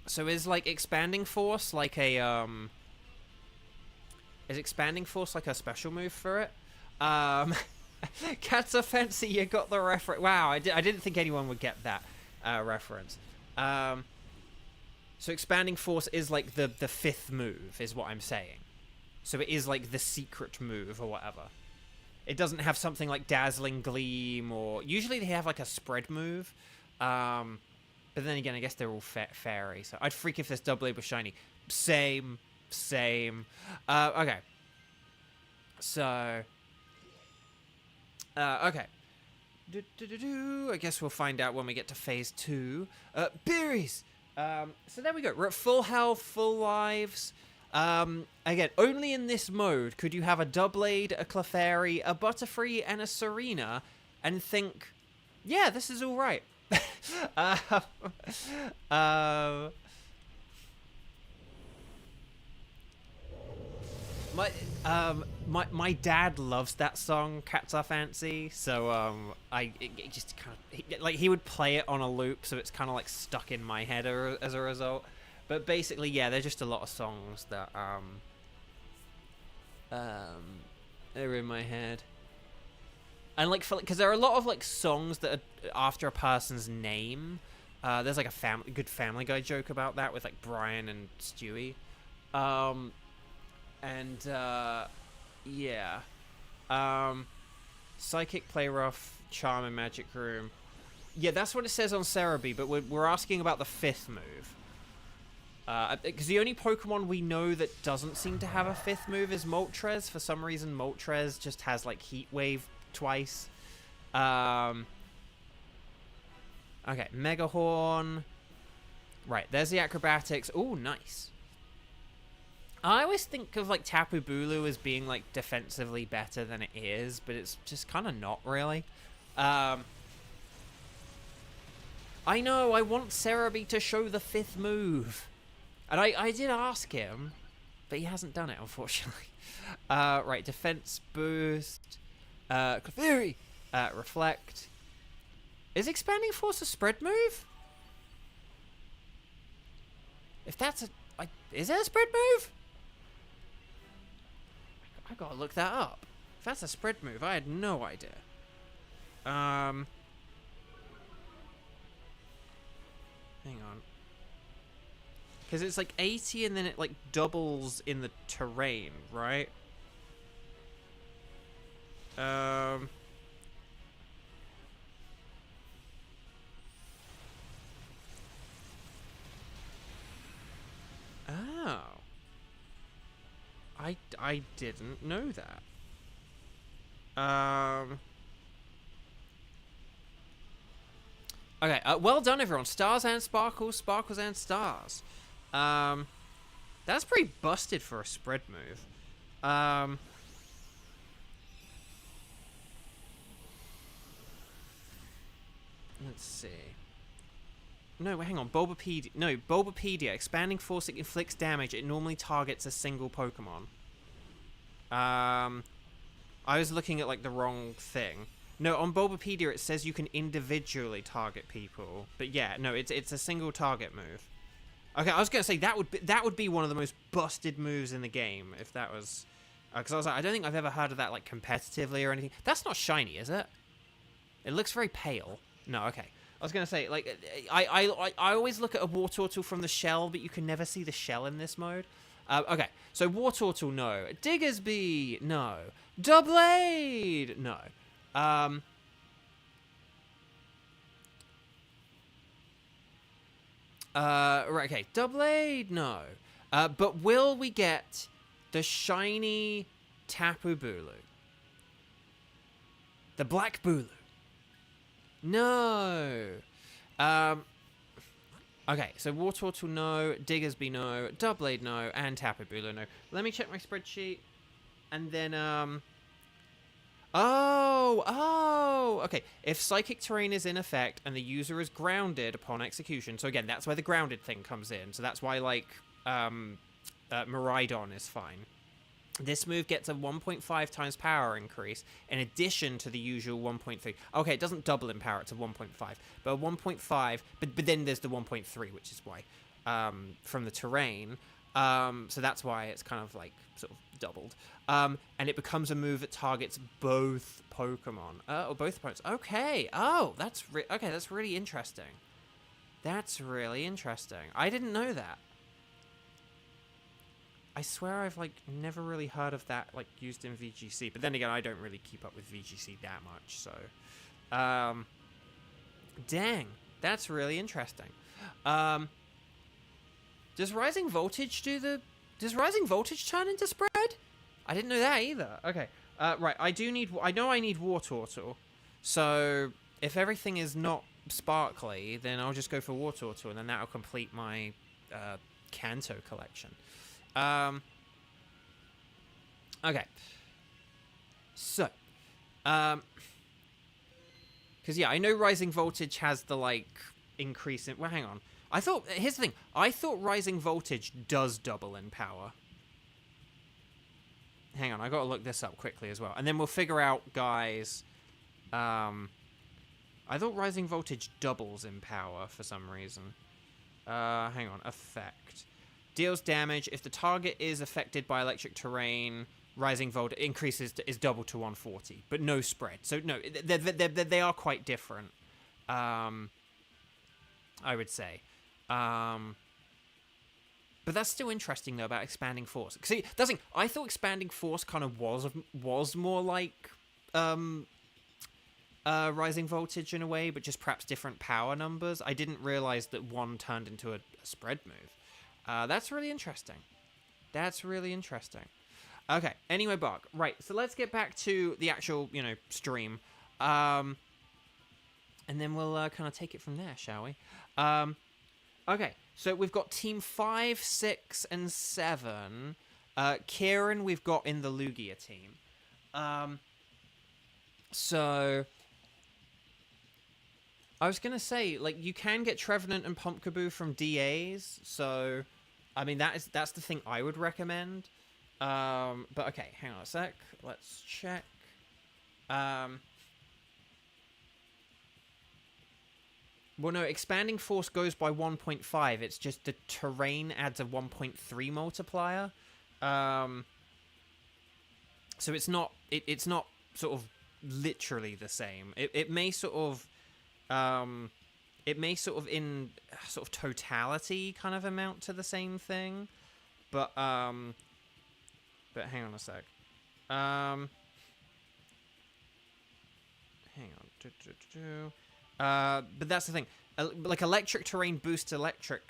So is, like, Expanding Force like a, Is Expanding Force like a special move for it? Cats are fancy, you got the reference. Wow, I didn't think anyone would get that reference. So Expanding Force is like the fifth move, is what I'm saying. So it is like the secret move or whatever. It doesn't have something like Dazzling Gleam, or... Usually they have like a spread move. But then again, I guess they're all fairy. So I'd freak if this Doublade was shiny. Same. Okay. So... okay. I guess we'll find out when we get to phase 2. Berries! So there we go. We're at full health, full lives. Again, only in this mode could you have a Doublade, a Clefairy, a Butterfree, and a Serena, and think, yeah, this is all right. My dad loves that song, Cats Are Fancy, so it just kind of, like, he would play it on a loop, so it's kind of like stuck in my head as a result. But basically, yeah, there's just a lot of songs that are in my head. And like, because there are a lot of like songs that are after a person's name. There's like a good Family Guy joke about that with like Brian and Stewie. Yeah. Psychic, Play Rough, Charm, and Magic Room. Yeah, that's what it says on Cerebi, but we're asking about the 5th move. Because the only Pokemon we know that doesn't seem to have a 5th move is Moltres. For some reason, Moltres just has, like, Heat Wave twice. Okay, Mega Horn. Right, there's the Acrobatics. Ooh, nice. I always think of, like, Tapu Bulu as being, like, defensively better than it is, but it's just kind of not, really. I know, I want Cerebi to show the 5th move. And I did ask him, but he hasn't done it, unfortunately. Right, Defense Boost. Clefairy. Reflect. Is Expanding Force a spread move? If that's a... is it a spread move? I gotta look that up. If that's a spread move, I had no idea. Hang on. Because it's like 80 and then it like doubles in the terrain, right? Oh. I didn't know that. Okay, well done everyone. Stars and sparkles, sparkles and stars. That's pretty busted for a spread move. Let's see. No, hang on. Bulbapedia. No, Bulbapedia. Expanding Force, it inflicts damage. It normally targets a single Pokemon. I was looking at, like, the wrong thing. No, on Bulbapedia, it says you can individually target people. But yeah, no, it's a single target move. Okay, I was going to say, that would be one of the most busted moves in the game, if that was... Because I was like, I don't think I've ever heard of that, like, competitively or anything. That's not shiny, is it? It looks very pale. No, okay. I was going to say, like, I always look at a War Turtle from the shell, but you can never see the shell in this mode. Okay, so War Turtle, no. Diggersby, no. Doublade, no. Right, okay, Doublade, no. But will we get the shiny Tapu Bulu? The Black Bulu? No. Okay, so War Turtle, no. Diggersby, no. Doublade, no. And Tapu Bulu, no. Let me check my spreadsheet. And then, Oh, okay. If Psychic Terrain is in effect and the user is grounded upon execution, so again, that's where the grounded thing comes in. So that's why, like, Miraidon is fine. This move gets a 1.5 times power increase in addition to the usual 1.3. Okay, it doesn't double in power, it's a 1.5. But a 1.5, but then there's the 1.3, which is why, from the terrain. So that's why it's kind of like sort of doubled. And it becomes a move that targets both Pokemon. Or both opponents. Okay. Oh, that's okay, that's really interesting. That's really interesting. I didn't know that. I swear I've, like, never really heard of that, like, used in VGC. But then again, I don't really keep up with VGC that much, so... dang. That's really interesting. Does Rising Voltage Does Rising Voltage turn into spread? I didn't know that either. Okay. Right, I know I need War Turtle. So, if everything is not sparkly, then I'll just go for War Turtle, and then that'll complete my, Kanto collection. Okay. So, because yeah, I know Rising Voltage has the, like, increase in... Well, hang on. Here's the thing. I thought Rising Voltage does double in power. Hang on, I gotta look this up quickly as well. And then we'll figure out, guys... I thought Rising Voltage doubles in power for some reason. Hang on. Effect. Deals damage. If the target is affected by electric terrain, Rising Voltage is double to 140, but no spread. So no, they are quite different. I would say. But that's still interesting though about Expanding Force. See, that's the thing. I thought Expanding Force kind of was more like Rising Voltage in a way, but just perhaps different power numbers. I didn't realize that one turned into a spread move. That's really interesting. That's really interesting. Okay, anyway, Bark. Right, so let's get back to the actual, stream. And then we'll kind of take it from there, shall we? Okay, so we've got Team 5, 6, and 7. Kieran we've got in the Lugia team. So I was going to say, like, you can get Trevenant and Pumpkaboo from DAs, so, I mean, that's the thing I would recommend. But, okay, hang on a sec. Let's check. Well, no, Expanding Force goes by 1.5. It's just the terrain adds a 1.3 multiplier. So it's not sort of literally the same. It may sort of in sort of totality kind of amount to the same thing, but hang on a sec. Hang on. But that's the thing. Like Electric Terrain boosts electric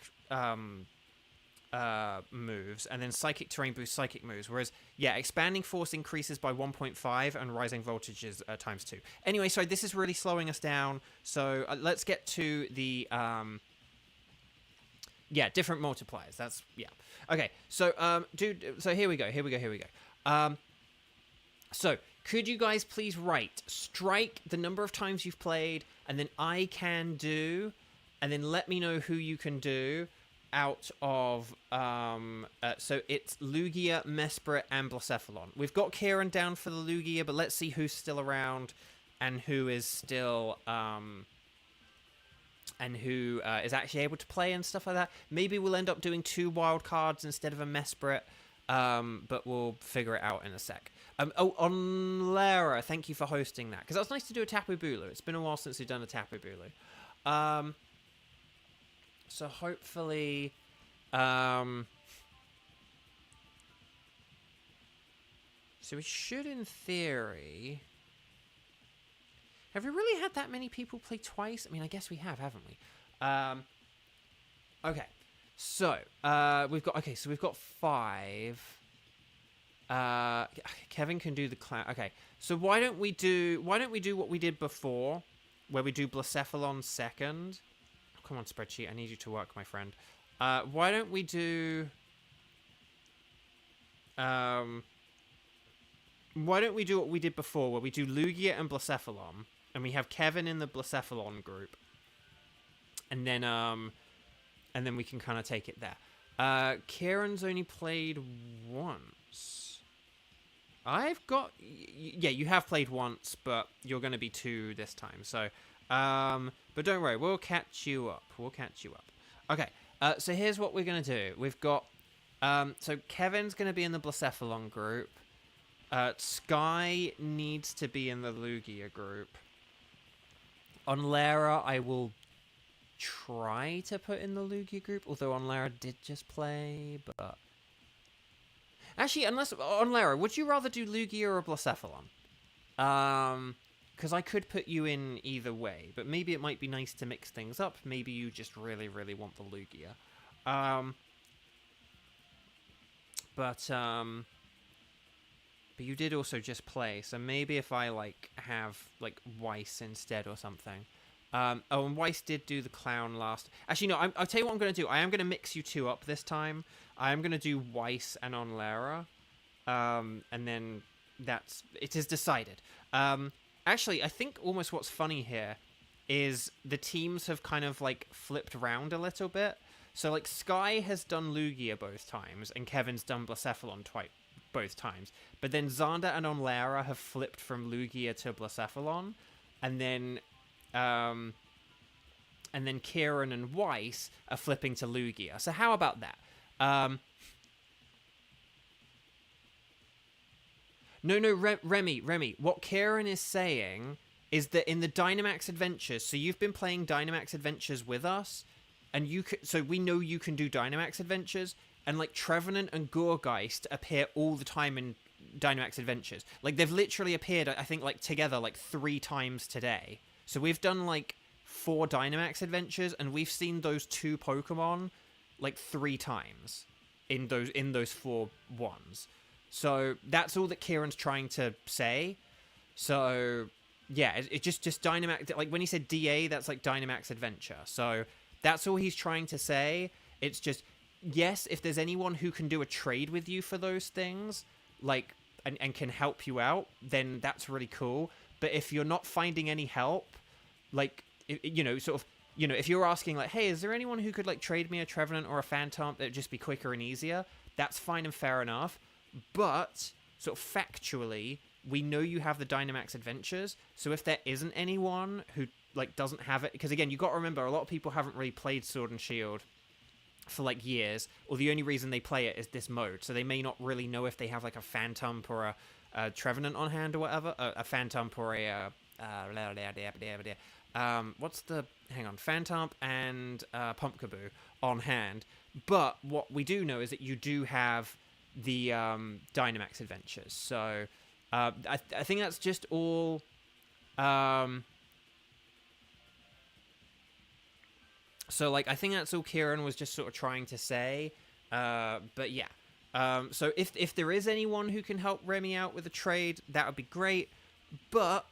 moves, and then Psychic Terrain boosts psychic moves. Whereas, yeah, Expanding Force increases by 1.5, and Rising Voltage is times 2. Anyway, sorry, this is really slowing us down. So let's get to the different multipliers. That's okay. So so here we go. So could you guys please write strike the number of times you've played, and then I can do, and then let me know who you can do out of so it's Lugia, Mesprit, and Blacephalon. We've got Kieran down for the Lugia, but let's see who's still around and who is still and who is actually able to play and stuff like that. Maybe we'll end up doing 2 wild cards instead of a Mesprit, but we'll figure it out in a sec. On Lara, thank you for hosting that, because that was nice to do a Tapu Bulu. It's been a while since we've done a Tapu Bulu. So hopefully, so we should, in theory, have we really had that many people play twice? I mean, I guess we have, haven't we? Okay, so we've got 5. Kevin can do the clown. Okay, so why don't we do what we did before, where we do Blacephalon second? Come on, spreadsheet. I need you to work, my friend. Why don't we do what we did before, where we do Lugia and Blacephalon, and we have Kevin in the Blacephalon group, and then we can kind of take it there. Kieran's only played once. I've got... Yeah, you have played once, but you're going to be 2 this time, so... but don't worry, we'll catch you up. Okay, so here's what we're going to do. We've got... so Kevin's going to be in the Blacephalon group. Sky needs to be in the Lugia group. On Lara, I will try to put in the Lugia group, although on Lara did just play, but... Actually, unless... On Lara, would you rather do Lugia or Blacephalon? Because I could put you in either way, but maybe it might be nice to mix things up. Maybe you just really, really want the Lugia. But you did also just play, so maybe if I, have, Weiss instead or something. And Weiss did do the clown last... Actually, no, I'll tell you what I'm going to do. I am going to mix you 2 up this time. I am going to do Weiss and on Lara. And then it is decided. Actually, I think almost what's funny here is the teams have kind of, flipped around a little bit. So, Sky has done Lugia both times, and Kevin's done Blacephalon both times. But then Xander and Onlara have flipped from Lugia to Blacephalon, and then Kieran and Weiss are flipping to Lugia. So how about that? No, Remy. What Kieran is saying is that in the Dynamax Adventures, so you've been playing Dynamax Adventures with us, and so we know you can do Dynamax Adventures, and Trevenant and Gourgeist appear all the time in Dynamax Adventures. Like, they've literally appeared, I think, like, together, like, 3 times today. So we've done, like, 4 Dynamax Adventures, and we've seen those 2 Pokemon, like, 3 times in those 4 ones. So that's all that Kieran's trying to say. So, yeah, it just Dynamax... Like, when he said DA, that's, like, Dynamax Adventure. So that's all he's trying to say. It's just... Yes, if there's anyone who can do a trade with you for those things, like, and can help you out, then that's really cool. But if you're not finding any help, like, you know, sort of, you know, if you're asking, like, hey, is there anyone who could, like, trade me a Trevenant or a Phantomp that'd just be quicker and easier? That's fine and fair enough. But, sort of factually, we know you have the Dynamax Adventures, so if there isn't anyone who, like, doesn't have it, because, again, you got to remember, a lot of people haven't really played Sword and Shield for like years, or the only reason they play it is this mode, so they may not really know if they have like a Phantomp or a Trevenant on hand or whatever, a Phantomp or a what's the, hang on, Phantomp and Pumpkaboo on hand. But what we do know is that you do have the Dynamax Adventures, so I think that's just all. So, like, I think that's all Kieran was just sort of trying to say. But, yeah. So, if there is anyone who can help Remy out with a trade, that would be great. But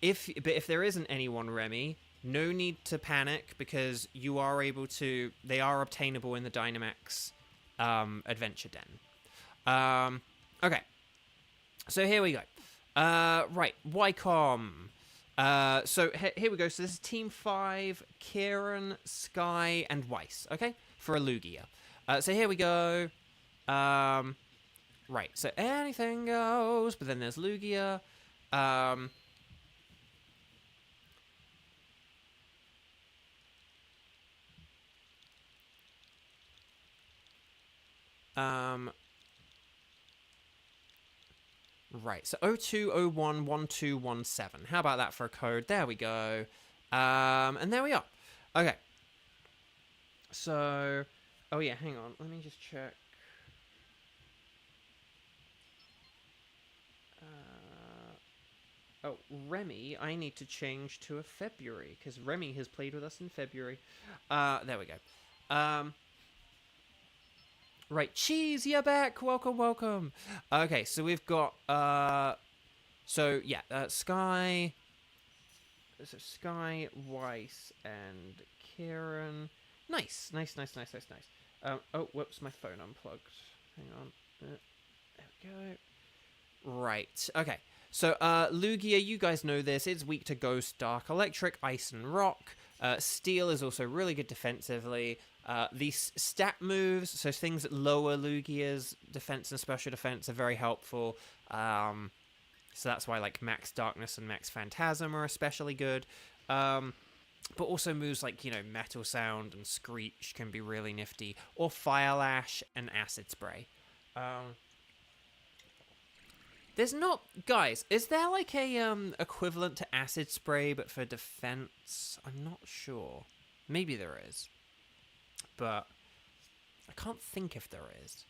if there isn't anyone, Remy, no need to panic, because you are able to... They are obtainable in the Dynamax Adventure Den. Okay. So, here we go. Right. Wycombe. So here we go. So this is Team 5, Kieran, Sky, and Weiss, okay? For a Lugia. So here we go. Right, so anything goes, but then there's Lugia. Right, so 02011217. How about that for a code? There we go. And there we are. Okay. So, oh yeah, hang on. Let me just check. Oh, Remy, I need to change to a February, because Remy has played with us in February. There we go. Right, Cheese, you're back. Welcome, welcome. Okay, so we've got, so yeah, Sky, Weiss, and Kieran. Nice. Oh, whoops, my phone unplugged. Hang on. There we go. Right, okay. So, Lugia, you guys know this. It's weak to Ghost, Dark, Electric, Ice, and Rock. Steel is also really good defensively. These stat moves, so things that lower Lugia's defense and special defense, are very helpful. So that's why, like, Max Darkness and Max Phantasm are especially good. But also moves like, you know, Metal Sound and Screech can be really nifty. Or Fire Lash and Acid Spray. There's not... Guys, is there, like, a equivalent to Acid Spray, but for defense? I'm not sure. Maybe there is. But I can't think if there is.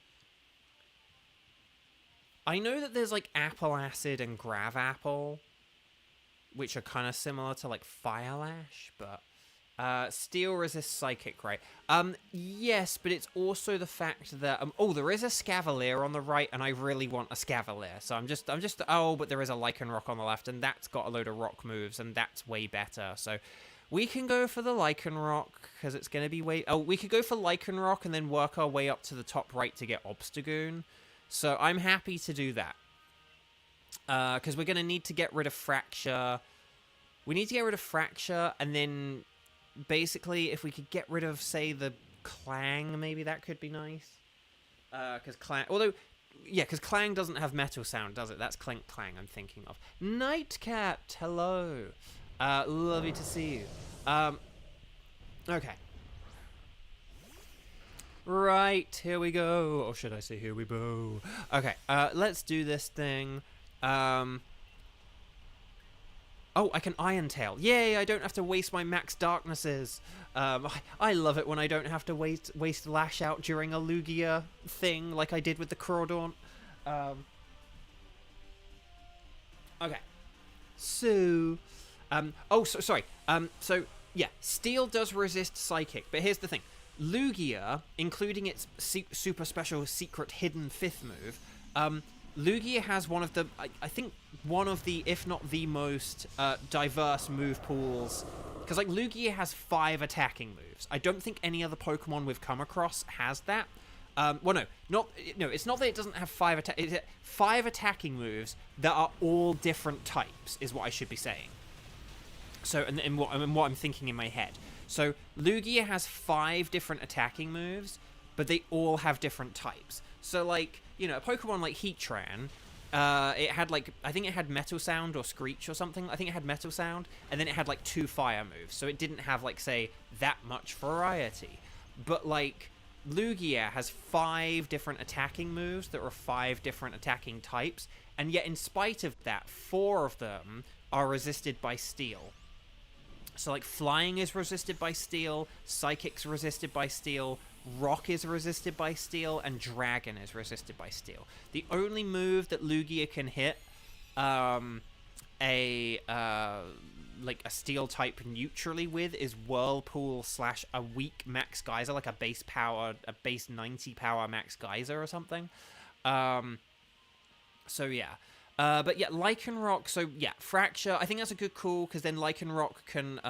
I know that there's, like, Apple Acid and Grav Apple, which are kind of similar to, like, Fire Lash, but... Steel resists Psychic, right? Yes, but it's also the fact that... oh, there is a Scavalier on the right, and I really want a Scavalier. So I'm just... Oh, but there is a Lycanroc on the left, and that's got a load of rock moves, and that's way better. So we can go for the Lycanroc, because it's going to be way... Oh, we could go for Lycanroc and then work our way up to the top right to get Obstagoon. So I'm happy to do that. Because we're going to need to get rid of Fracture. We need to get rid of Fracture, and then... Basically, if we could get rid of, say, the Clang, maybe that could be nice. Because Clang... Although, yeah, because Clang doesn't have Metal Sound, does it? That's Clink Clang I'm thinking of. Nightcat, hello. Lovely to see you. Okay. Right, here we go. Or should I say here we go? Okay, let's do this thing. Oh, I can Iron Tail. Yay, I don't have to waste my Max Darknesses. I love it when I don't have to waste Lash Out during a Lugia thing like I did with the Crawdaunt. Okay. So, sorry. So yeah, Steel does resist Psychic, but here's the thing: Lugia, including its super special secret hidden 5th move, Lugia has one of the, I think, one of the, if not the most diverse move pools. Because like Lugia has 5 attacking moves. I don't think any other Pokemon we've come across has that. Well, no, it's not that it doesn't have 5 it's 5 attacking moves that are all different types, is what I should be saying. So, and what I'm thinking in my head. So, Lugia has 5 different attacking moves, but they all have different types. So, like, you know, a Pokemon like Heatran, it had, like, I think it had Metal Sound or Screech or something. I think it had Metal Sound, and then it had, like, 2 fire moves. So, it didn't have, like, say, that much variety. But, like, Lugia has 5 different attacking moves that are 5 different attacking types, and yet in spite of that, 4 of them are resisted by Steel. So, like, Flying is resisted by Steel, Psychic's resisted by Steel, Rock is resisted by Steel, and Dragon is resisted by Steel. The only move that Lugia can hit like a Steel type neutrally with is Whirlpool / a weak Max Geyser, like a base 90 power Max Geyser or something. So yeah. But yeah, Lycanroc, so yeah, Fracture, I think that's a good call, because then Lycanroc can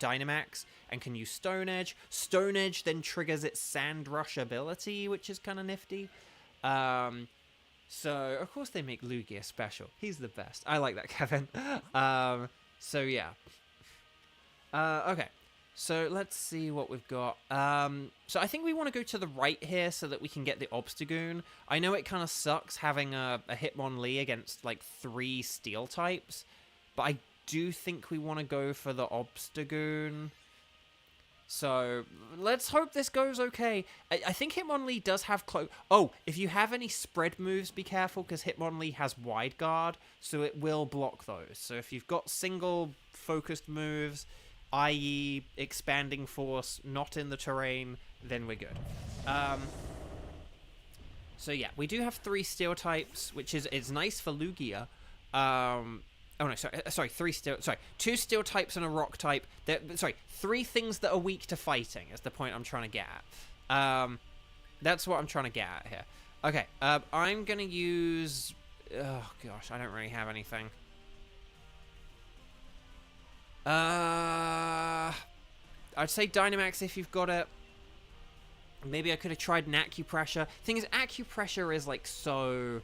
Dynamax and can use Stone Edge. Stone Edge then triggers its Sand Rush ability, which is kind of nifty. So, of course they make Lugia special. He's the best. I like that, Kevin. So yeah. Okay. So let's see what we've got. So I think we want to go to the right here so that we can get the Obstagoon. I know it kind of sucks having a Hitmonlee against like 3 Steel types, but I do think we want to go for the Obstagoon. So let's hope this goes okay. I think Hitmonlee does have if you have any spread moves, be careful, because Hitmonlee has Wide Guard, so it will block those. So if you've got single focused moves, i.e. Expanding Force, not in the terrain, then we're good. So yeah, we do have 3 Steel types, which is nice for Lugia. Oh no, sorry, 2 Steel types and a Rock type. 3 things that are weak to fighting is the point I'm trying to get at. That's what I'm trying to get at here. Okay, I'm gonna use... Oh gosh, I don't really have anything. I'd say Dynamax if you've got it. Maybe I could have tried an Acupressure. Thing is, Acupressure is like so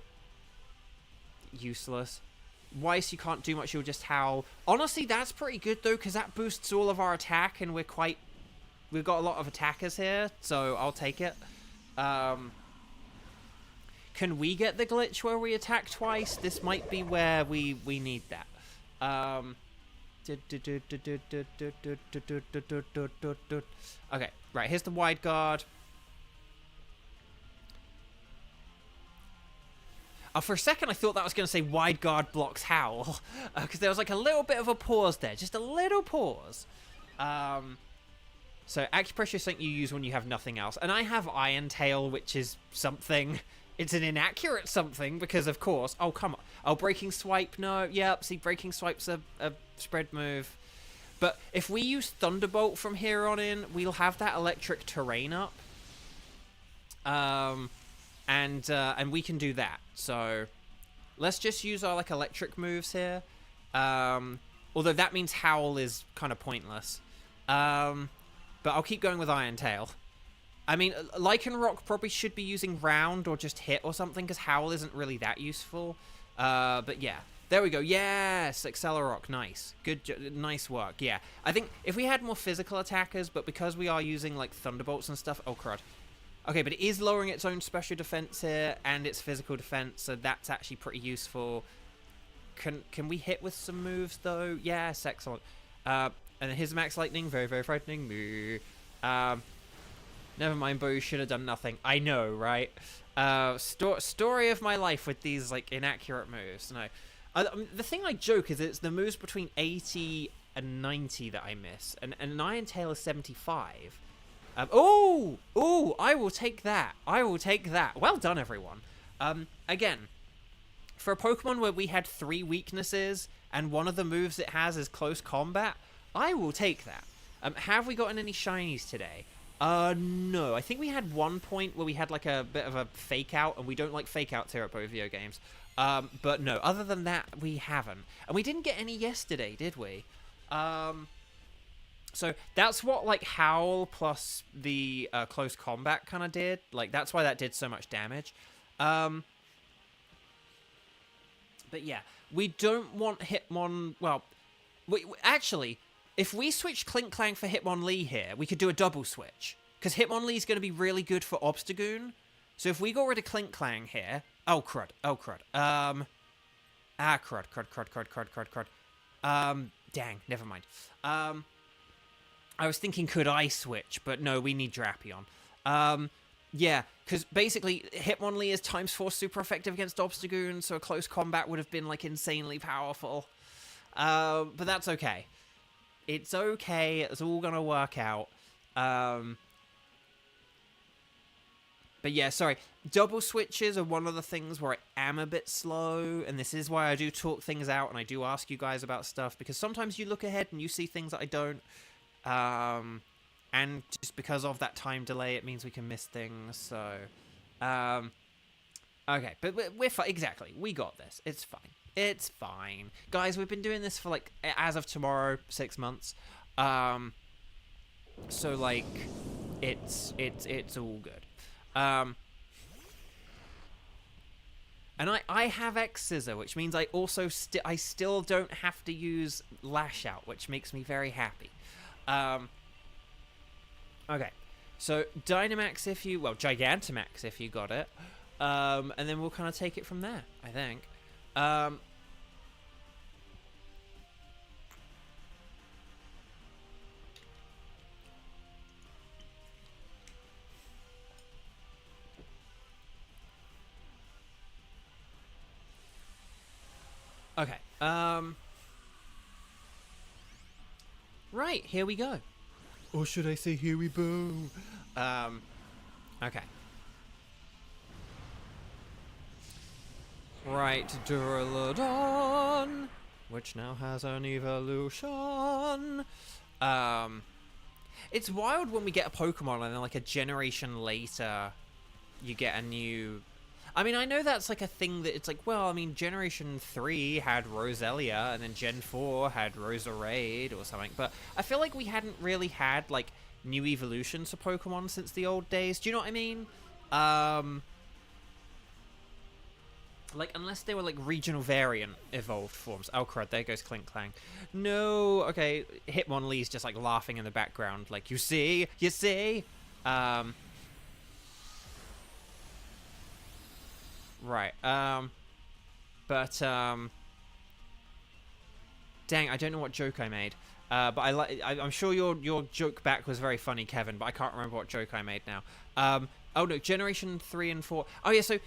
useless. Weiss, you can't do much, you'll just howl. Honestly, that's pretty good though, because that boosts all of our attack, and we've got a lot of attackers here, so I'll take it. Can we get the glitch where we attack twice? This might be where we need that. Okay, right, here's the Wide Guard. For a second, I thought that was going to say Wide Guard blocks Howl, because there was like a little bit of a pause there, just a little pause. So Acupressure is something you use when you have nothing else, and I have Iron Tail, which is something. It's an inaccurate something because, of course. Oh come on! Oh, Breaking Swipe. No, yep. See, Breaking Swipe's a spread move. But if we use Thunderbolt from here on in, we'll have that electric terrain up. And we can do that. So let's just use our like electric moves here. Although that means Howl is kind of pointless. But I'll keep going with Iron Tail. I mean, Lycanroc probably should be using Round or just Hit or something, because Howl isn't really that useful. But yeah. There we go. Yes! Accelerock. Nice. Nice work. Yeah. I think if we had more physical attackers, but because we are using like Thunderbolts and stuff... Oh, crud. Okay, but it is lowering its own special defense here and its physical defense, so that's actually pretty useful. Can we hit with some moves, though? Yes, excellent. And then here's Max Lightning. Very, very frightening. Never mind, Bo. You should have done nothing. I know, right? Story of my life with these, like, inaccurate moves. No. The thing I joke is it's the moves between 80 and 90 that I miss. And an Iron Tail is 75. Oh, I will take that. I will take that. Well done, everyone. Again, for a Pokemon where we had 3 weaknesses and one of the moves it has is close combat, I will take that. Have we gotten any shinies today? No. I think we had one point where we had like a bit of a fake out, and we don't like fake outs here at Bo Video Games. But no, other than that, we haven't. And we didn't get any yesterday, did we? So that's what like Howl plus the close combat kind of did. Like that's why that did so much damage. But yeah, we don't want Hitmon... Well, actually, if we switch Clink Clang for Hitmonlee here, we could do a double switch. Because Hitmonlee is going to be really good for Obstagoon. So if we got rid of Clink Clang here... Oh, crud. Oh, crud. Crud. Dang, never mind. I was thinking, could I switch? But no, we need Drapion. Yeah, because basically, Hitmonlee is ×4 super effective against Obstagoon, so a close combat would have been, like, insanely powerful. But that's okay. It's okay, it's all gonna work out. But yeah, sorry. Double switches are one of the things where I am a bit slow, and this is why I do talk things out, and I do ask you guys about stuff, because sometimes you look ahead and you see things that I don't. And just because of that time delay, it means we can miss things, so... okay, but we're fine. Exactly, we got this. It's fine. It's fine. Guys, we've been doing this for, like, as of tomorrow, 6 months. So, like, it's all good. And I have X-Scissor, which means I also I still don't have to use Lash Out, which makes me very happy. Okay, so Dynamax if you... Well, Gigantamax if you got it. And then we'll kind of take it from there, I think. Okay, right, here we go. Or should I say here we go? Okay. Right, Duraludon, which now has an evolution. It's wild when we get a Pokemon and then like a generation later you get a new... I mean, I know that's like a thing that it's like, well, I mean, Generation 3 had Roselia, and then Gen 4 had Roserade or something, but I feel like we hadn't really had, like, new evolutions for Pokemon since the old days. Do you know what I mean? Like, unless they were, like, regional variant evolved forms. Oh, crud, there goes Clink Clang. No, okay, Hitmonlee's just, like, laughing in the background, like, you see? You see? Right, dang, I don't know what joke I made, but I'm sure your joke back was very funny, Kevin, but I can't remember what joke I made now. Oh no, Generation 3 and 4, oh yeah, so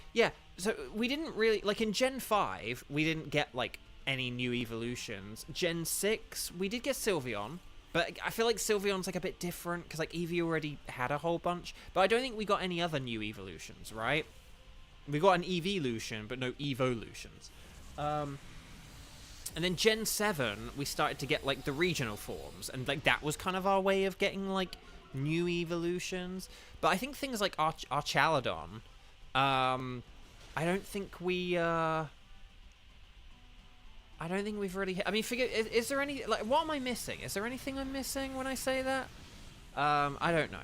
we didn't really, like in Gen 5, we didn't get, like, any new evolutions. Gen 6, we did get Sylveon, but I feel like Sylveon's, like, a bit different, because, like, Eevee already had a whole bunch, but I don't think we got any other new evolutions, right? We got an Evolution, but no Evolutions. And then Gen 7, we started to get, like, the regional forms. And, like, that was kind of our way of getting, like, new evolutions. But I think things like Archaladon, I don't think we, I don't think we've really hit... I mean, is there any... Like, what am I missing? Is there anything I'm missing when I say that? I don't know.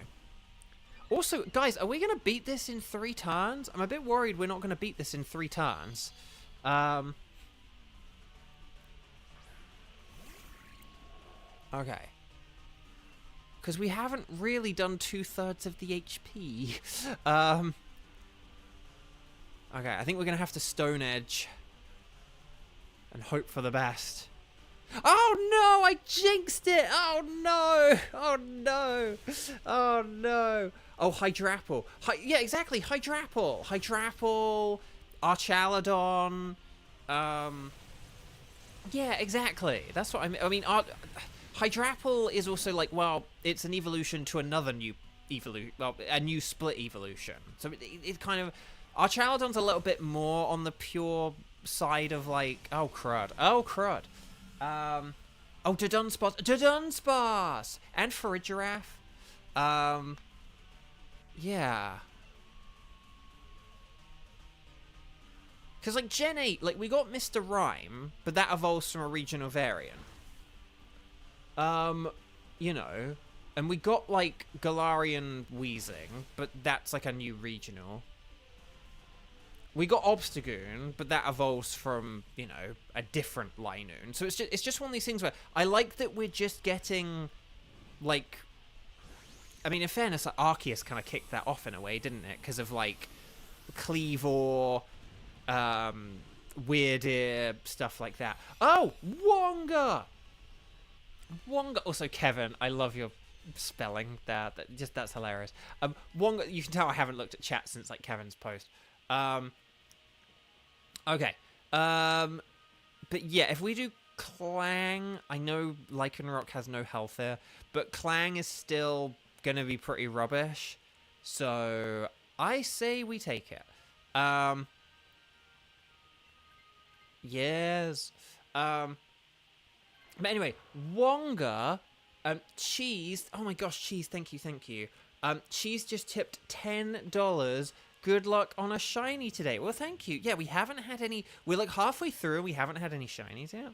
Also, guys, are we going to beat this in 3 turns? I'm a bit worried we're not going to beat this in 3 turns. Okay. Because we haven't really done 2/3 of the HP. Okay, I think we're going to have to Stone Edge. And hope for the best. Oh no, I jinxed it! Oh no! Oh no! Oh no! Oh, Hydrapple. Yeah, exactly, Hydrapple. Hydrapple, Archaladon. Yeah, exactly. That's what I mean. I mean, Hydrapple is also like, well, it's an evolution to another new evolution. Well, a new split evolution. So it kind of... Archaladon's a little bit more on the pure side of like, oh crud, oh Dudunsparce, and Farigiraf. Yeah. Because, like, Gen 8, like, we got Mr. Rhyme, but that evolves from a regional variant. You know, and we got, like, Galarian Weezing, but that's, like, a new regional. We got Obstagoon, but that evolves from, you know, a different Linoon. So it's just one of these things where I like that we're just getting, like... I mean, in fairness, like, Arceus kind of kicked that off in a way, didn't it? Because of, like, Cleavor... Weird Ear, stuff like that. Oh, Wonga! Also, Kevin, I love your spelling there. That's hilarious. Wonga, you can tell I haven't looked at chat since, like, Kevin's post. Okay. But yeah, if we do Clang, I know Lycanroc has no health here, but Clang is still gonna be pretty rubbish. So, I say we take it. Yes. But anyway, Wonga, Cheese. Oh my gosh, Cheese, thank you. Cheese just tipped $10. Good luck on a shiny today. Well, thank you. Yeah, we haven't had any. We're like halfway through. We haven't had any shinies yet.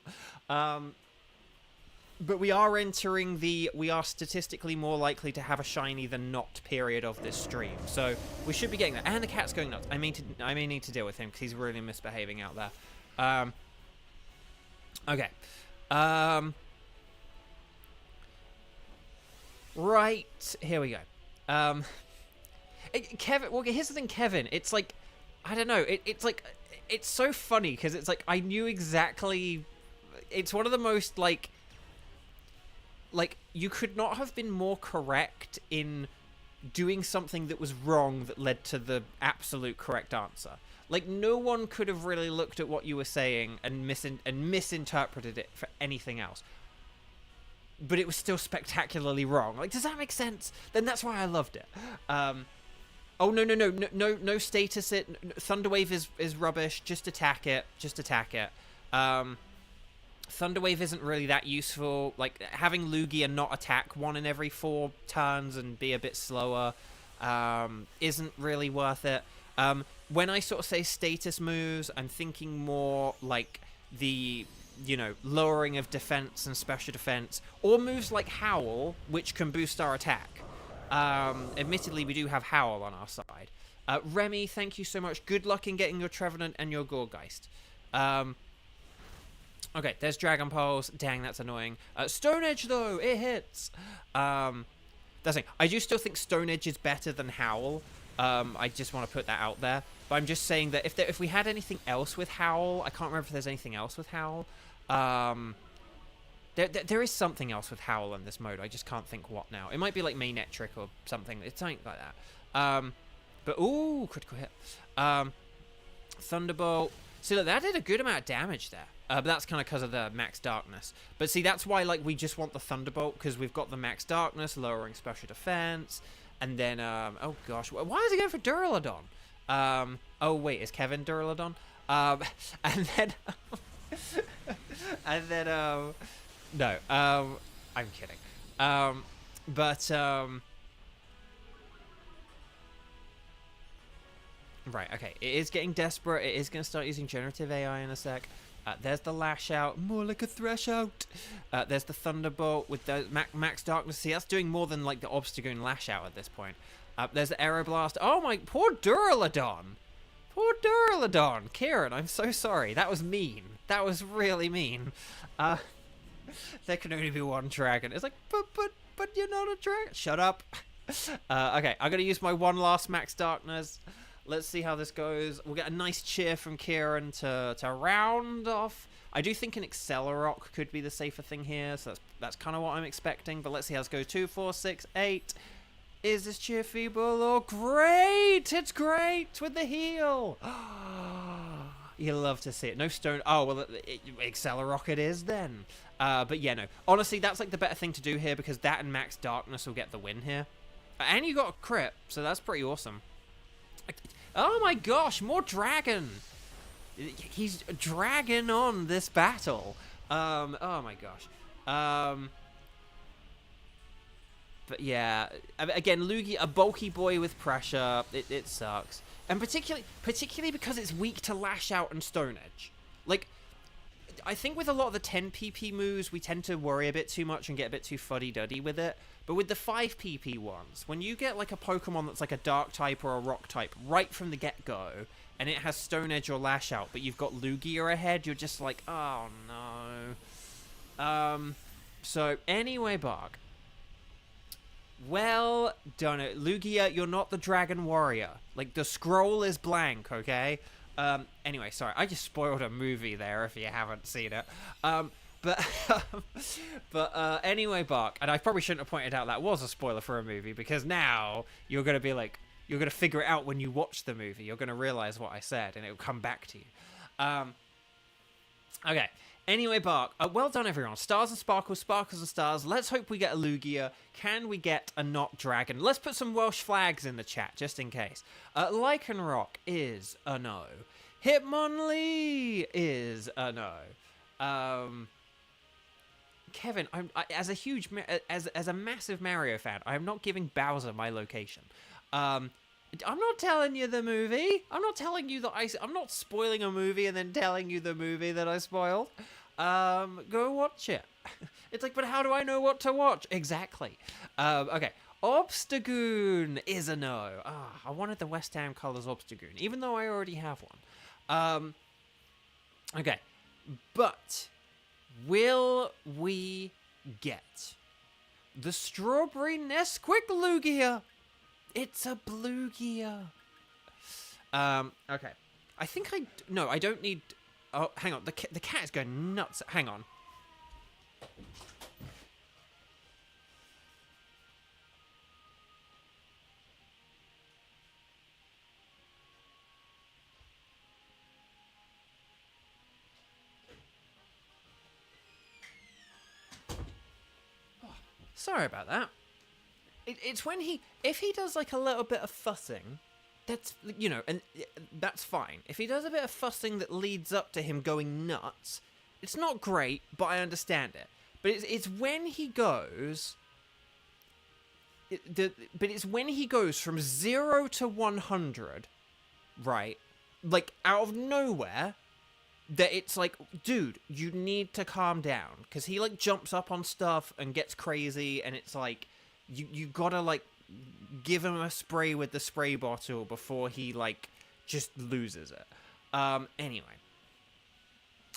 But we are entering the we are statistically more likely to have a shiny than not period of this stream. So we should be getting that. And the cat's going nuts. I may need to deal with him because he's really misbehaving out there. Okay. Right, here we go. Kevin, well, here's the thing, Kevin. It's like, I don't know. It's like, it's so funny because it's like I knew exactly. It's one of the most like you could not have been more correct in doing something that was wrong that led to the absolute correct answer. Like, no one could have really looked at what you were saying and misinterpreted it for anything else. But it was still spectacularly wrong. Like, does that make sense? Then that's why I loved it. Oh, no status it. Thunderwave is rubbish. Just attack it. Thunderwave isn't really that useful. Like, having Lugia not attack 1 in every 4 turns and be a bit slower isn't really worth it. When I sort of say status moves, I'm thinking more like the, you know, lowering of defense and special defense, or moves like Howl, which can boost our attack. Admittedly, we do have Howl on our side. Remy, thank you so much. Good luck in getting your Trevenant and your Gourgeist. Okay, there's Dragon Pulse. Dang, that's annoying. Stone Edge, though, it hits. That's it. I do still think Stone Edge is better than Howl. I just want to put that out there. But I'm just saying that if we had anything else with Howl, I can't remember if there's anything else with Howl. There is something else with Howl in this mode. I just can't think what now. It might be like Manectric or something. It's something like that. But, ooh, critical hit. Thunderbolt. See, look, that did a good amount of damage there. But that's kind of because of the Max Darkness. But see, that's why, like, we just want the Thunderbolt, because we've got the Max Darkness, lowering special defense. And then, oh gosh, why is he going for Duraludon? Oh wait, is Kevin Duraludon? And then, no, I'm kidding. Right, okay, it is getting desperate. It is going to start using generative AI in a sec. There's the Lash Out, more like a Thresh Out. There's the Thunderbolt with the Max Darkness. See, that's doing more than like the Obstagoon Lash Out at this point. There's the Aeroblast. Oh my, poor Duraludon. Poor Duraludon. Kieran, I'm so sorry. That was mean. That was really mean. There can only be one dragon. It's like, but you're not a dragon. Shut up. Okay, I'm going to use my one last Max Darkness. Let's see how this goes. We'll get a nice cheer from Kieran to round off. I do think an Accelerock could be the safer thing here, so that's kind of what I'm expecting. But let's see how this goes. 2, 4, 6, 8. Is this cheer feeble or great? It's great with the heal. You'll love to see it. No stone. Oh, well, Accelerock it is then. But yeah, no. Honestly, that's like the better thing to do here because that and Max Darkness will get the win here. And you got a crit, so that's pretty awesome. Oh my gosh, more dragon. he's dragging on this battle. Oh my gosh. But yeah, again, Lugia, a bulky boy with pressure, it sucks. And particularly because it's weak to Lash Out and Stone Edge. Like, I think with a lot of the 10 PP moves, we tend to worry a bit too much and get a bit too fuddy-duddy with it. But with the 5 PP ones, when you get like a Pokemon that's like a Dark type or a Rock type right from the get-go, and it has Stone Edge or Lash Out, but you've got Lugia ahead, you're just like, oh no. So anyway, Bark. Well done it. Lugia, you're not the Dragon Warrior. Like, the scroll is blank, okay? Anyway, sorry, I just spoiled a movie there if you haven't seen it. But anyway, Bark, and I probably shouldn't have pointed out that was a spoiler for a movie, because now you're going to be like, you're going to figure it out when you watch the movie. You're going to realize what I said, and it will come back to you. Okay. Anyway, Bark, well done, everyone. Stars and sparkles, sparkles and stars. Let's hope we get a Lugia. Can we get a not dragon? Let's put some Welsh flags in the chat, just in case. Lycanroc is a no. Hitmonlee is a no. Kevin, as a massive Mario fan, I'm not giving Bowser my location. I'm not telling you the movie. I'm not telling you that I'm not spoiling a movie and then telling you the movie that I spoiled. Go watch it. It's like, but how do I know what to watch? Exactly. Okay. Obstagoon is a no. I wanted the West Ham Colors Obstagoon, even though I already have one. Okay. But will we get the Strawberry Nesquik Lugia? It's a Bluegia. Okay. I think no, I don't need... Oh, hang on. The cat is going nuts. Hang on. Oh, sorry about that. It's when if he does like a little bit of fussing, that's, you know, and that's fine. If he does a bit of fussing that leads up to him going nuts, it's not great, but I understand it. But it's when he goes, but it's when he goes from 0 to 100, right? Like out of nowhere, that it's like, dude, you need to calm down, because he like jumps up on stuff and gets crazy, and it's like. You gotta, like, give him a spray with the spray bottle before he, like, just loses it. Anyway.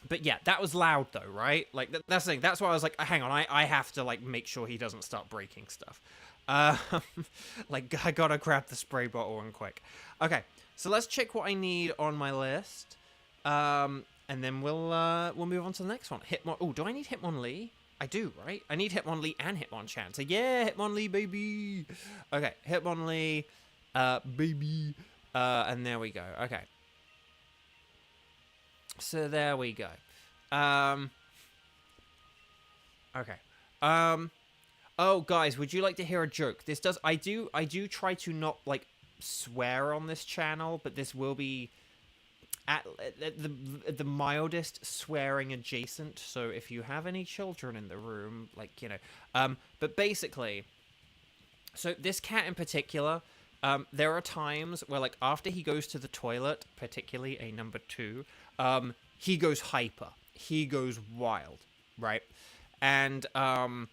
But yeah, that was loud, though, right? Like, that's the thing. That's why I was like, hang on, I have to, like, make sure he doesn't start breaking stuff. Like, I gotta grab the spray bottle and quick. Okay, so let's check what I need on my list. And then we'll move on to the next one. Oh, do I need Hitmonlee? I do, right? I need Hitmonlee and Hitmonchan. So yeah, Hitmonlee, baby. Okay, Hitmonlee, baby. And there we go. Okay. So there we go. Okay. Oh, guys, would you like to hear a joke? I do try to not, like, swear on this channel, but this will be at the mildest swearing adjacent, so if you have any children in the room, like, you know, but basically, so this cat in particular, there are times where, like, after he goes to the toilet, particularly a number 2, he goes hyper, he goes wild, right? And I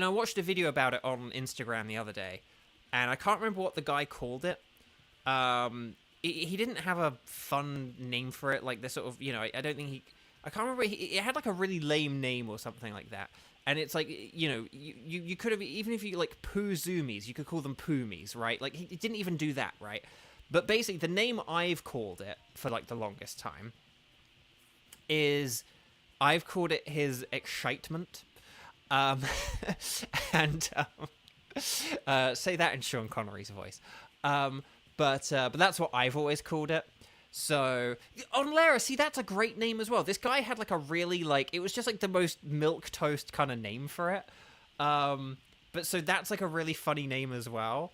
watched a video about it on Instagram the other day, and I can't remember what the guy called it. He didn't have a fun name for it, like this sort of, you know, I don't think I can't remember, it had like a really lame name or something like that. And it's like, you know, you could have, even if you like poo zoomies, you could call them poomies, right? Like, he didn't even do that, right? But basically, the name I've called it for like the longest time is, I've called it his excitement. And say that in Sean Connery's voice. But that's what I've always called it. So, on Lara, see, that's a great name as well. This guy had, like, a really, like, it was just, like, the most milquetoast kind of name for it. But so that's, like, a really funny name as well.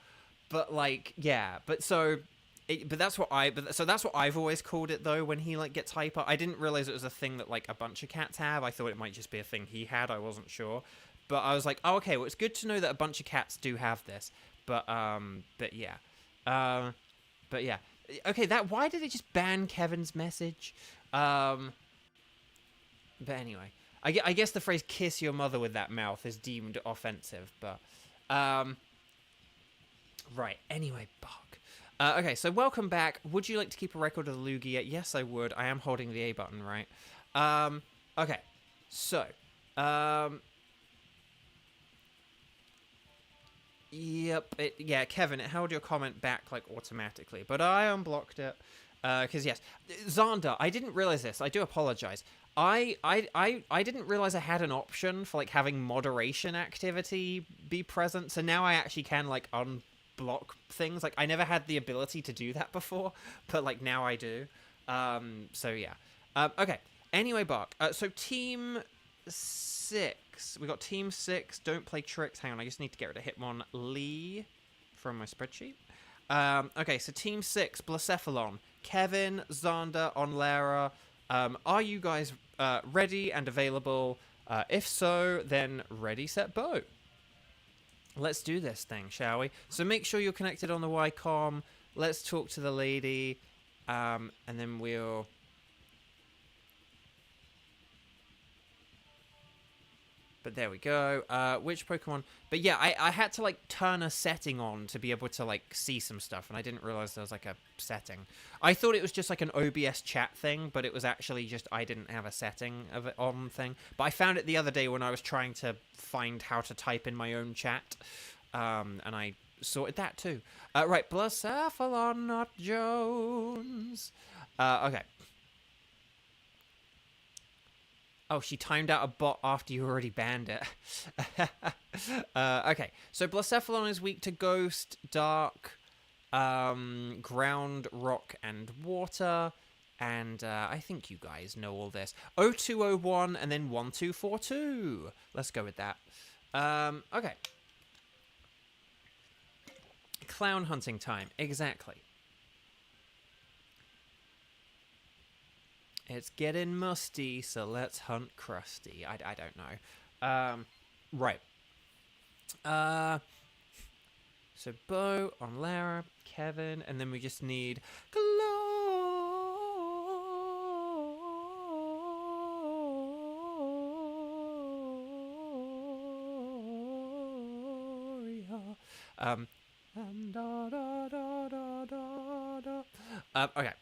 But, like, yeah. But so, But that's what so that's what I've always called it though. When he like gets hyper, I didn't realize it was a thing that like a bunch of cats have. I thought it might just be a thing he had. I wasn't sure, but I was like, oh, okay. Well, it's good to know that a bunch of cats do have this. But yeah, but yeah. Okay, why did it just ban Kevin's message? But anyway, I guess the phrase "kiss your mother with that mouth" is deemed offensive. But right. Anyway, Buck. Okay, so welcome back. Would you like to keep a record of the Lugia? Yes, I would. I am holding the A button, right? Okay, so, yep, yeah, Kevin, it held your comment back, like, automatically, but I unblocked it, because, yes, Xander, I didn't realize this. I do apologize. I didn't realize I had an option for, like, having moderation activity be present, so now I actually can, like, block things. Like, I never had the ability to do that before, but like now I do. So yeah. Okay, anyway, Bark, so team 6, we got team 6 don't play tricks. Hang on, I just need to get rid of Hitmonlee from my spreadsheet. Okay, so team 6, Blacephalon, Kevin, Xander, Onlera. Are you guys ready and available? If so, then ready, set, bow. Let's do this thing, shall we? So make sure you're connected on the Ycom. Let's talk to the lady, and then we'll... But there we go. Which Pokemon? But yeah, I had to like turn a setting on to be able to like see some stuff, and I didn't realize there was like a setting. I thought it was just like an OBS chat thing, but it was actually just I didn't have a setting of it on thing. But I found it the other day when I was trying to find how to type in my own chat, and I sorted that too. Right, Blacephalon, not Jones. Okay. Oh, she timed out a bot after you already banned it. Okay, so Blacephalon is weak to Ghost, Dark, Ground, Rock, and Water. And I think you guys know all this. 0201 and then 1242. Let's go with that. Okay. Clown hunting time. Exactly. It's getting musty, so let's hunt Krusty. I don't know. Right. So Bo, Onlera, Kevin, and then we just need Gloria. Okay.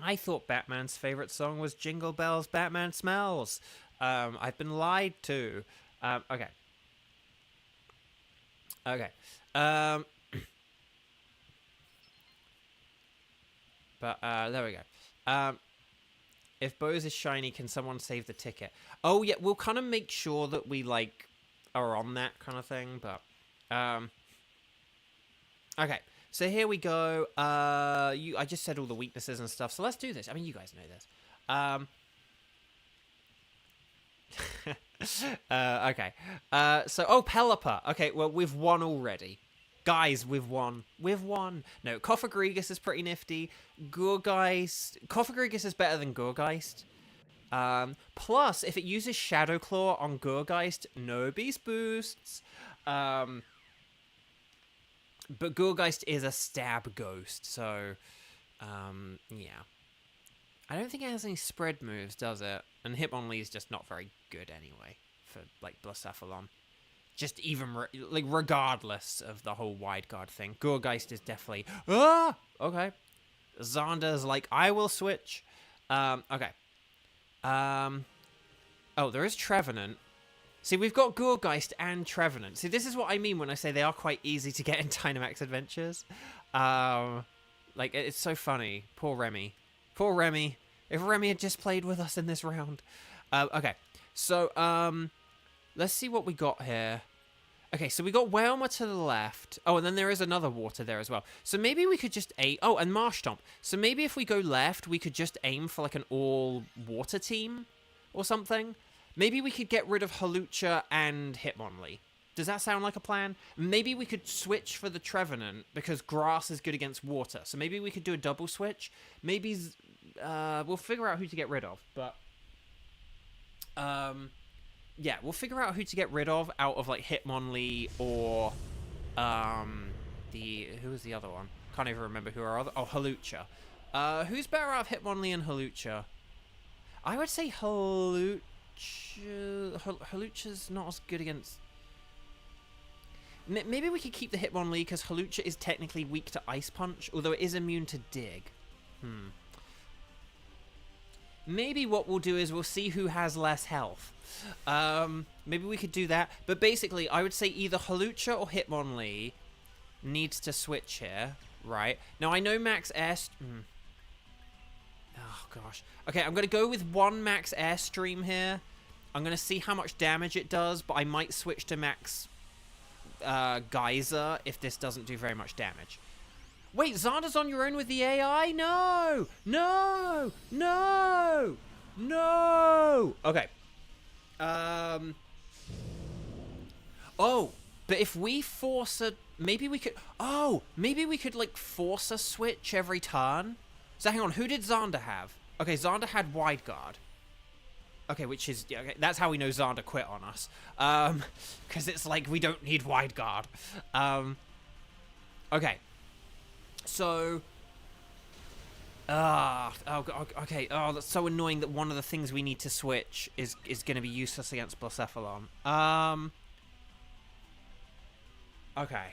I thought Batman's favorite song was Jingle Bells, Batman Smells. I've been lied to. Okay. Okay. But there we go. If Bose is shiny, can someone save the ticket? Oh yeah, we'll kind of make sure that we like are on that kind of thing. But okay. So here we go. I just said all the weaknesses and stuff, so let's do this. I mean, you guys know this. Okay. So, Pelipper. Okay, well, we've won already. Guys, we've won. We've won. No, Koffagrigus is pretty nifty. Gourgeist. Koffagrigus is better than Gourgeist. Plus, if it uses Shadow Claw on Gourgeist, no Beast Boosts. But Gourgeist is a stab ghost, so, yeah. I don't think it has any spread moves, does it? And Hitmonlee is just not very good anyway, for, like, Blacephalon. Just even, regardless of the whole wide guard thing. Gourgeist is definitely, okay. Xander's like, I will switch. Okay. Oh, there is Trevenant. See, we've got Gourgeist and Trevenant. See, this is what I mean when I say they are quite easy to get in Dynamax Adventures. Like, it's so funny. Poor Remy. Poor Remy. If Remy had just played with us in this round. Okay, so, let's see what we got here. Okay, so we got Whelmer to the left. Oh, and then there is another water there as well. So maybe we could just aim... Oh, and Marshtomp. So maybe if we go left, we could just aim for, like, an all-water team or something. Maybe we could get rid of Hawlucha and Hitmonlee. Does that sound like a plan? Maybe we could switch for the Trevenant because grass is good against water. So maybe we could do a double switch. Maybe we'll figure out who to get rid of. But yeah, we'll figure out who to get rid of out of like Hitmonlee or who was the other one? Can't even remember who our other. Oh, Hawlucha. Who's better out of Hitmonlee and Hawlucha? I would say Hawlucha. Hawlucha's not as good against. Maybe we could keep the Hitmonlee because Hawlucha is technically weak to Ice Punch, although it is immune to Dig. Maybe what we'll do is we'll see who has less health. Maybe we could do that. But basically, I would say either Hawlucha or Hitmonlee needs to switch here, right? Now, I know Max Air... Oh, gosh. Okay, I'm going to go with one Max Airstream here. I'm going to see how much damage it does, but I might switch to Max... Geyser if this doesn't do very much damage. Wait, Xander's on your own with the AI? No! No! No! No! Okay. Oh, but if we force a... Maybe we could... Oh, maybe we could, like, force a switch every turn. So hang on, who did Xander have? Okay, Xander had Wide Guard. Okay, which is... Yeah, okay, that's how we know Xander quit on us. Because it's like, we don't need Wide Guard. Okay. So... okay. Oh, that's so annoying that one of the things we need to switch is going to be useless against Blacephalon. Okay.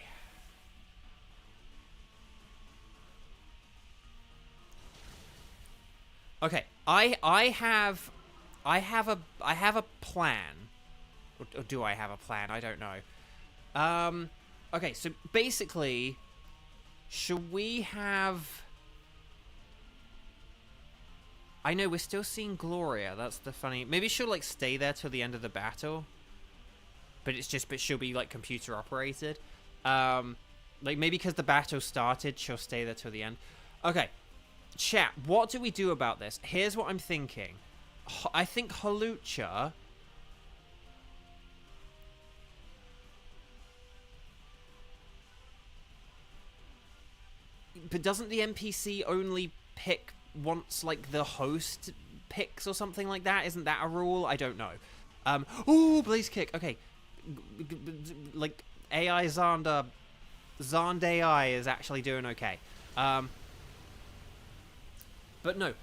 Okay. I have a plan. Or do I have a plan? I don't know. Okay, so basically, should we have... I know, we're still seeing Gloria. That's the funny... Maybe she'll, like, stay there till the end of the battle. But she'll be, like, computer operated. Like, maybe because the battle started, she'll stay there till the end. Okay. Chat, what do we do about this? Here's what I'm thinking. I think Hawlucha... But doesn't the NPC only pick once, like, the host picks or something like that? Isn't that a rule? I don't know. Ooh, Blaze Kick. Okay. Like, AI Xander... Xand AI is actually doing okay. But no.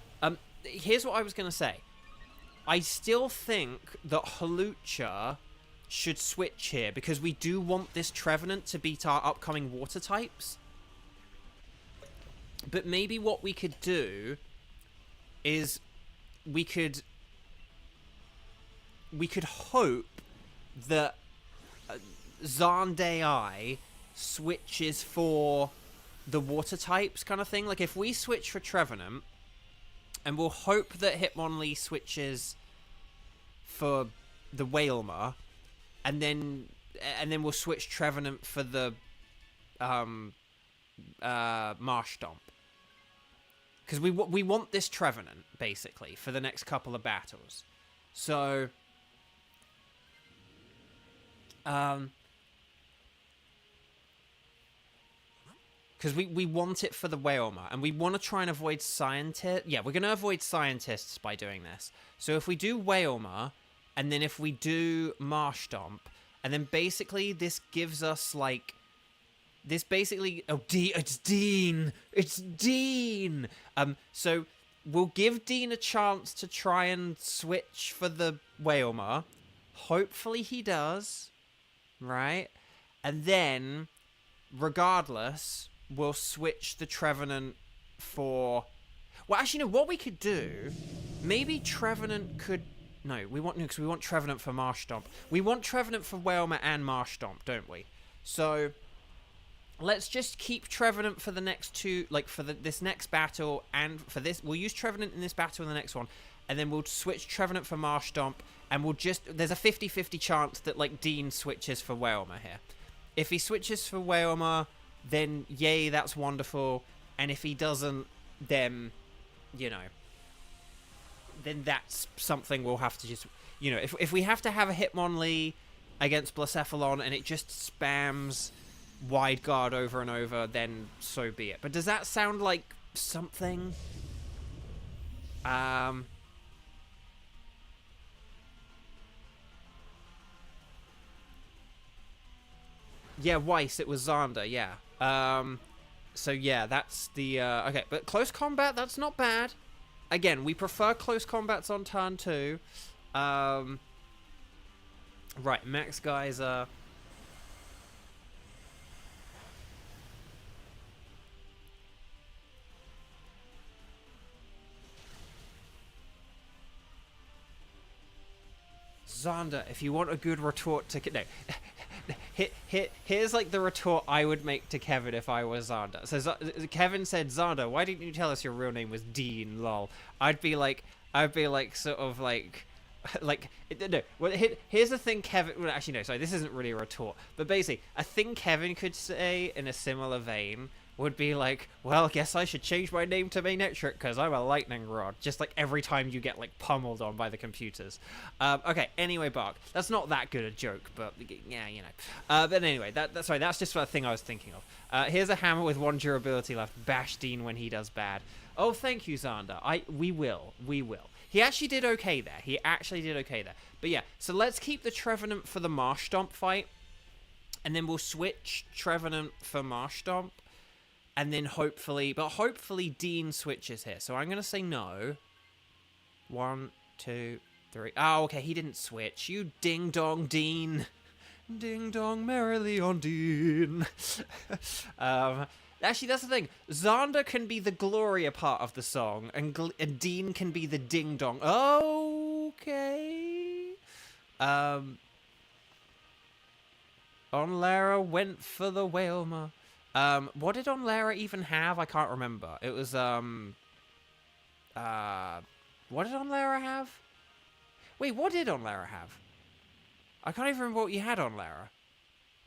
Here's what I was going to say. I still think that Hawlucha should switch here because we do want this Trevenant to beat our upcoming water types. But maybe what we could do is we could hope that Xand AI switches for the water types kind of thing. Like if we switch for Trevenant, and we'll hope that Hitmonlee switches for the Wailmer, and then we'll switch Trevenant for the Marshtomp. Because we want this Trevenant, basically, for the next couple of battles. So... Because we want it for the Wailmer, and we want to try and avoid Scientists. Yeah, we're going to avoid Scientists by doing this. So if we do Wailmer, and then if we do Marshtomp, and then basically this gives us, like... This basically... Oh, it's Dean! It's Dean! So we'll give Dean a chance to try and switch for the Wailmer. Hopefully he does. Right? And then, regardless, we'll switch the Trevenant for... Well, actually, no, what we could do... Maybe Trevenant could... No, because we want Trevenant for Marshtomp. We want Trevenant for Wailmer and Marshtomp, don't we? So... Let's just keep Trevenant for the next two, like for this next battle, and for this, we'll use Trevenant in this battle and the next one, and then we'll switch Trevenant for Marshtomp, and we'll just, there's a 50-50 chance that, like, Dean switches for Wailmer here. If he switches for Wailmer, then yay, that's wonderful, and if he doesn't, then, you know, then that's something we'll have to just, you know, if we have to have a Hitmonlee against Blacephalon and it just spams wide guard over and over, then so be it. But does that sound like something? Yeah, Weiss, it was Xander, yeah. So yeah, that's the, okay, but close combat, that's not bad. Again, we prefer close combats on turn 2. Right, Max Geyser. Xander, if you want a good retort to... No. Here's like the retort I would make to Kevin if I was Xander. So Kevin said, Xander, why didn't you tell us your real name was Dean, lol? I'd be like sort of like no. Well, here's the thing, Kevin. Well, actually, no. Sorry, this isn't really a retort. But basically, a thing Kevin could say in a similar vein would be like, well, I guess I should change my name to Manetric because I'm a lightning rod. Just like every time you get like pummeled on by the computers. Okay. Anyway, Bark. That's not that good a joke, but yeah, you know. But anyway, sorry. That's just the thing I was thinking of. Here's a hammer with 1 durability left. Bash Dean when he does bad. Oh, thank you, Xander. We will. He actually did okay there. But yeah, so let's keep the Trevenant for the Marsh Stomp fight. And then we'll switch Trevenant for Marsh Stomp. And then hopefully Dean switches here. So I'm going to say no. 1, 2, 3. Oh, okay, he didn't switch. You ding-dong, Dean. Ding-dong merrily on Dean. Actually, that's the thing. Xander can be the Gloria part of the song, and Dean can be the ding-dong. Okay. Onlara went for the Whalmer. What did Onlara even have? I can't remember. It was, what did Onlara have? Wait, what did Onlara have? I can't even remember what you had on Lara.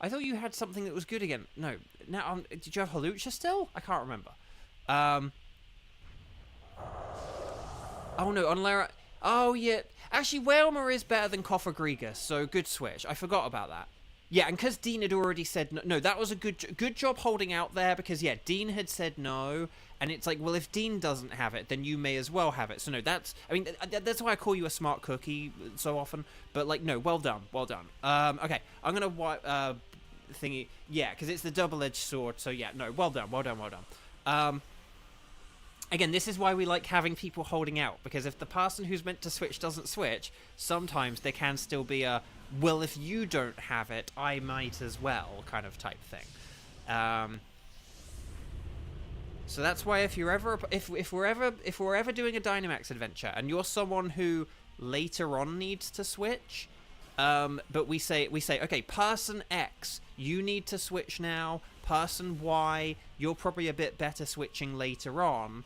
I thought you had something that was good again. No. Now, did you have Halucha still? I can't remember. Oh, no, on Lara... Oh, yeah. Actually, Whalmer is better than Cofagrigus, so good switch. I forgot about that. Yeah, and because Dean had already said no... No, that was a good job holding out there, because, yeah, Dean had said no, and it's like, well, if Dean doesn't have it, then you may as well have it. So, no, that's... I mean, that's why I call you a smart cookie so often, but, like, no, well done, well done. Okay, I'm gonna wipe... thingy, yeah, because it's the double-edged sword, so yeah, no, well done. Again, this is why we like having people holding out, because if the person who's meant to switch doesn't switch, sometimes there can still be a, well, if you don't have it, I might as well, kind of type thing. So that's why if you're ever, if we're ever doing a Dynamax adventure, and you're someone who later on needs to switch, but we say, okay, person X, you need to switch now. Person Y, you're probably a bit better switching later on.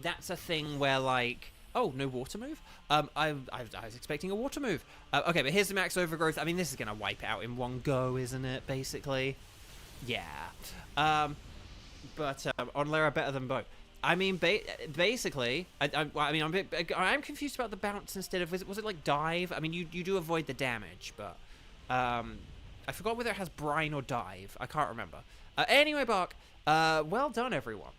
That's a thing where, like, oh, no water move? I was expecting a water move. Okay, but here's the max overgrowth. I mean, this is going to wipe it out in one go, isn't it, basically? Yeah. But on Lara better than both. I mean, basically, I'm confused about the bounce instead of, was it like dive? I mean, you do avoid the damage, but I forgot whether it has brine or dive. I can't remember. Anyway, Bark, well done, everyone.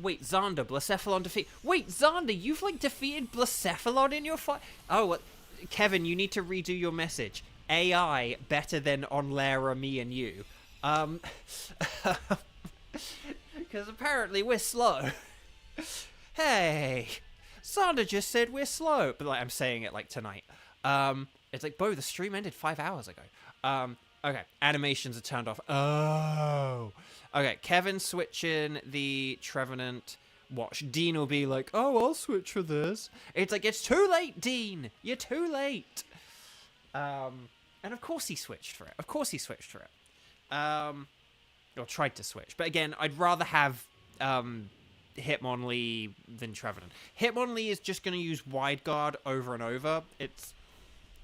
Wait, Xander, Blacephalon defeat. Wait, Xander, you've like defeated Blacephalon in your fight? Oh, what? Kevin, you need to redo your message. AI better than on Lara, me, and you. Because apparently we're slow. Hey, Xander just said we're slow. But like, I'm saying it like tonight. It's like, Bo, the stream ended 5 hours ago. Okay, animations are turned off. Oh. Okay, Kevin switching the Trevenant. Watch, Dean will be like, oh, I'll switch for this. It's like, it's too late, Dean. You're too late. And of course he switched for it. Or tried to switch. But again, I'd rather have Hitmonlee than Trevenant. Hitmonlee is just going to use Wide Guard over and over. It's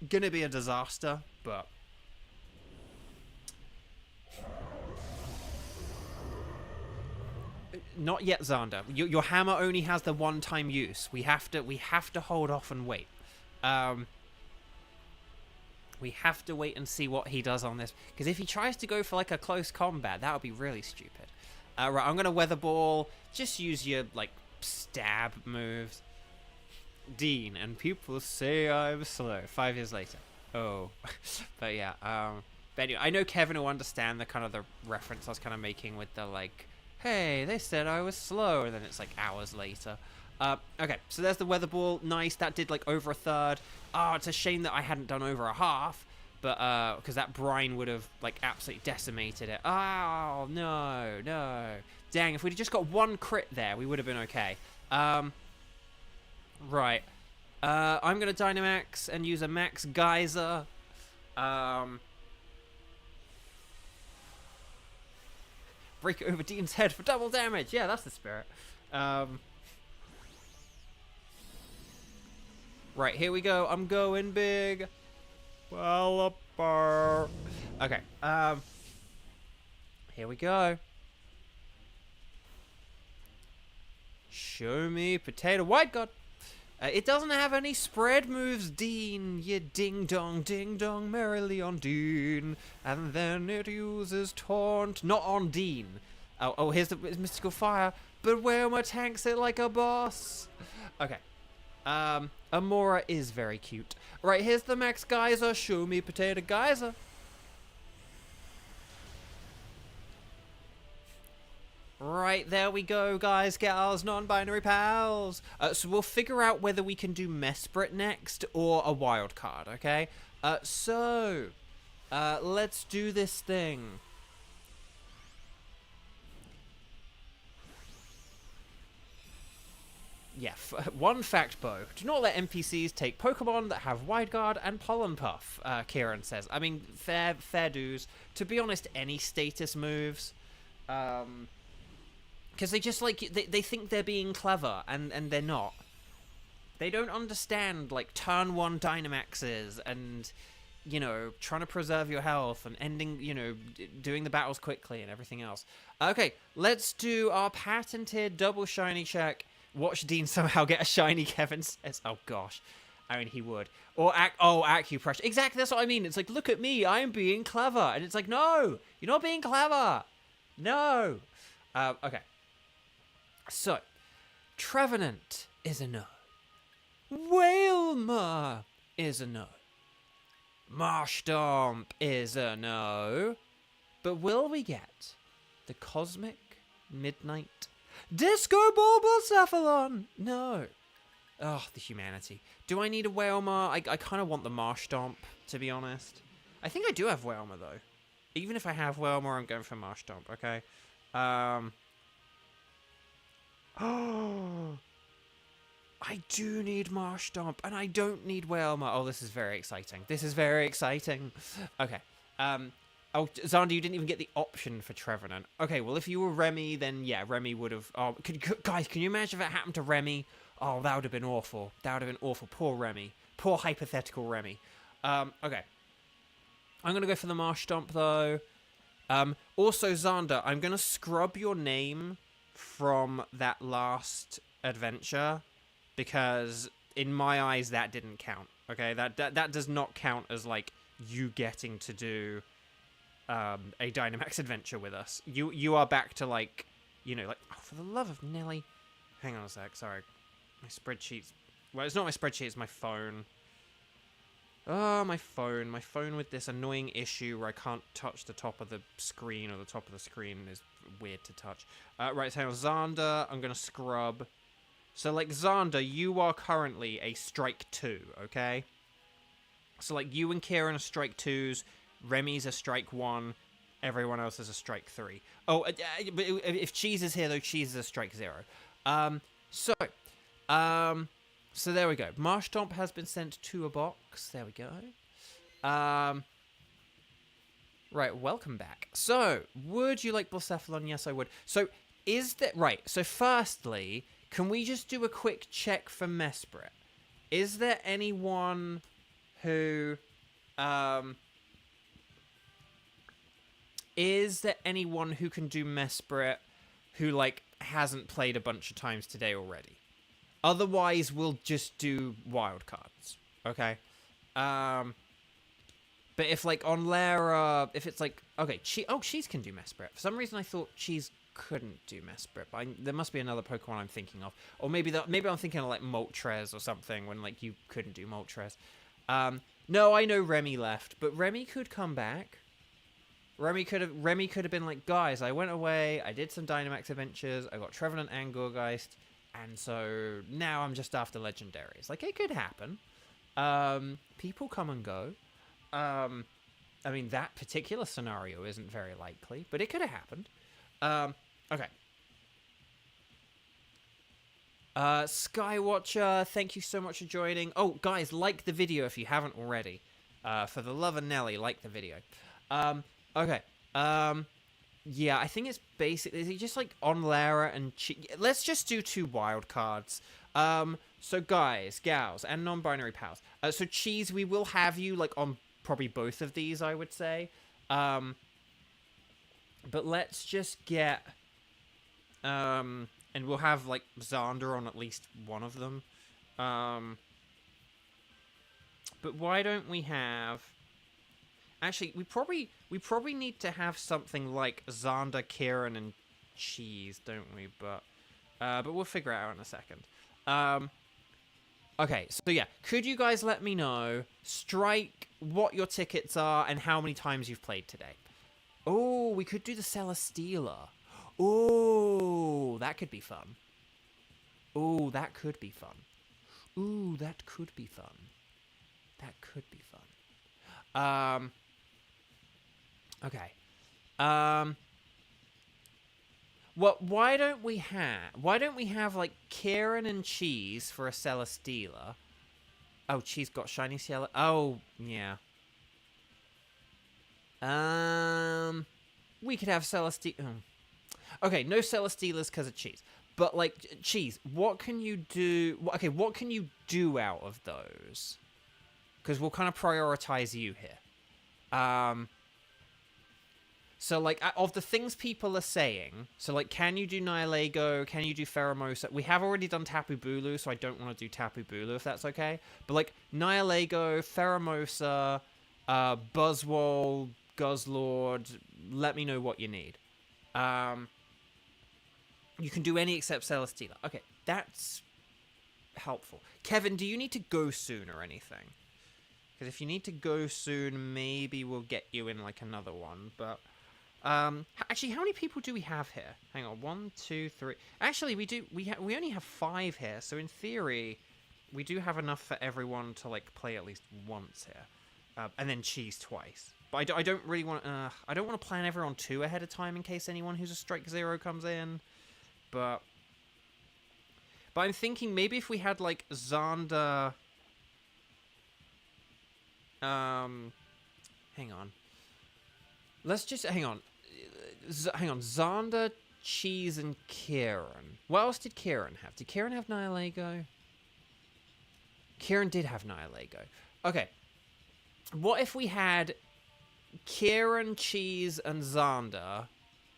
going to be a disaster, but... Not yet, Xander. Your hammer only has the one-time use. We have to hold off and wait. We have to wait and see what he does on this. Because if he tries to go for, like, a close combat, that would be really stupid. Right, I'm going to Weather Ball. Just use your, like, stab moves. Dean, and people say I'm slow. 5 years later. Oh. But, yeah. But anyway, I know Kevin will understand the kind of the reference I was kind of making with the, like, hey, they said I was slow. And then it's, like, hours later. Okay, so there's the Weather Ball. Nice. That did, like, over a third. Oh, it's a shame that I hadn't done over a half. But, because that brine would have, like, absolutely decimated it. Oh, no. Dang, if we'd just got one crit there, we would have been okay. Right. I'm going to Dynamax and use a Max Geyser. Break it over Dean's head for double damage. Yeah, that's the spirit. Right, here we go. I'm going big. Wallopar. Okay. Here we go. Show me potato white god. It doesn't have any spread moves, Dean. You ding dong, merrily on Dean. And then it uses taunt. Not on Dean. Oh, here's the mystical fire. But Whelmer tanks it like a boss. Okay. Amora is very cute. Right, here's the Max Geyser. Show me potato geyser. Right, there we go, guys, gals, non-binary pals. So we'll figure out whether we can do Mesprit next or a wild card, okay? Let's do this thing. Yeah, one fact, Bo. Do not let NPCs take Pokemon that have Wide Guard and Pollen Puff, Kieran says. I mean, fair dues. To be honest, any status moves, because they just, like, they think they're being clever, and they're not. They don't understand, like, turn 1 Dynamaxes, and, you know, trying to preserve your health, and ending, you know, doing the battles quickly, and everything else. Okay, let's do our patented double shiny check. Watch Dean somehow get a shiny, Kevin says. Oh, gosh. I mean, he would. Or, acupressure. Exactly, that's what I mean. It's like, look at me, I am being clever. And it's like, no, you're not being clever. No. Okay. So, Trevenant is a no. Whalmer is a no. Marshtomp is a no. But will we get the Cosmic Midnight Disco Bulbacephalon? No. Oh, the humanity. Do I need a Whalmer? I kind of want the Marshtomp, to be honest. I think I do have Whalmer, though. Even if I have Whalmer, I'm going for Marshtomp, okay? Oh, I do need Marshtomp, and I don't need Whalmer. Oh, this is very exciting. This is very exciting. Okay. Oh, Xander, you didn't even get the option for Trevenant. Okay, well, if you were Remy, then yeah, Remy would have... Oh, guys, can you imagine if it happened to Remy? Oh, that would have been awful. That would have been awful. Poor Remy. Poor hypothetical Remy. Okay. I'm going to go for the Marshtomp, though. Also, Xander, I'm going to scrub your name from that last adventure, because in my eyes, that didn't count. Okay, that does not count as, like, you getting to do... a Dynamax adventure with us. You are back to, like, you know, like, oh, for the love of Nelly. Hang on a sec, sorry. My spreadsheet's... Well, it's not my spreadsheet, it's my phone. Oh, my phone. My phone with this annoying issue where I can't touch the top of the screen, or the top of the screen is weird to touch. Right, so Xander, I'm going to scrub. So, like, Xander, you are currently a strike 2, okay? So, like, you and Kieran are strike 2s. Remy's a strike 1. Everyone else is a strike 3. Oh, but if Cheese is here, though, Cheese is a strike 0. So there we go. Marshtomp has been sent to a box. There we go. Right, welcome back. So, would you like Blacephalon? Yes, I would. So, is that... Right, so firstly, can we just do a quick check for Mesprit? Is there anyone who... Is there anyone who can do Mesprit who, like, hasn't played a bunch of times today already? Otherwise, we'll just do wild cards. Okay? But if like on Lara, if it's like okay, Cheese can do Mesprit. For some reason, I thought Cheese couldn't do Mesprit, but there must be another Pokemon I'm thinking of, or maybe I'm thinking of like Moltres or something when like you couldn't do Moltres. No, I know Remy left, but Remy could come back. Remy could have been like, guys, I went away, I did some Dynamax Adventures, I got Trevenant and Gourgeist, and so now I'm just after legendaries. Like, it could happen. People come and go. I mean, that particular scenario isn't very likely, but it could have happened. Okay. Skywatcher, thank you so much for joining. Oh, guys, like the video if you haven't already. For the love of Nelly, like the video. Okay. Yeah, I think it's basically just like on Lara and let's just do 2 wild cards. So guys, gals, and non-binary pals. So Cheese, we will have you like on probably both of these, I would say. But let's just get and we'll have like Xander on at least one of them. But why don't we have? Actually, we probably need to have something like Xander, Kieran, and Cheese, don't we? But we'll figure it out in a second. Okay, so yeah, could you guys let me know, strike, what your tickets are and how many times you've played today? Oh, we could do the Celesteela. Oh, that could be fun. Oh, that could be fun. Ooh, that could be fun. That could be fun. Okay. Why don't we have like Kieran and Cheese for a Celesteela? Oh, Cheese got shiny Cielo. Oh, yeah. We could have Celesteela. Okay, no Celesteelas because of Cheese. But like Cheese, what can you do? Okay, what can you do out of those? Because we'll kind of prioritize you here. So, like, of the things people are saying, so, like, can you do Nihilego? Can you do Pheromosa? We have already done Tapu Bulu, so I don't want to do Tapu Bulu, if that's okay. But, like, Nihilego, Pheromosa, Buzzwole, Guzzlord, let me know what you need. You can do any except Celesteela. Okay, that's helpful. Kevin, do you need to go soon or anything? Because if you need to go soon, maybe we'll get you in, like, another one, but... actually, how many people do we have here? Hang on, 1, 2, 3. Actually, we only have 5 here, so in theory, we do have enough for everyone to like play at least once here, and then Cheese twice. But I don't really want. I don't want to plan everyone too ahead of time in case anyone who's a Strike 0 comes in. But I'm thinking maybe if we had like Xander. Hang on. Let's just hang on. Xander, Cheese, and Kieran. What else did Kieran have? Did Kieran have Nihilego? Kieran did have Nihilego. Okay. What if we had Kieran, Cheese, and Xander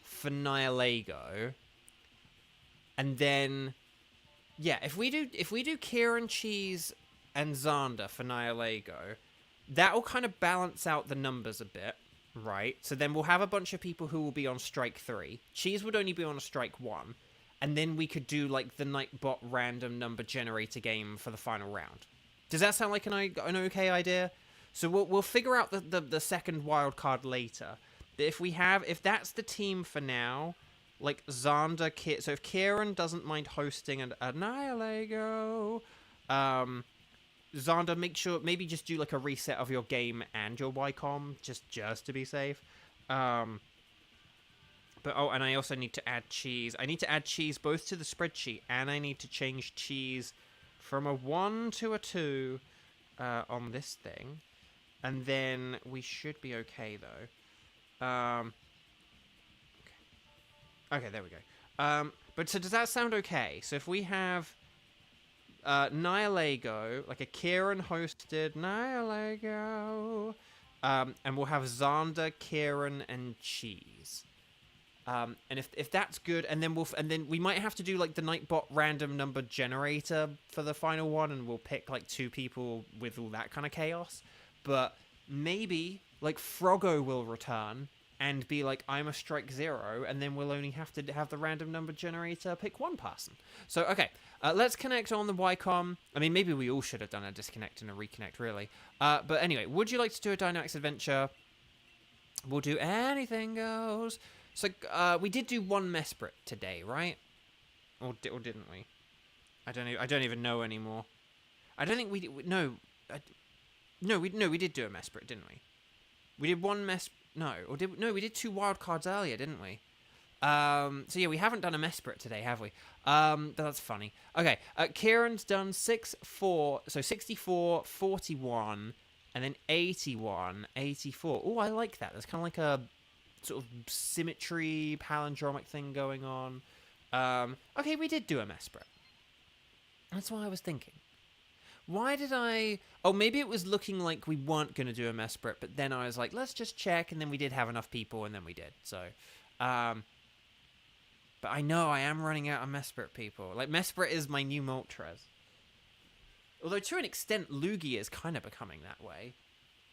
for Nihilego? And then, yeah, if we do Kieran, Cheese, and Xander for Nihilego, that will kind of balance out the numbers a bit. Right, so then we'll have a bunch of people who will be on Strike 3. Cheese would only be on a Strike 1. And then we could do, like, the Nightbot random number generator game for the final round. Does that sound like an okay idea? So we'll figure out the second wild card later. But if that's the team for now, like, Xander, so if Kieran doesn't mind hosting an Nihilego, Xander, make sure, maybe just do like a reset of your game and your Wycom, just to be safe. But, oh, and I also need to add Cheese. I need to add Cheese both to the spreadsheet, and I need to change Cheese from a 1 to a 2 on this thing. And then we should be okay, though. Okay, there we go. But so does that sound okay? So if we have... Nihilego, like a Kieran hosted Nihilego, and we'll have Xander, Kieran, and Cheese. And if that's good, and then we might have to do like the Nightbot random number generator for the final one, and we'll pick like 2 people with all that kind of chaos. But maybe, like, Froggo will return and be like, I'm a strike 0, and then we'll only have to have the random number generator pick one person. So, okay, let's connect on the Wycom. I mean, maybe we all should have done a disconnect and a reconnect, really. But anyway, would you like to do a Dynamax adventure? We'll do anything goes. So, we did do one Mesprit today, right? Or didn't we? I don't even know anymore. I don't think we did. No, we did do a Mesprit, didn't we? We did one we did 2 wild cards earlier, didn't we? So yeah, we haven't done a Mesprit today, have we? But that's funny. Okay, Kieran's done 6-4, so 64, 41, and then 81, 84. Oh, I like that. There's kind of like a sort of symmetry, palindromic thing going on. Okay, we did do a Mesprit. That's what I was thinking. Why did I... Oh, maybe it was looking like we weren't going to do a Mesprit, but then I was like, let's just check, and then we did have enough people, and then we did. So, but I know I am running out of Mesprit people. Like, Mesprit is my new Moltres. Although, to an extent, Lugia is kind of becoming that way.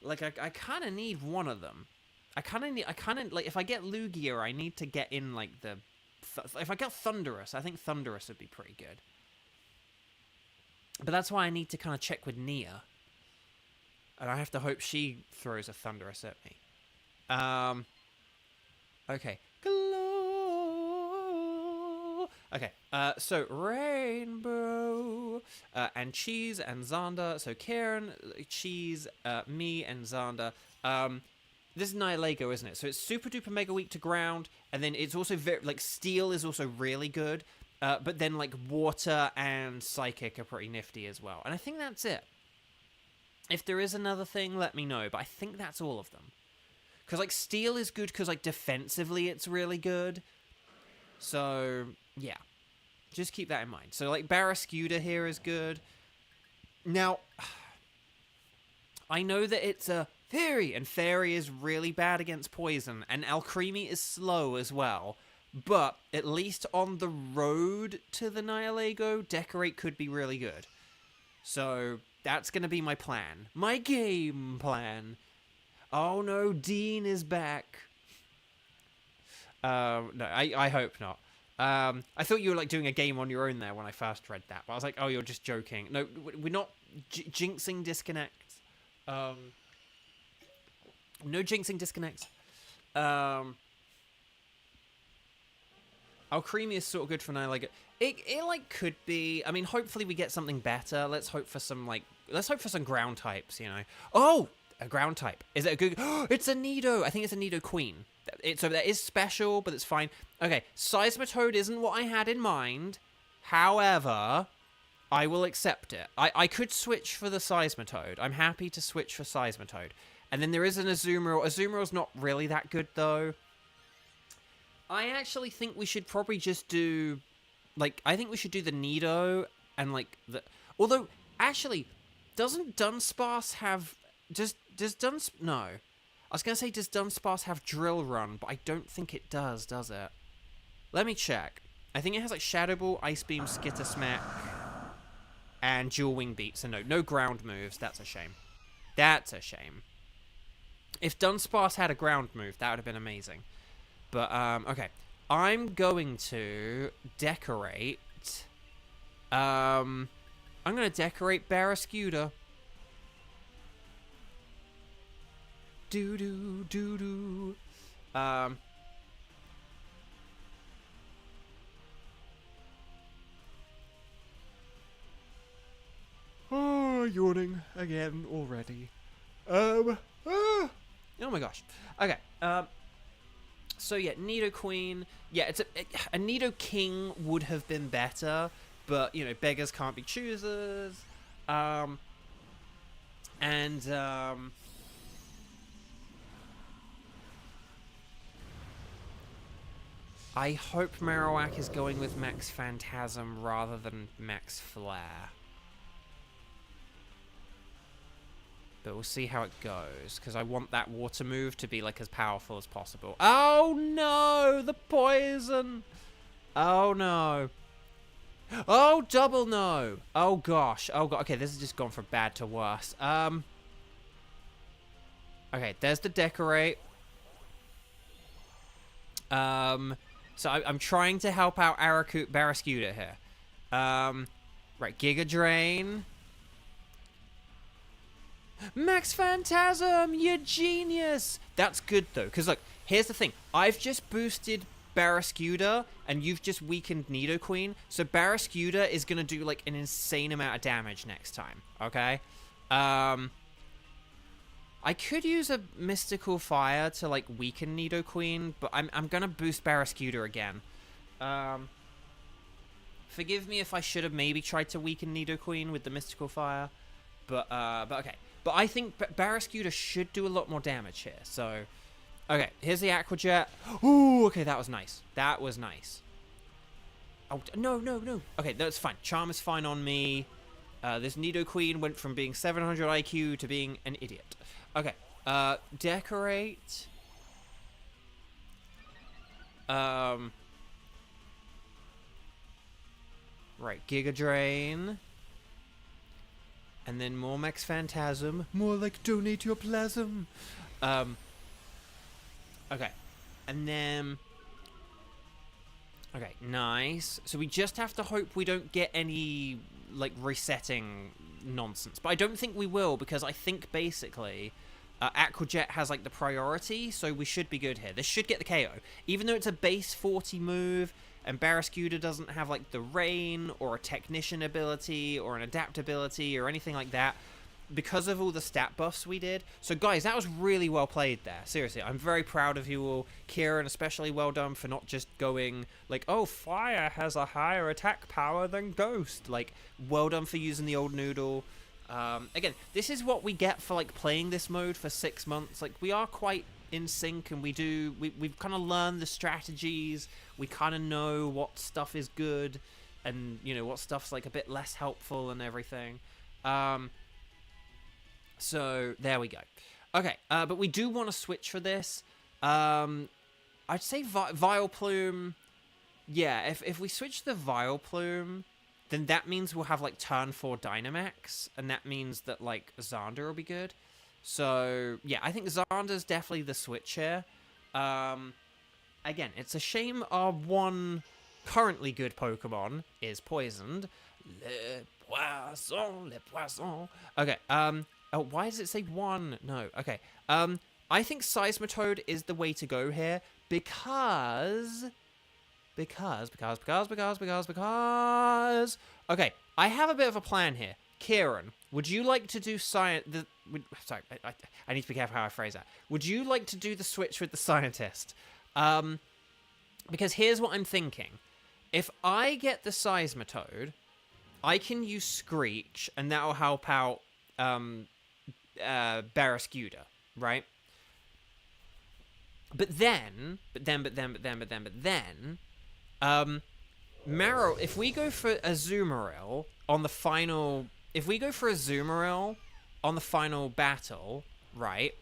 Like, I kind of need one of them. Like, if I get Lugia, I need to get in, like, if I get Thunderous, I think Thunderous would be pretty good. But that's why I need to kind of check with Nia. And I have to hope she throws a Thunderous at me. Okay. Glow. Okay, so Rainbow, and Cheese and Xander. So Kieran, Cheese, me, and Xander. This is Nihilego, isn't it? So it's super duper mega weak to ground, and then it's also very, like, Steel is also really good. But then, like, Water and Psychic are pretty nifty as well. And I think that's it. If there is another thing, let me know. But I think that's all of them. Because, like, Steel is good because, like, defensively it's really good. So, yeah. Just keep that in mind. So, like, Barrascuda here is good. Now, I know that it's a Fairy, and Fairy is really bad against Poison. And Alcremie is slow as well. But, at least on the road to the Nihilego, Decorate could be really good. So, that's going to be my plan. My game plan. Oh no, Dean is back. No, I hope not. I thought you were, like, doing a game on your own there when I first read that. But I was like, oh, you're just joking. No, we're not jinxing disconnects. No jinxing disconnects. Alcremie is sort of good for now. Like it like could be. I mean, hopefully we get something better. Let's hope for some ground types. You know. Oh, a ground type. Is it a good? It's a Nido. I think it's a Nido Queen. So that is special, but it's fine. Okay, Seismitoad isn't what I had in mind. However, I will accept it. I could switch for the Seismitoad. I'm happy to switch for Seismitoad. And then there is an Azumarill. Azumarill not really that good though. I actually think we should probably just do, like, I think we should do the Nido and, like, the... Although, actually, doesn't Dunsparce have... No. I was going to say, does Dunsparce have Drill Run? But I don't think it does it? Let me check. I think it has, like, Shadow Ball, Ice Beam, Skitter Smack, and Dual Wing Beat. So, no ground moves. That's a shame. That's a shame. If Dunsparce had a ground move, that would have been amazing. But, okay. I'm going to decorate. I'm going to decorate Barrascuda. Doo-doo. Oh, yawning again already. Oh my gosh. Okay, so yeah, Nido Queen. Yeah, it's a Nido King would have been better, but you know, beggars can't be choosers. I hope Marowak is going with Max Phantasm rather than Max Flare. But we'll see how it goes, because I want that water move to be, like, as powerful as possible. Oh, no! The poison! Oh, no. Oh, double no! Oh, gosh. Oh, God. Okay, this has just gone from bad to worse. Okay, there's the decorate. So I'm trying to help out Barraskewda here. Right, Giga Drain. Max Phantasm, you genius! That's good, though, because, look, here's the thing. I've just boosted Barraskewda, and you've just weakened Nidoqueen, so Barraskewda is going to do, like, an insane amount of damage next time, okay? I could use a Mystical Fire to, like, weaken Nidoqueen, but I'm going to boost Barraskewda again. Forgive me if I should have maybe tried to weaken Nidoqueen with the Mystical Fire, but okay. But I think Barraskewda should do a lot more damage here, so... Okay, here's the Aqua Jet. Ooh, okay, that was nice. That was nice. Oh, no. Okay, that's fine. Charm is fine on me. This Nidoqueen went from being 700 IQ to being an idiot. Okay, decorate. Right, Giga Drain. And then more Max Phantasm. More like donate your plasm. Okay, and then... Okay, nice. So we just have to hope we don't get any, like, resetting nonsense. But I don't think we will, because I think, basically, Aqua Jet has, like, the priority, so we should be good here. This should get the KO. Even though it's a base 40 move, and Barraskewda doesn't have, like, the Rain, or a Technician ability, or an Adaptability, or anything like that, because of all the stat buffs we did. So, guys, that was really well played there. Seriously, I'm very proud of you all. Kieran, especially well done for not just going, like, oh, Fire has a higher attack power than Ghost. Like, well done for using the old noodle. Again, this is what we get for, like, playing this mode for 6 months. Like, we are quite in sync, and we've kind of learned the strategies. We kind of know what stuff is good, and, you know, what stuff's, like, a bit less helpful and everything. So, there we go. Okay, but we do want to switch for this. I'd say Vileplume... Yeah, if we switch the Vileplume, then that means we'll have, like, turn 4 Dynamax, and that means that, like, Xander will be good. So, yeah, I think Xander's definitely the switch here. Again, it's a shame our one currently good Pokemon is poisoned. Le Poisson. Okay, oh, why does it say 1? No, okay. I think Seismitoad is the way to go here because... Okay, I have a bit of a plan here. Kieran, would you like to do sorry, I need to be careful how I phrase that. Would you like to do the switch with the scientist? Because here's what I'm thinking. If I get the Seismitoad, I can use Screech, and that'll help out Barraskewda, right? But then, Marrow, if we go for Azumarill on the final... If we go for Azumarill on the final battle, right,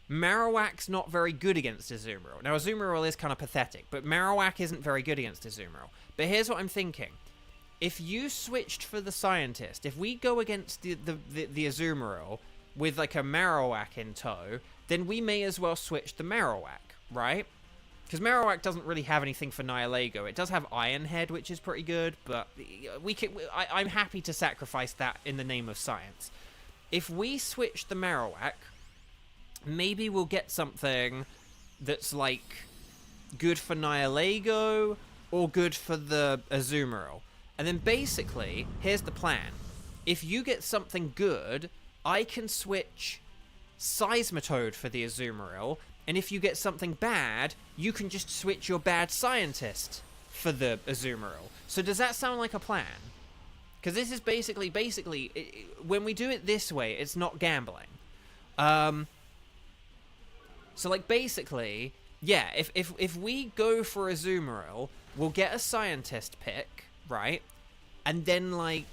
Marowak's not very good against Azumarill. Now, Azumarill is kind of pathetic, but Marowak isn't very good against Azumarill. But here's what I'm thinking. If you switched for the Scientist, if we go against the Azumarill with, like, a Marowak in tow, then we may as well switch the Marowak, right? Because Marowak doesn't really have anything for Nihilego. It does have Iron Head, which is pretty good, but I'm happy to sacrifice that in the name of science. If we switch the Marowak, maybe we'll get something that's, like, good for Nihilego or good for the Azumarill. And then basically, here's the plan. If you get something good, I can switch Seismitoad for the Azumarill, and if you get something bad, you can just switch your bad Scientist for the Azumarill. So does that sound like a plan? Because this is basically, when we do it this way, it's not gambling. So, like, basically, yeah, if we go for Azumarill, we'll get a Scientist pick, right? And then, like,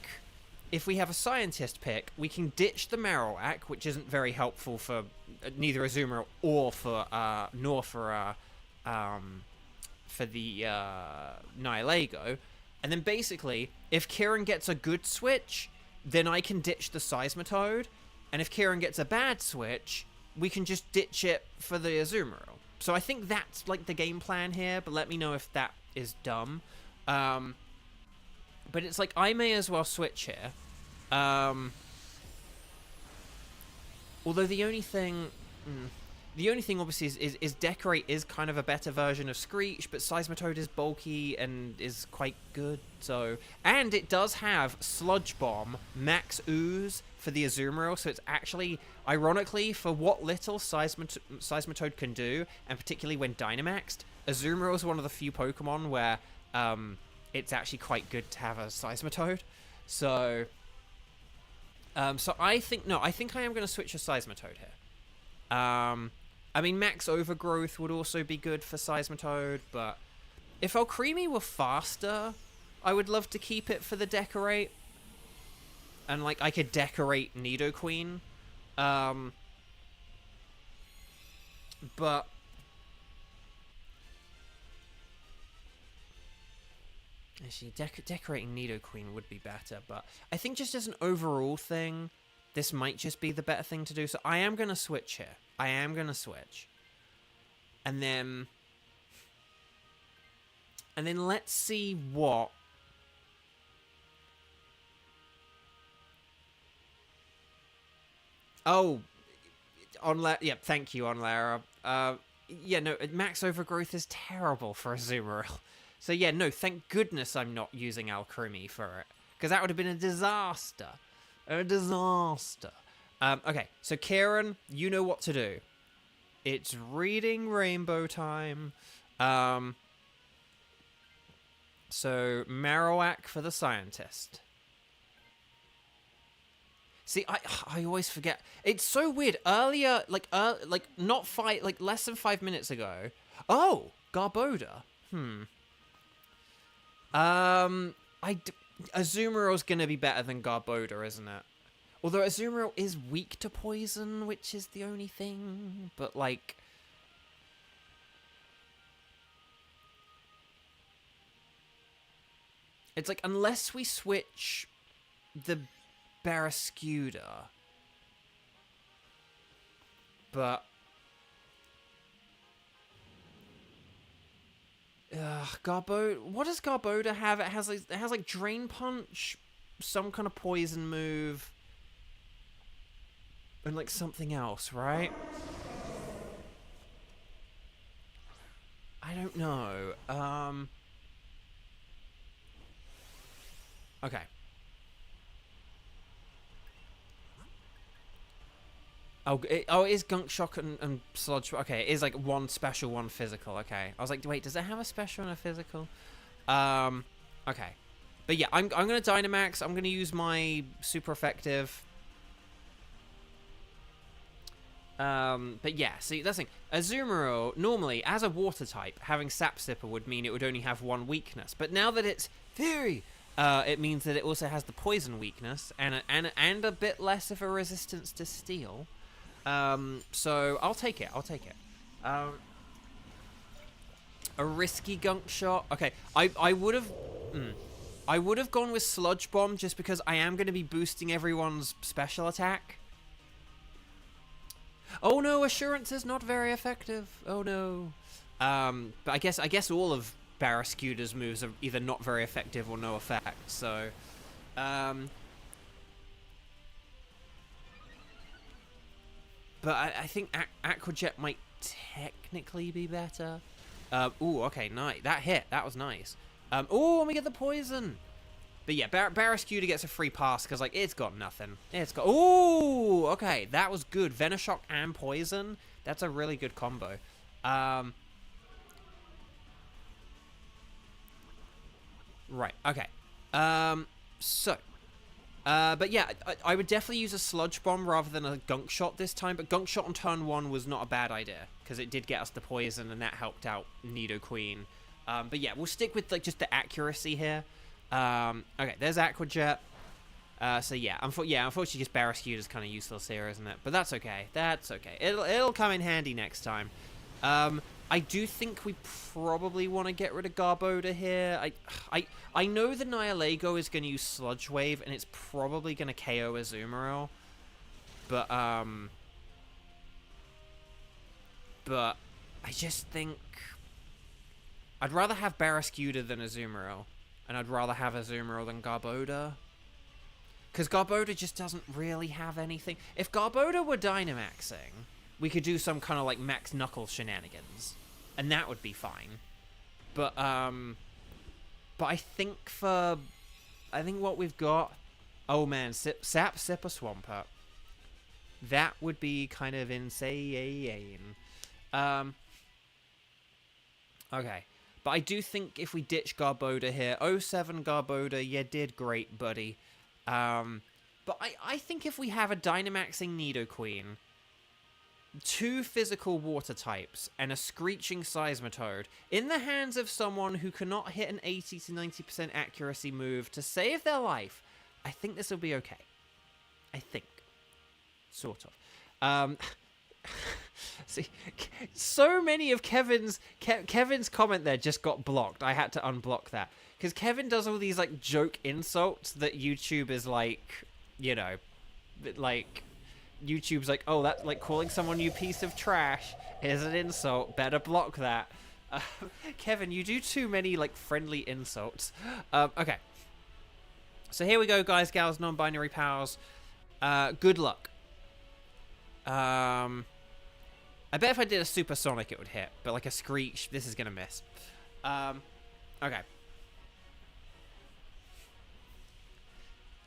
if we have a Scientist pick, we can ditch the Marowak, which isn't very helpful for neither Azumarill or for the Nihilego. And then basically, if Kieran gets a good switch, then I can ditch the Seismitoad. And if Kieran gets a bad switch, we can just ditch it for the Azumarill. So I think that's like the game plan here, but let me know if that is dumb. But it's like I may as well switch here. Although the only thing obviously is Decorate is kind of a better version of Screech, but Seismitoad is bulky and is quite good. So, and it does have Sludge Bomb, Max Ooze for the Azumarill, so it's actually, ironically, for what little Seismitoad can do, and particularly when Dynamaxed, Azumarill is one of the few Pokemon where it's actually quite good to have a Seismitoad. So, I think I am going to switch a Seismitoad here. I mean, Max Overgrowth would also be good for Seismitoad, but if Alcremie were faster, I would love to keep it for the Decorate. And, like, I could Decorate Nidoqueen. But actually, decorating Nidoqueen would be better, but I think just as an overall thing, this might just be the better thing to do. So I am going to switch here. I am going to switch. And then let's see what... Oh, yeah, thank you, Onlara. Yeah, no, Max Overgrowth is terrible for Azumarill. So yeah, no, thank goodness I'm not using Alcremie for it, because that would have been a disaster. A disaster. Okay, so Kieran, you know what to do. It's reading Rainbow time. So Marowak for the Scientist. See, I always forget. It's so weird. Earlier, like less than 5 minutes ago. Oh, Garbodor. Azumarill's gonna be better than Garbodor, isn't it? Although Azumarill is weak to poison, which is the only thing. But, like... It's like, unless we switch the Barraskewda. But... Garbodor... What does Garbodor have? It has like Drain Punch, some kind of poison move... And, like, something else, right? I don't know. Okay. It is Gunk Shock and Sludge. Okay, it is, like, one special, one physical. Okay. I was like, wait, does it have a special and a physical? Okay. But, yeah, I'm going to Dynamax. I'm going to use my super effective... but yeah, see, that's the thing. Azumarill, normally, as a water type, having Sap Sipper would mean it would only have one weakness. But now that it's Fairy, it means that it also has the poison weakness and a bit less of a resistance to steel. So I'll take it. A risky Gunk Shot. Okay, I would have gone with Sludge Bomb just because I am going to be boosting everyone's special attack. Oh no, Assurance is not very effective. Oh no. But I guess all of Barraskewda's moves are either not very effective or no effect. So, but I think Aqua Jet might technically be better. Ooh, okay, nice. That hit. That was nice. Oh, and we get the poison. But yeah, Barraskewda gets a free pass because, like, it's got nothing. It's got... Ooh! Okay, that was good. Venoshock and Poison. That's a really good combo. Right, okay. But yeah, I would definitely use a Sludge Bomb rather than a Gunk Shot this time. But Gunk Shot on turn 1 was not a bad idea because it did get us the Poison and that helped out Nidoqueen. But yeah, we'll stick with, like, just the accuracy here. Okay, there's Aqua Jet. So yeah, unfortunately just Barraskewda is kind of useless here, isn't it? But that's okay. That's okay. It'll come in handy next time. I do think we probably want to get rid of Garbodor here. I know the Nihilego is going to use Sludge Wave, and it's probably going to KO Azumarill. But, But I just think I'd rather have Barraskewda than Azumarill, and I'd rather have Azumarill than Garbodor. Because Garbodor just doesn't really have anything. If Garbodor were Dynamaxing, we could do some kind of like Max Knuckles shenanigans, and that would be fine. But I think what we've got. Oh man, Sap, Sipper, Swampert. That would be kind of insane. Okay. But I do think if we ditch Garbodor here, 07 Garbodor, you did great, buddy. But I think if we have a Dynamaxing Nidoqueen, 2 physical water types, and a screeching Seismitoad, in the hands of someone who cannot hit an 80 to 90% accuracy move to save their life, I think this will be okay. I think. Sort of. See, so many of Kevin's comment there just got blocked. I had to unblock that. Because Kevin does all these, like, joke insults that YouTube is like, you know, like, YouTube's like, oh, that's like calling someone you piece of trash is an insult. Better block that. Kevin, you do too many, like, friendly insults. Okay. So here we go, guys, gals, non-binary pals. Good luck. I bet if I did a supersonic it would hit, but like a screech, this is gonna miss. Okay.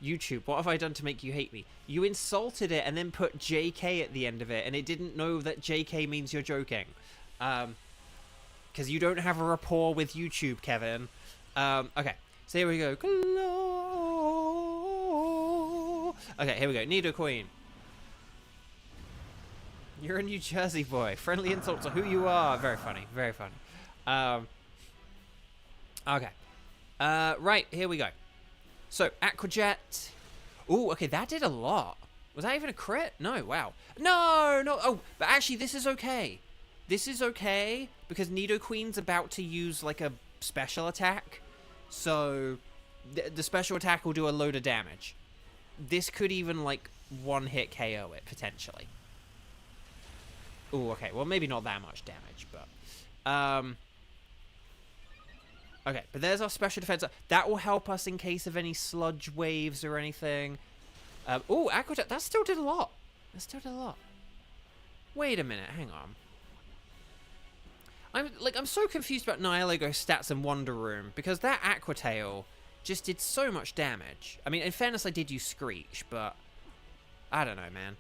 YouTube, what have I done to make you hate me? You insulted it and then put JK at the end of it, and it didn't know that JK means you're joking. Because you don't have a rapport with YouTube, Kevin. Okay, so here we go. Okay, here we go. Nidoqueen. You're a New Jersey boy. Friendly insults are who you are. Very funny. Very funny. Okay. Right, here we go. So, Aquajet. Ooh, okay, that did a lot. Was that even a crit? No, wow. No, no. Oh, but actually, this is okay. This is okay, because Nidoqueen's about to use, like, a special attack. So, the special attack will do a load of damage. This could even, like, one-hit KO it, potentially. Ooh, okay. Well, maybe not that much damage, but... Okay, but there's our special defense. That will help us in case of any sludge waves or anything. Ooh, Aquajet. That still did a lot. That still did a lot. Wait a minute. Hang on. I'm so confused about Nihilego stats in Wonder Room, because that Aquatail just did so much damage. I mean, in fairness, I did use Screech, but... I don't know, man.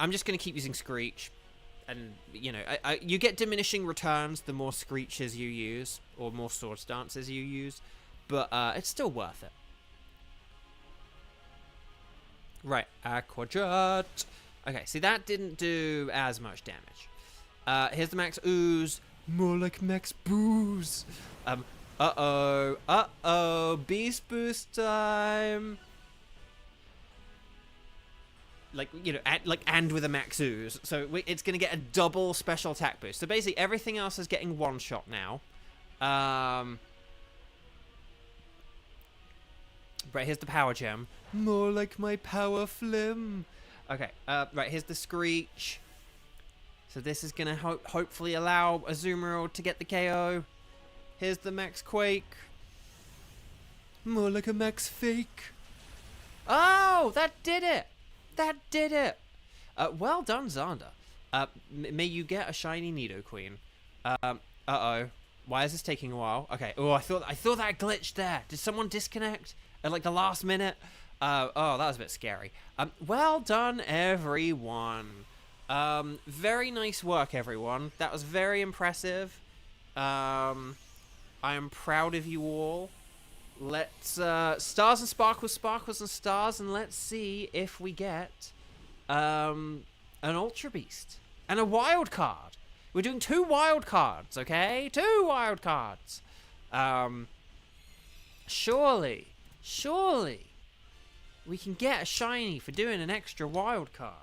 I'm just going to keep using Screech. And, you know, you get diminishing returns the more Screeches you use, or more Sword Stances you use, but it's still worth it. Right, Aquajet. Okay, see, that didn't do as much damage. Here's the Max Ooze. More like Max Booze. Uh-oh, Beast Boost time. Like, you know, and with a Max Ooze. So it's going to get a double special attack boost. So basically everything else is getting one shot now. Right, here's the Power Gem. More like my Power Flim. Okay, right, here's the Screech. So this is going to hopefully allow Azumarill to get the KO. Here's the Max Quake. More like a Max Fake. Oh, that did it. That did it! Well done, Xander. May you get a shiny Nidoqueen. Uh-oh. Why is this taking a while? Okay. Oh, I thought that glitched there. Did someone disconnect at, like, the last minute? Oh, that was a bit scary. Well done, everyone. Very nice work, everyone. That was very impressive. I am proud of you all. Let's, stars and sparkles, sparkles and stars, and let's see if we get, an Ultra Beast. And a wild card. We're doing 2 wild cards, okay? 2 wild cards. Surely, we can get a shiny for doing an extra wild card.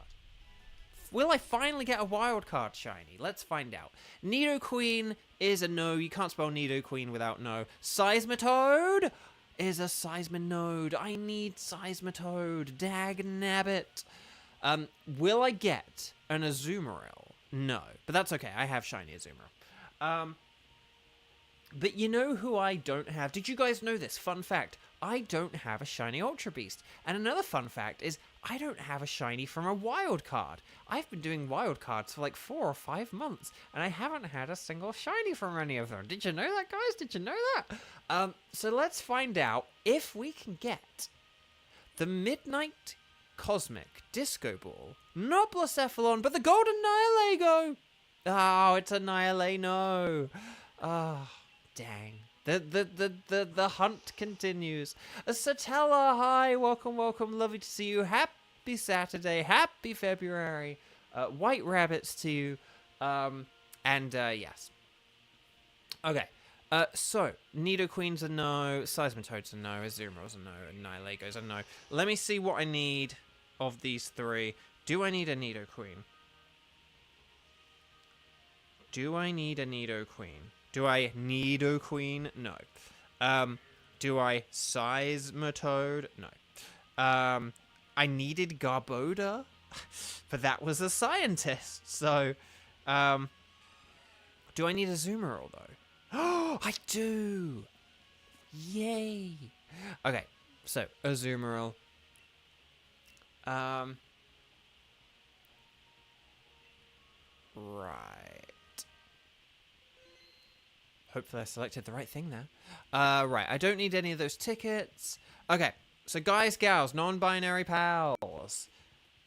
Will I finally get a wild card shiny? Let's find out. Nidoqueen is a no. You can't spell Nidoqueen without no. Seismitoad is a Seisminode. I need Seismitoad. Dag nabbit. Will I get an Azumarill No, but that's okay. I have shiny Azumarill. But you know who I don't have? Did you guys know this? Fun fact. I don't have a shiny Ultra Beast. And another fun fact is I don't have a shiny from a wild card. I've been doing wild cards for like 4 or 5 months, and I haven't had a single shiny from any of them. Did you know that, guys? Did you know that? So let's find out if we can get the Midnight Cosmic Disco Ball, not Blacephalon, but the Golden Nihilego. Oh, it's a Nihileno. Oh, dang. The hunt continues. Satella, hi, welcome, lovely to see you. Happy Saturday, happy February. White rabbits to you. Yes. Okay. So, Nidoqueen's a no, Seismitoad's a no, Azumarill's a no, and Nihilego's a no. Let me see what I need of these three. Do I need a Nidoqueen? Do I need a Nidoqueen? Do I Nidoqueen? No. Do I Seismitoad? No. I needed Garboda, but that was a scientist, so, do I need a Azumarill, though? Oh, I do! Yay! Okay, so, Azumarill. Right. Hopefully I selected the right thing there. Right, I don't need any of those tickets. Okay, so guys, gals, non-binary pals.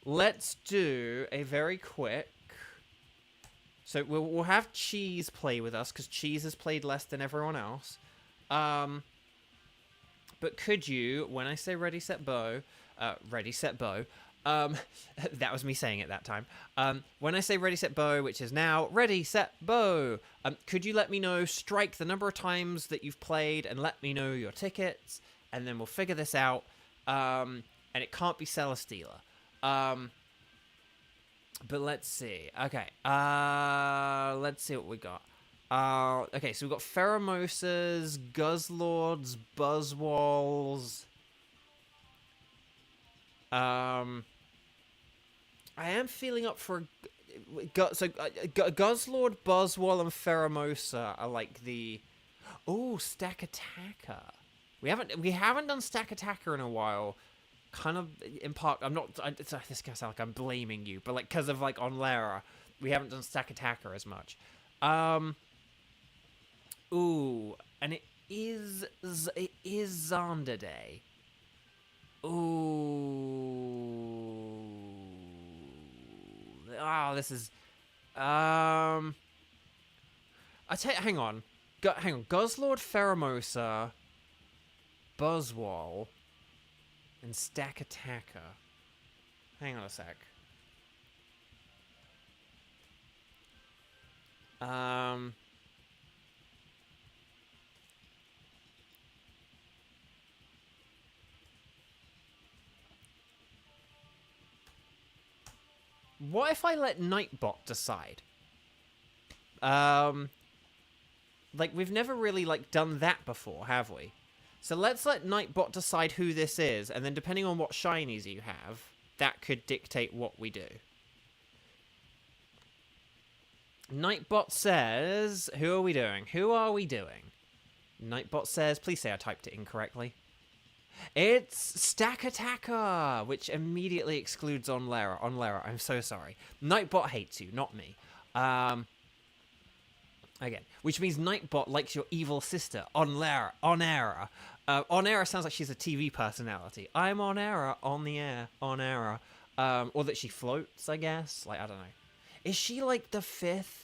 Let's do a very quick... So we'll have Cheese play with us, because Cheese has played less than everyone else. But could you, when I say ready, set, bow... ready, set, bow... that was me saying it that time. When I say ready, set, bow, which is now ready, set, bow, could you let me know, strike the number of times that you've played and let me know your tickets, and then we'll figure this out. And it can't be Celesteela. But let's see. Okay. Let's see what we got. Okay, so we've got Pheromosas, Guzzlords, Buzzwalls. I am feeling up for... Guzzlord, Buzzwole, and Pheromosa are like the... Oh, Stack Attacker. We haven't done Stack Attacker in a while. Kind of in part... this is gonna sound like I'm blaming you, but like because of like on Lara, we haven't done Stack Attacker as much. Ooh, and it is Xander Day. Ooh. Oh, this is... I tell you, hang on. Guzzlord, Pheromosa, Buzzwole, and Stack Attacker. Hang on a sec. What if I let Nightbot decide? Like, we've never really, like, done that before, have we? So let's let Nightbot decide who this is, and then depending on what shinies you have, that could dictate what we do. Nightbot says... Who are we doing? Who are we doing? Nightbot says... Please say I typed it incorrectly. It's Stack Attacker, which immediately excludes on Lara. I'm so sorry. Nightbot hates you, not me. Again, which means Nightbot likes your evil sister, on Lara. On Era sounds like she's a TV personality. I'm on Era, on the air, on Era. Or that she floats, I guess. Like, I don't know. Is she like the 5th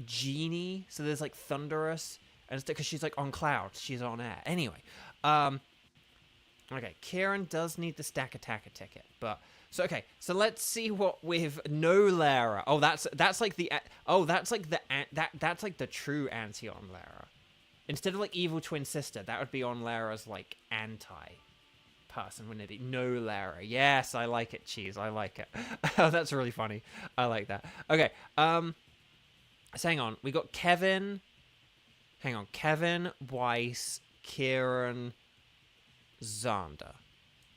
genie? So there's like Thunderous, and because she's like on clouds, she's on air. Anyway, okay, Kieran does need the Stack Attacker ticket, but so okay, so let's see what with no Lara. Oh, that's like the that's like the true anti on Lara. Instead of like evil twin sister, that would be on Lara's like anti person, wouldn't it be? No Lara. Yes, I like it, Cheese. I like it. Oh, that's really funny. I like that. Okay, so hang on. We got Kevin. Hang on, Kevin, Weiss, Kieran, Xander.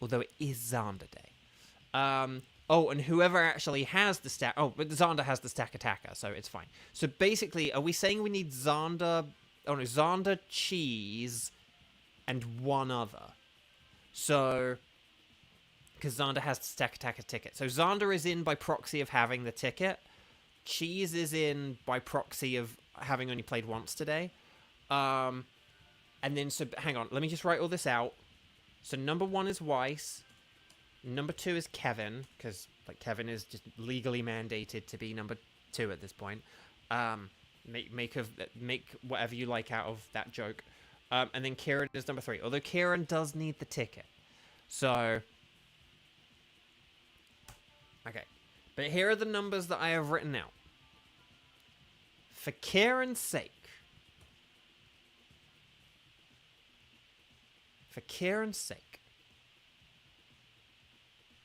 Although it is Xander Day. Oh, and whoever actually has the stack... Oh, but Xander has the stack attacker, so it's fine. So basically, are we saying we need Xander... Oh, no, Xander, Cheese, and one other. So... Because Xander has the stack attacker ticket. So Xander is in by proxy of having the ticket. Cheese is in by proxy of having only played once today. And then, so, hang on, let me just write all this out. So number 1 is Weiss. Number 2 is Kevin, because like Kevin is just legally mandated to be number 2 at this point. Make whatever you like out of that joke. And then Kieran is number 3, although Kieran does need the ticket. So, okay, but here are the numbers that I have written out. For Kieran's sake,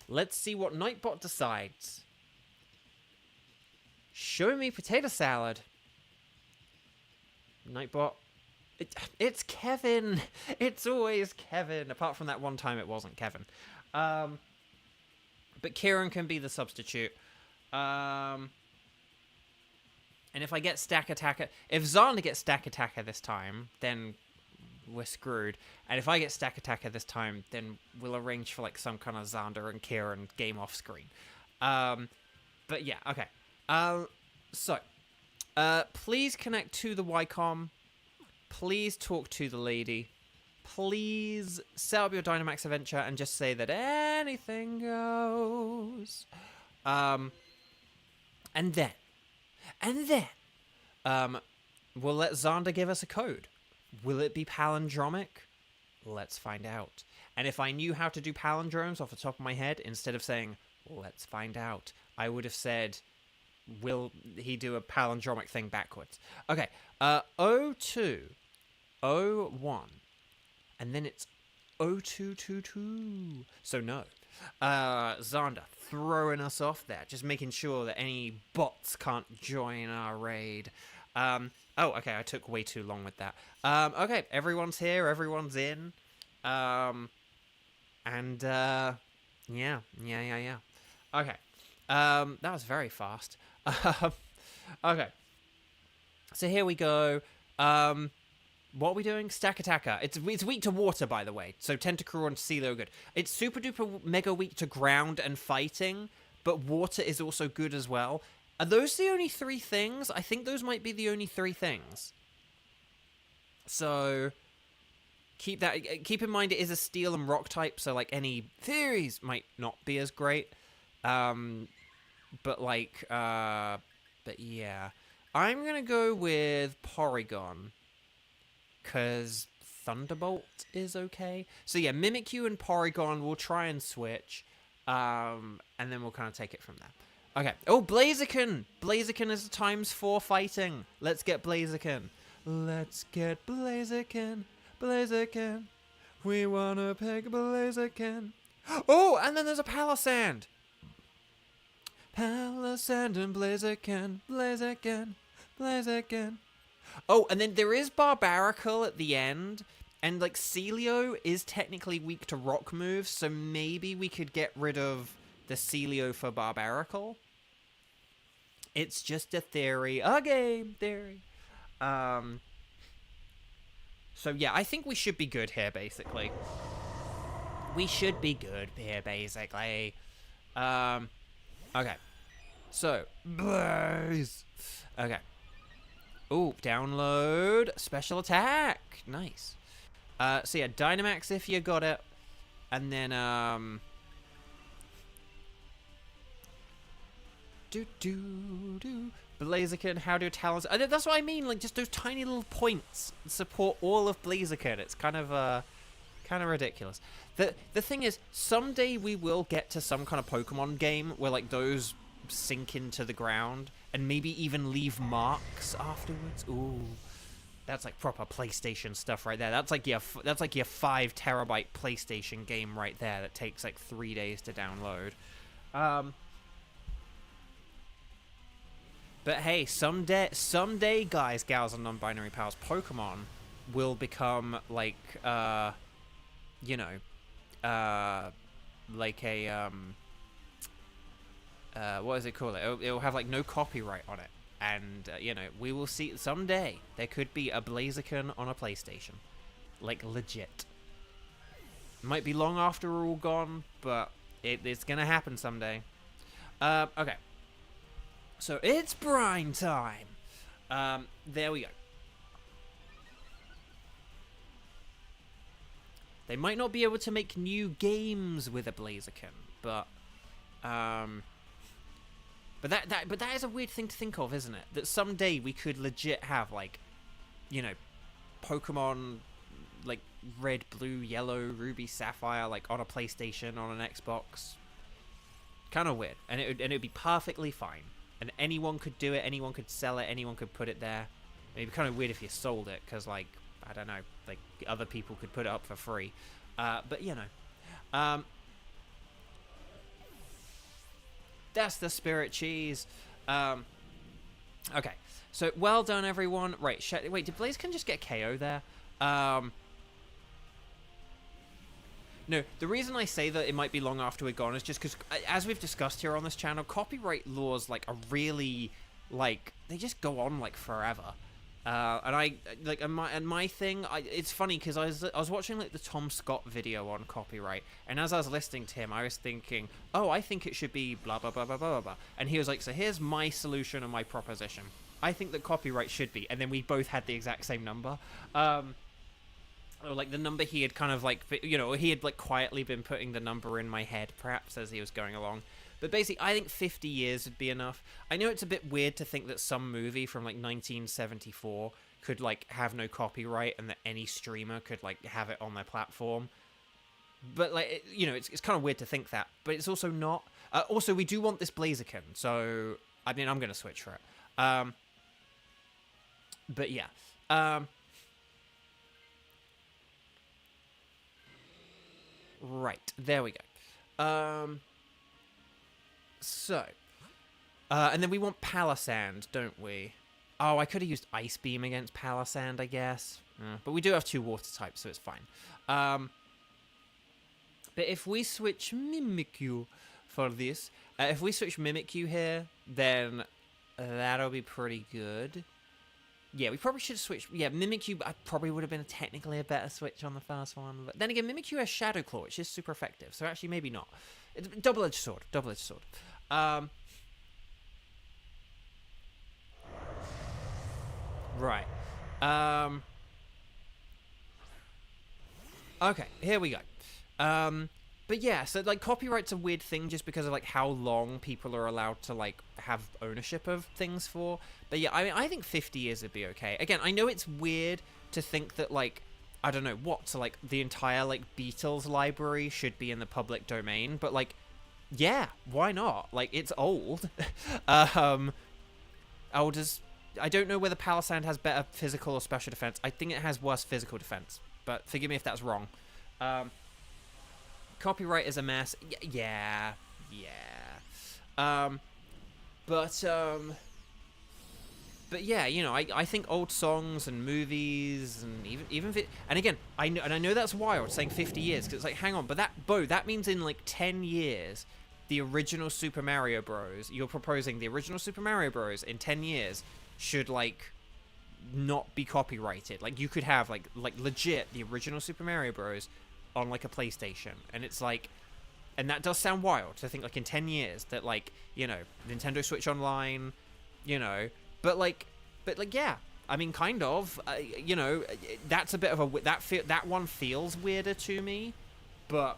let's see what Nightbot decides. Show me potato salad. Nightbot. It's Kevin. It's always Kevin. Apart from that one time it wasn't Kevin. But Kieran can be the substitute. And if I get stack attacker... If Xander gets stack attacker this time, then we're screwed. And if I get stack attacker this time, then we'll arrange for like some kind of Xander and Kieran game off screen. But yeah, okay. So, please connect to the Wycom. Please talk to the lady. Please set up your Dynamax adventure and just say that anything goes. And then, we'll let Xander give us a code. Will it be palindromic? Let's find out. And if I knew how to do palindromes off the top of my head, instead of saying, let's find out, I would have said, will he do a palindromic thing backwards? Okay, 02, 01, and then it's 0222. So no. Xander throwing us off there, just making sure that any bots can't join our raid. Oh, okay, I took way too long with that. Okay, everyone's here, everyone's in. Yeah. Okay. That was very fast. Okay. So here we go. What are we doing? Stack attacker. It's weak to water, by the way. So Tentacruel and Sealo good. It's super duper mega weak to ground and fighting, but water is also good as well. Are those the only 3 things? I think those might be the only 3 things. So keep in mind it is a steel and rock type, so like any theories might not be as great. But yeah. I'm gonna go with Porygon, cause Thunderbolt is okay. So yeah, Mimikyu and Porygon, we'll try and switch. And then we'll kind of take it from there. Okay. Oh, Blaziken! Blaziken is a ×4 fighting. Let's get Blaziken. Let's get Blaziken. Blaziken. We wanna pick Blaziken. Oh, and then there's a Palisand. Palisand and Blaziken. Blaziken. Blaziken. Oh, and then there is Barbaracle at the end. And, like, Celio is technically weak to rock moves, so maybe we could get rid of the Celio for Barbaracle. It's just a theory. A game theory. So, yeah, I think we should be good here, basically. We should be good here, basically. Okay. So, Blaze. Okay. Ooh, download. Special attack. Nice. So yeah, Dynamax if you got it. And then, Blaziken, how do talents... That's what I mean, like, just those tiny little points support all of Blaziken. It's kind of ridiculous. The thing is, someday we will get to some kind of Pokemon game where, like, those sink into the ground and maybe even leave marks afterwards. Ooh. That's like proper PlayStation stuff right there. That's like your 5 terabyte PlayStation game right there that takes like 3 days to download. But hey, someday, guys, gals, and non-binary pals, Pokemon will become like, like a what is it called? It'll have like no copyright on it, and you know, we will see someday there could be a Blaziken on a PlayStation, like legit. Might be long after we're all gone, but it's gonna happen someday. Okay, so it's brine time. There we go. They might not be able to make new games with a Blaziken, but that is a weird thing to think of, isn't it? That someday we could legit have, like, you know, Pokemon, like Red, Blue, Yellow, Ruby, Sapphire, like on a PlayStation, on an Xbox. Kind of weird, and it would be perfectly fine, and anyone could do it, anyone could sell it, anyone could put it there. It'd be kind of weird if you sold it, because, like, I don't know, like other people could put it up for free, but you know, that's the spirit cheese. Okay, so well done, everyone. Right, wait, did Blaziken just get KO there? No, the reason I say that it might be long after we're gone is just because, as we've discussed here on this channel, copyright laws, like, are really, like, they just go on, like, forever. And my thing, it's funny because I was watching, like, the Tom Scott video on copyright, and as I was listening to him, I was thinking, oh, I think it should be blah blah blah blah blah blah, and he was like, so here's my solution and my proposition. I think that copyright should be, and then we both had the exact same number. Or like the number he had kind of like, you know, he had like quietly been putting the number in my head, perhaps as he was going along. But basically, I think 50 years would be enough. I know it's a bit weird to think that some movie from like 1974 could like have no copyright and that any streamer could like have it on their platform. But like, you know, it's kind of weird to think that, but it's also not. Also, we do want this Blaziken, so I mean, I'm gonna switch for it. But yeah. Right, there we go. So, and then we want Palisand, don't we? Oh, I could have used Ice Beam against Palisand, I guess. But we do have 2 water types, so it's fine. But if we switch Mimikyu for this, if we switch Mimikyu here, then that'll be pretty good. Yeah, we probably should have switched. Yeah, Mimikyu probably would have been technically a better switch on the first one. But then again, Mimikyu has Shadow Claw, which is super effective. So actually, maybe not. It's double-edged sword. Double-edged sword. Right. Okay, here we go. But yeah, so like copyright's a weird thing just because of like how long people are allowed to like have ownership of things for. But yeah, I mean, I think 50 years would be okay. Again, I know it's weird to think that like, I don't know what, so like the entire like Beatles library should be in the public domain, but like, yeah, why not? Like, it's old. I don't know whether Palisand has better physical or special defense. I think it has worse physical defense, but forgive me if that's wrong. Copyright is a mess. Yeah. But yeah, you know, I think old songs and movies and even and again, I know that's wild saying 50 years because it's like, hang on, but that means in like 10 years, the original Super Mario Bros. You're proposing the original Super Mario Bros. In 10 years should like not be copyrighted. Like you could have like legit the original Super Mario Bros. On like a PlayStation, and it's like, and that does sound wild to think like in 10 years that like, you know, Nintendo Switch Online, you know, but like yeah, I mean, kind of, you know, that's a bit of a that one feels weirder to me, but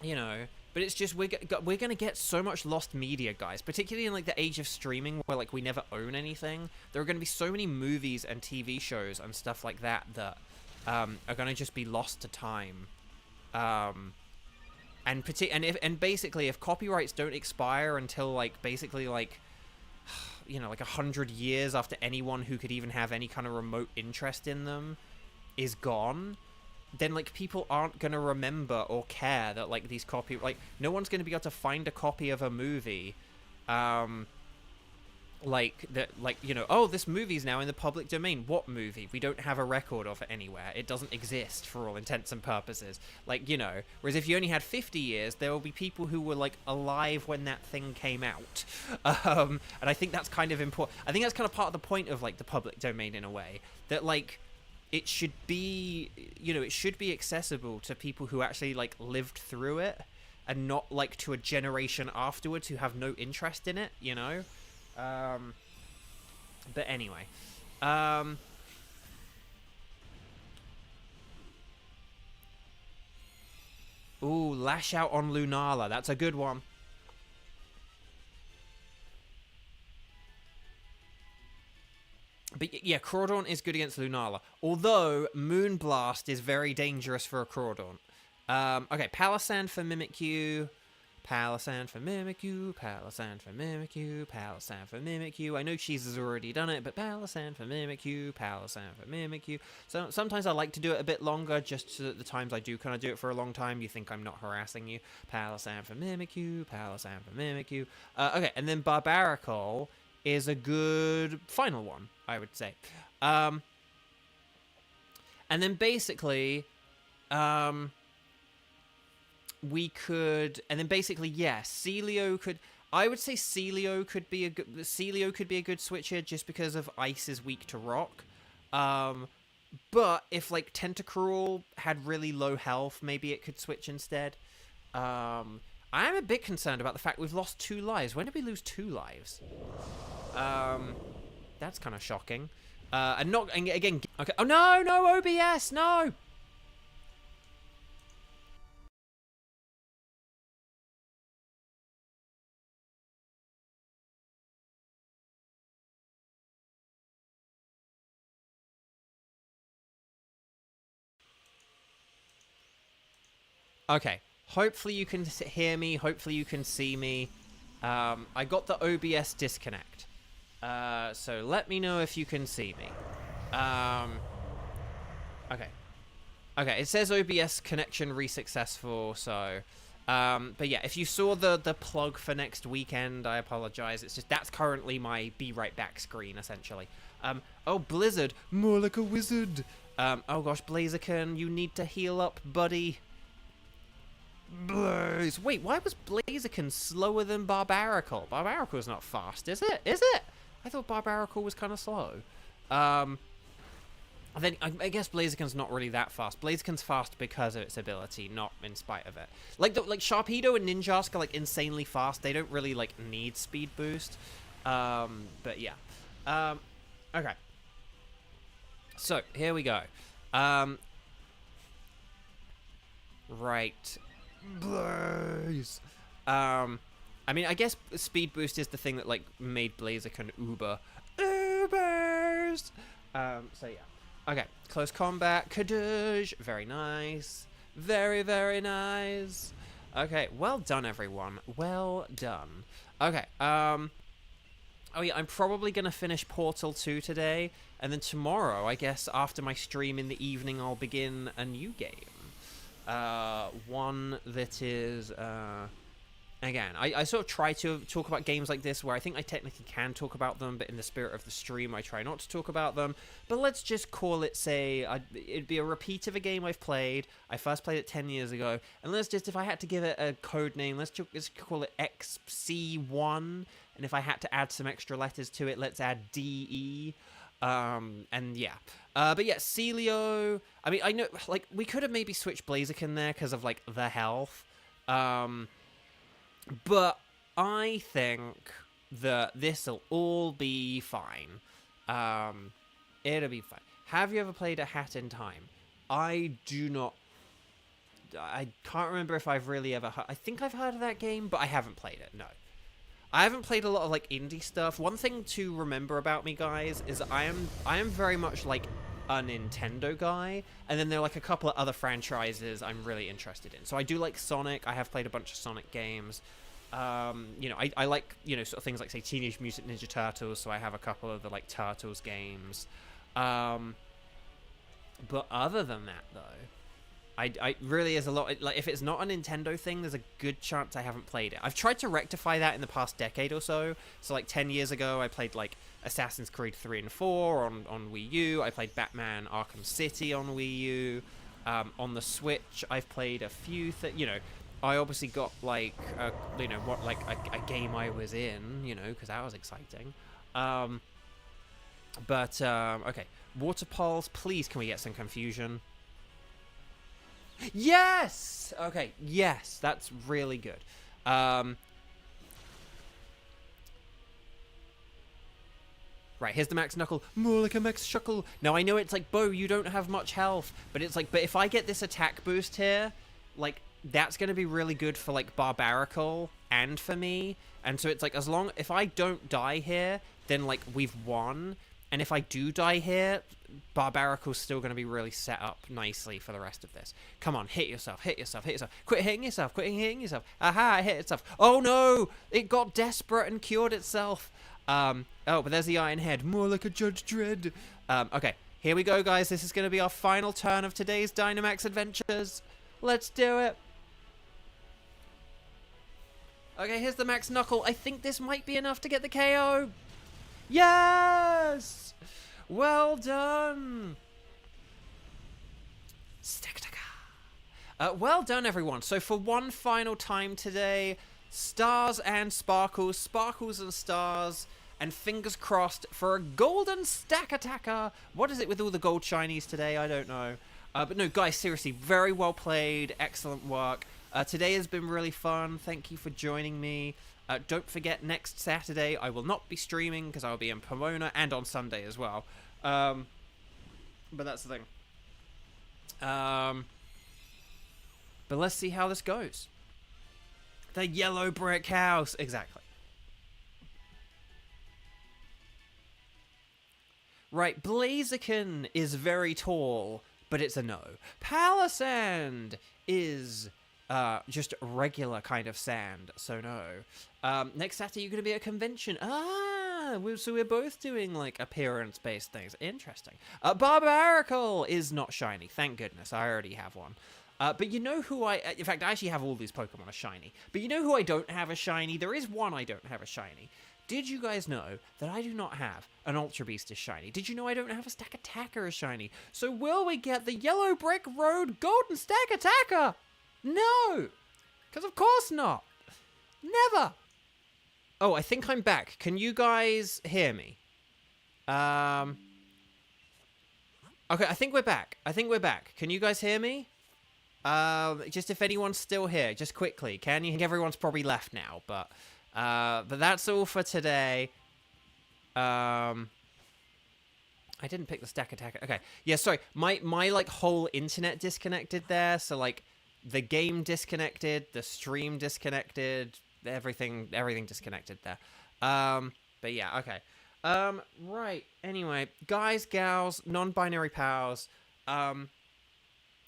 you know, but it's just we're gonna get so much lost media, guys, particularly in like the age of streaming where like we never own anything. There are gonna be so many movies and TV shows and stuff like that are gonna just be lost to time. And basically, if copyrights don't expire until like basically like, you know, like 100 years after anyone who could even have any kind of remote interest in them is gone, then like people aren't gonna remember or care that like these no one's gonna be able to find a copy of a movie, like that, like, you know, oh, this movie's now in the public domain. What movie? We don't have a record of it anywhere. It doesn't exist for all intents and purposes. Like, you know, whereas if you only had 50 years, there will be people who were like alive when that thing came out. And I think that's kind of important. I think that's kind of part of the point of like the public domain in a way, that like it should be, you know, it should be accessible to people who actually like lived through it, and not like to a generation afterwards who have no interest in it, you know. But anyway, ooh, lash out on Lunala. That's a good one. But yeah, Crawdaunt is good against Lunala. Although Moonblast is very dangerous for a Crawdaunt. Okay, Palisand for Mimikyu. Palisand for Mimikyu, Palisand for Mimikyu, Palisand for Mimikyu. I know Cheese has already done it, but Palisand for Mimikyu, Palisand for Mimikyu. So sometimes I like to do it a bit longer, just so that the times I do kind of do it for a long time, you think I'm not harassing you. Palisand for Mimikyu, Palisand for Mimikyu. Okay, and then Barbaracle is a good final one, I would say. And then basically, we could, and then basically, yeah, Celio could. I would say Celio could be a good switch here, just because of Ice is weak to Rock. But if like Tentacruel had really low health, maybe it could switch instead. I am a bit concerned about the fact we've lost 2 lives. When did we lose 2 lives? That's kind of shocking. And again. Okay. Oh no, no OBS, no. Okay, hopefully you can hear me, hopefully you can see me. I got the OBS disconnect. So let me know if you can see me. Okay. Okay, it says OBS connection re-successful, so... but yeah, if you saw the plug for next weekend, I apologize. It's just, that's currently my be right back screen, essentially. Oh, Blizzard, more like a wizard. Oh gosh, Blaziken, you need to heal up, buddy. Blaze. Wait, why was Blaziken slower than Barbaracle? Barbaracle's not fast, is it? Is it? I thought Barbaracle was kind of slow. Then I guess Blaziken's not really that fast. Blaziken's fast because of its ability, not in spite of it. Like Sharpedo and Ninjask are like insanely fast. They don't really like need speed boost. But yeah. Okay. So here we go. Right. Blaze. I mean, I guess speed boost is the thing that like made Blaziken Uber. Ubers. So yeah. Okay, close combat, Kadoosh, very nice, very, very nice. Okay, well done, everyone, well done. Okay, oh yeah, I'm probably gonna finish Portal 2 today, and then tomorrow, I guess, after my stream in the evening, I'll begin a new game. One that is, again, I sort of try to talk about games like this where I think I technically can talk about them, but in the spirit of the stream, I try not to talk about them. But let's just call it, say, it'd be a repeat of a game I've played. I first played it 10 years ago. And let's just, if I had to give it a code name, let's call it XC1. And if I had to add some extra letters to it, let's add DE. And yeah. But yeah, Celio. I mean, I know, like, we could have maybe switched Blaziken there because of, like, the health. But I think that this'll all be fine. It'll be fine. Have you ever played A Hat in Time? I do not... I can't remember if I've really ever heard... I think I've heard of that game, but I haven't played it, no. I haven't played a lot of, like, indie stuff. One thing to remember about me, guys, is I am very much, like, a Nintendo guy, and then there are like a couple of other franchises I'm really interested in. So I do like Sonic. I have played a bunch of Sonic games. You know, I like, you know, sort of things like, say, Teenage Mutant Ninja Turtles, so I have a couple of the like Turtles games. But other than that, though, I really is a lot. Like, if it's not a Nintendo thing, there's a good chance I haven't played it. I've tried to rectify that in the past decade or so. So, like, 10 years ago, I played, like, Assassin's Creed 3 and 4 on Wii U. I played Batman Arkham City on Wii U. On the Switch, I've played a few things. You know, I obviously got, like, a game I was in, you know, because that was exciting. Okay. Water Pulse, please, can we get some confusion? Yes! Okay, yes, that's really good. Right, here's the Max Knuckle. More like a Max Shuckle. Now, I know it's like, Bo, you don't have much health. But it's like, but if I get this attack boost here, like, that's going to be really good for, like, Barbarical and for me. And so it's like, if I don't die here, then, like, we've won. And if I do die here, Barbarical's still going to be really set up nicely for the rest of this. Come on, hit yourself, hit yourself, hit yourself. Quit hitting yourself, quit hitting yourself. Aha, it hit itself. Oh no! It got desperate and cured itself. Oh, but there's the Iron Head. More like a Judge Dredd. Okay, here we go, guys. This is going to be our final turn of today's Dynamax Adventures. Let's do it. Okay, here's the Max Knuckle. I think this might be enough to get the KO. Yes! Well done! Well done, everyone. So for one final time today, stars and sparkles, sparkles and stars, and fingers crossed for a golden stack attacker. What is it with all the gold shinies today? I don't know. But no, guys, seriously, very well played. Excellent work. Today has been really fun. Thank you for joining me. Don't forget, next Saturday I will not be streaming because I'll be in Pomona, and on Sunday as well. But that's the thing. But let's see how this goes. The yellow brick house. Exactly. Right, Blaziken is very tall, but it's a no. Palisand is just regular kind of sand, so no. Next Saturday, you're going to be at a convention. So we're both doing, like, appearance-based things. Interesting. Barbarical is not shiny. Thank goodness. I already have one. But you know who in fact, I actually have all these Pokemon as shiny. But you know who I don't have a shiny? There is one I don't have a shiny. Did you guys know that I do not have an Ultra Beast as shiny? Did you know I don't have a Stack Attacker as shiny? So will we get the Yellow Brick Road Golden Stack Attacker? No! Because of course not. Never. Oh, I think I'm back. Can you guys hear me? Okay, I think we're back. Can you guys hear me? Just if anyone's still here, just quickly. Can you? Everyone's probably left now, but that's all for today. I didn't pick the Stack Attacker. Okay. Yeah, sorry. My like whole internet disconnected there, so like the game disconnected, the stream disconnected, everything disconnected there. But yeah, okay. Right. Anyway, guys, gals, non-binary pals,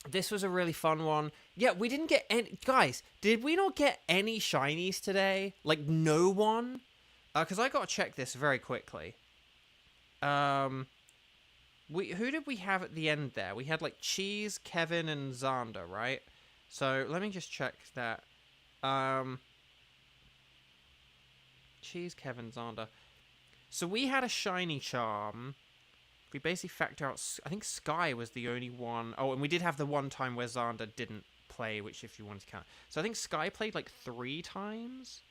this was a really fun one. Yeah, we didn't get any... Guys, did we not get any shinies today? Like, no one? Because I gotta check this very quickly. Who did we have at the end there? We had, like, Cheese, Kevin, and Xander, right? So, let me just check that. Cheese, Kevin, Xander. So, we had a shiny charm. We basically factor out... I think Sky was the only one... Oh, and we did have the one time where Xander didn't play, which if you want to count. So I think Sky played like 3 times.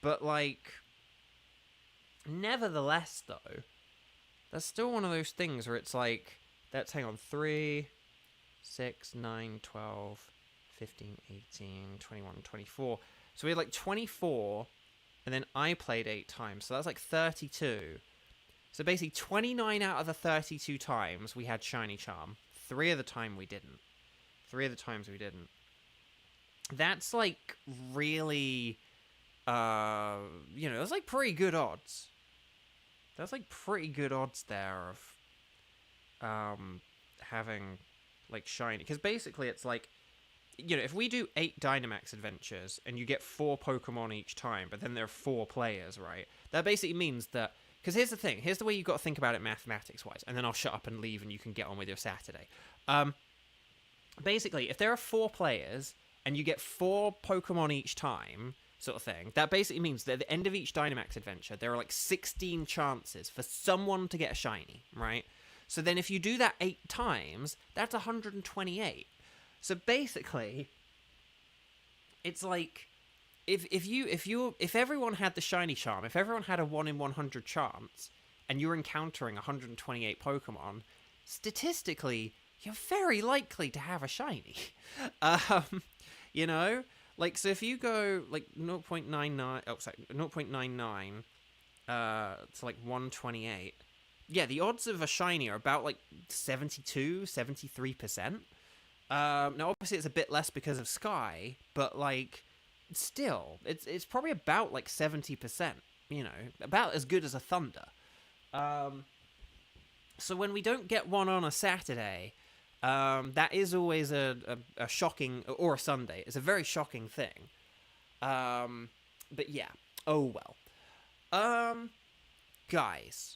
But like... Nevertheless, though, that's still one of those things where it's like... That's, hang on, 3, 6, 9, 12, 15, 18, 21, 24. So we had like 24, and then I played 8 times. So that's like 32. So basically, 29 out of the 32 times we had Shiny Charm. 3 of the time we didn't. 3 of the times we didn't. That's, like, really, that's, like, pretty good odds. That's, like, pretty good odds there of, having, like, Shiny. Because basically it's, like, if we do 8 Dynamax Adventures, and you get 4 Pokemon each time, but then there are 4 players, right? That basically means that... Because here's the thing. Here's the way you've got to think about it mathematics-wise. And then I'll shut up and leave and you can get on with your Saturday. basically, if there are 4 players and you get 4 Pokemon each time, sort of thing, that basically means that at the end of each Dynamax adventure, there are like 16 chances for someone to get a shiny, right? So then if you do that 8 times, that's 128. So basically, it's like if everyone had the shiny charm, if everyone had a 1 in 100 chance, and you're encountering 128 Pokemon, statistically, you're very likely to have a shiny. You know? Like, so if you go, like, 0.99... Oh, sorry, 0.99 to, like, 128... Yeah, the odds of a shiny are about, like, 72, 73%. Now, obviously, it's a bit less because of Sky, but, like, still, it's probably about, like, 70%, you know? About as good as a Thunder. So when we don't get one on a Saturday... that is always a shocking, or a Sunday. It's a very shocking thing. But yeah. Oh well. Guys.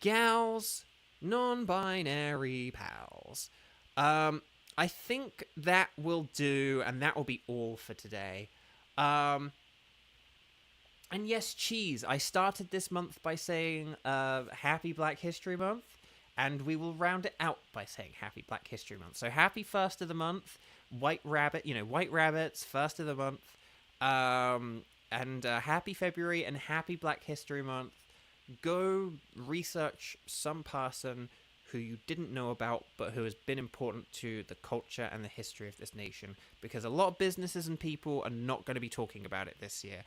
Gals. Non-binary pals. I think that will do, and that will be all for today. And yes, Cheese, I started this month by saying, Happy Black History Month. And we will round it out by saying Happy Black History Month. So happy 1st of the month, White Rabbit, White Rabbits, 1st of the month. And happy February and happy Black History Month. Go research some person who you didn't know about, but who has been important to the culture and the history of this nation. Because a lot of businesses and people are not going to be talking about it this year.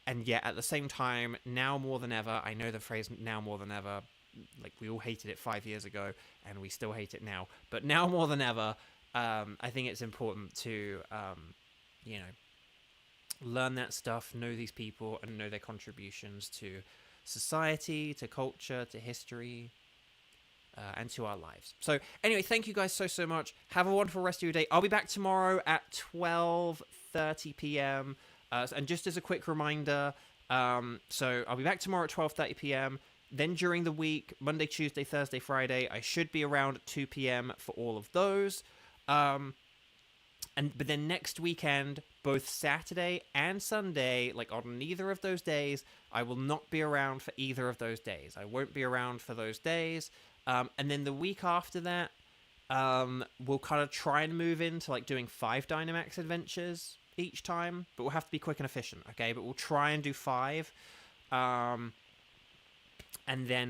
And yet, at the same time, now more than ever, I know the phrase now more than ever, like, we all hated it 5 years ago, and we still hate it now. But now more than ever, I think it's important to, learn that stuff, know these people, and know their contributions to society, to culture, to history, and to our lives. So, anyway, thank you guys so much. Have a wonderful rest of your day. I'll be back tomorrow at 12:30 p.m. And just as a quick reminder, so I'll be back tomorrow at 12:30 p.m., Then during the week, Monday, Tuesday, Thursday, Friday, I should be around at 2 p.m. for all of those. But then next weekend, both Saturday and Sunday, like on neither of those days, I will not be around for either of those days. I won't be around for those days. And then the week after that, we'll kind of try and move into like doing 5 Dynamax Adventures each time. But we'll have to be quick and efficient, okay? But we'll try and do 5. And then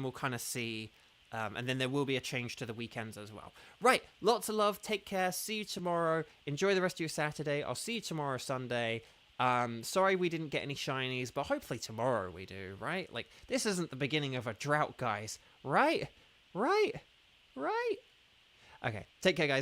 we'll kind of see, and then there will be a change to the weekends as well. Right, lots of love, take care, see you tomorrow, enjoy the rest of your Saturday, I'll see you tomorrow Sunday. Sorry we didn't get any shinies, but hopefully tomorrow we do, right? Like, this isn't the beginning of a drought, guys, right? Okay, take care, guys.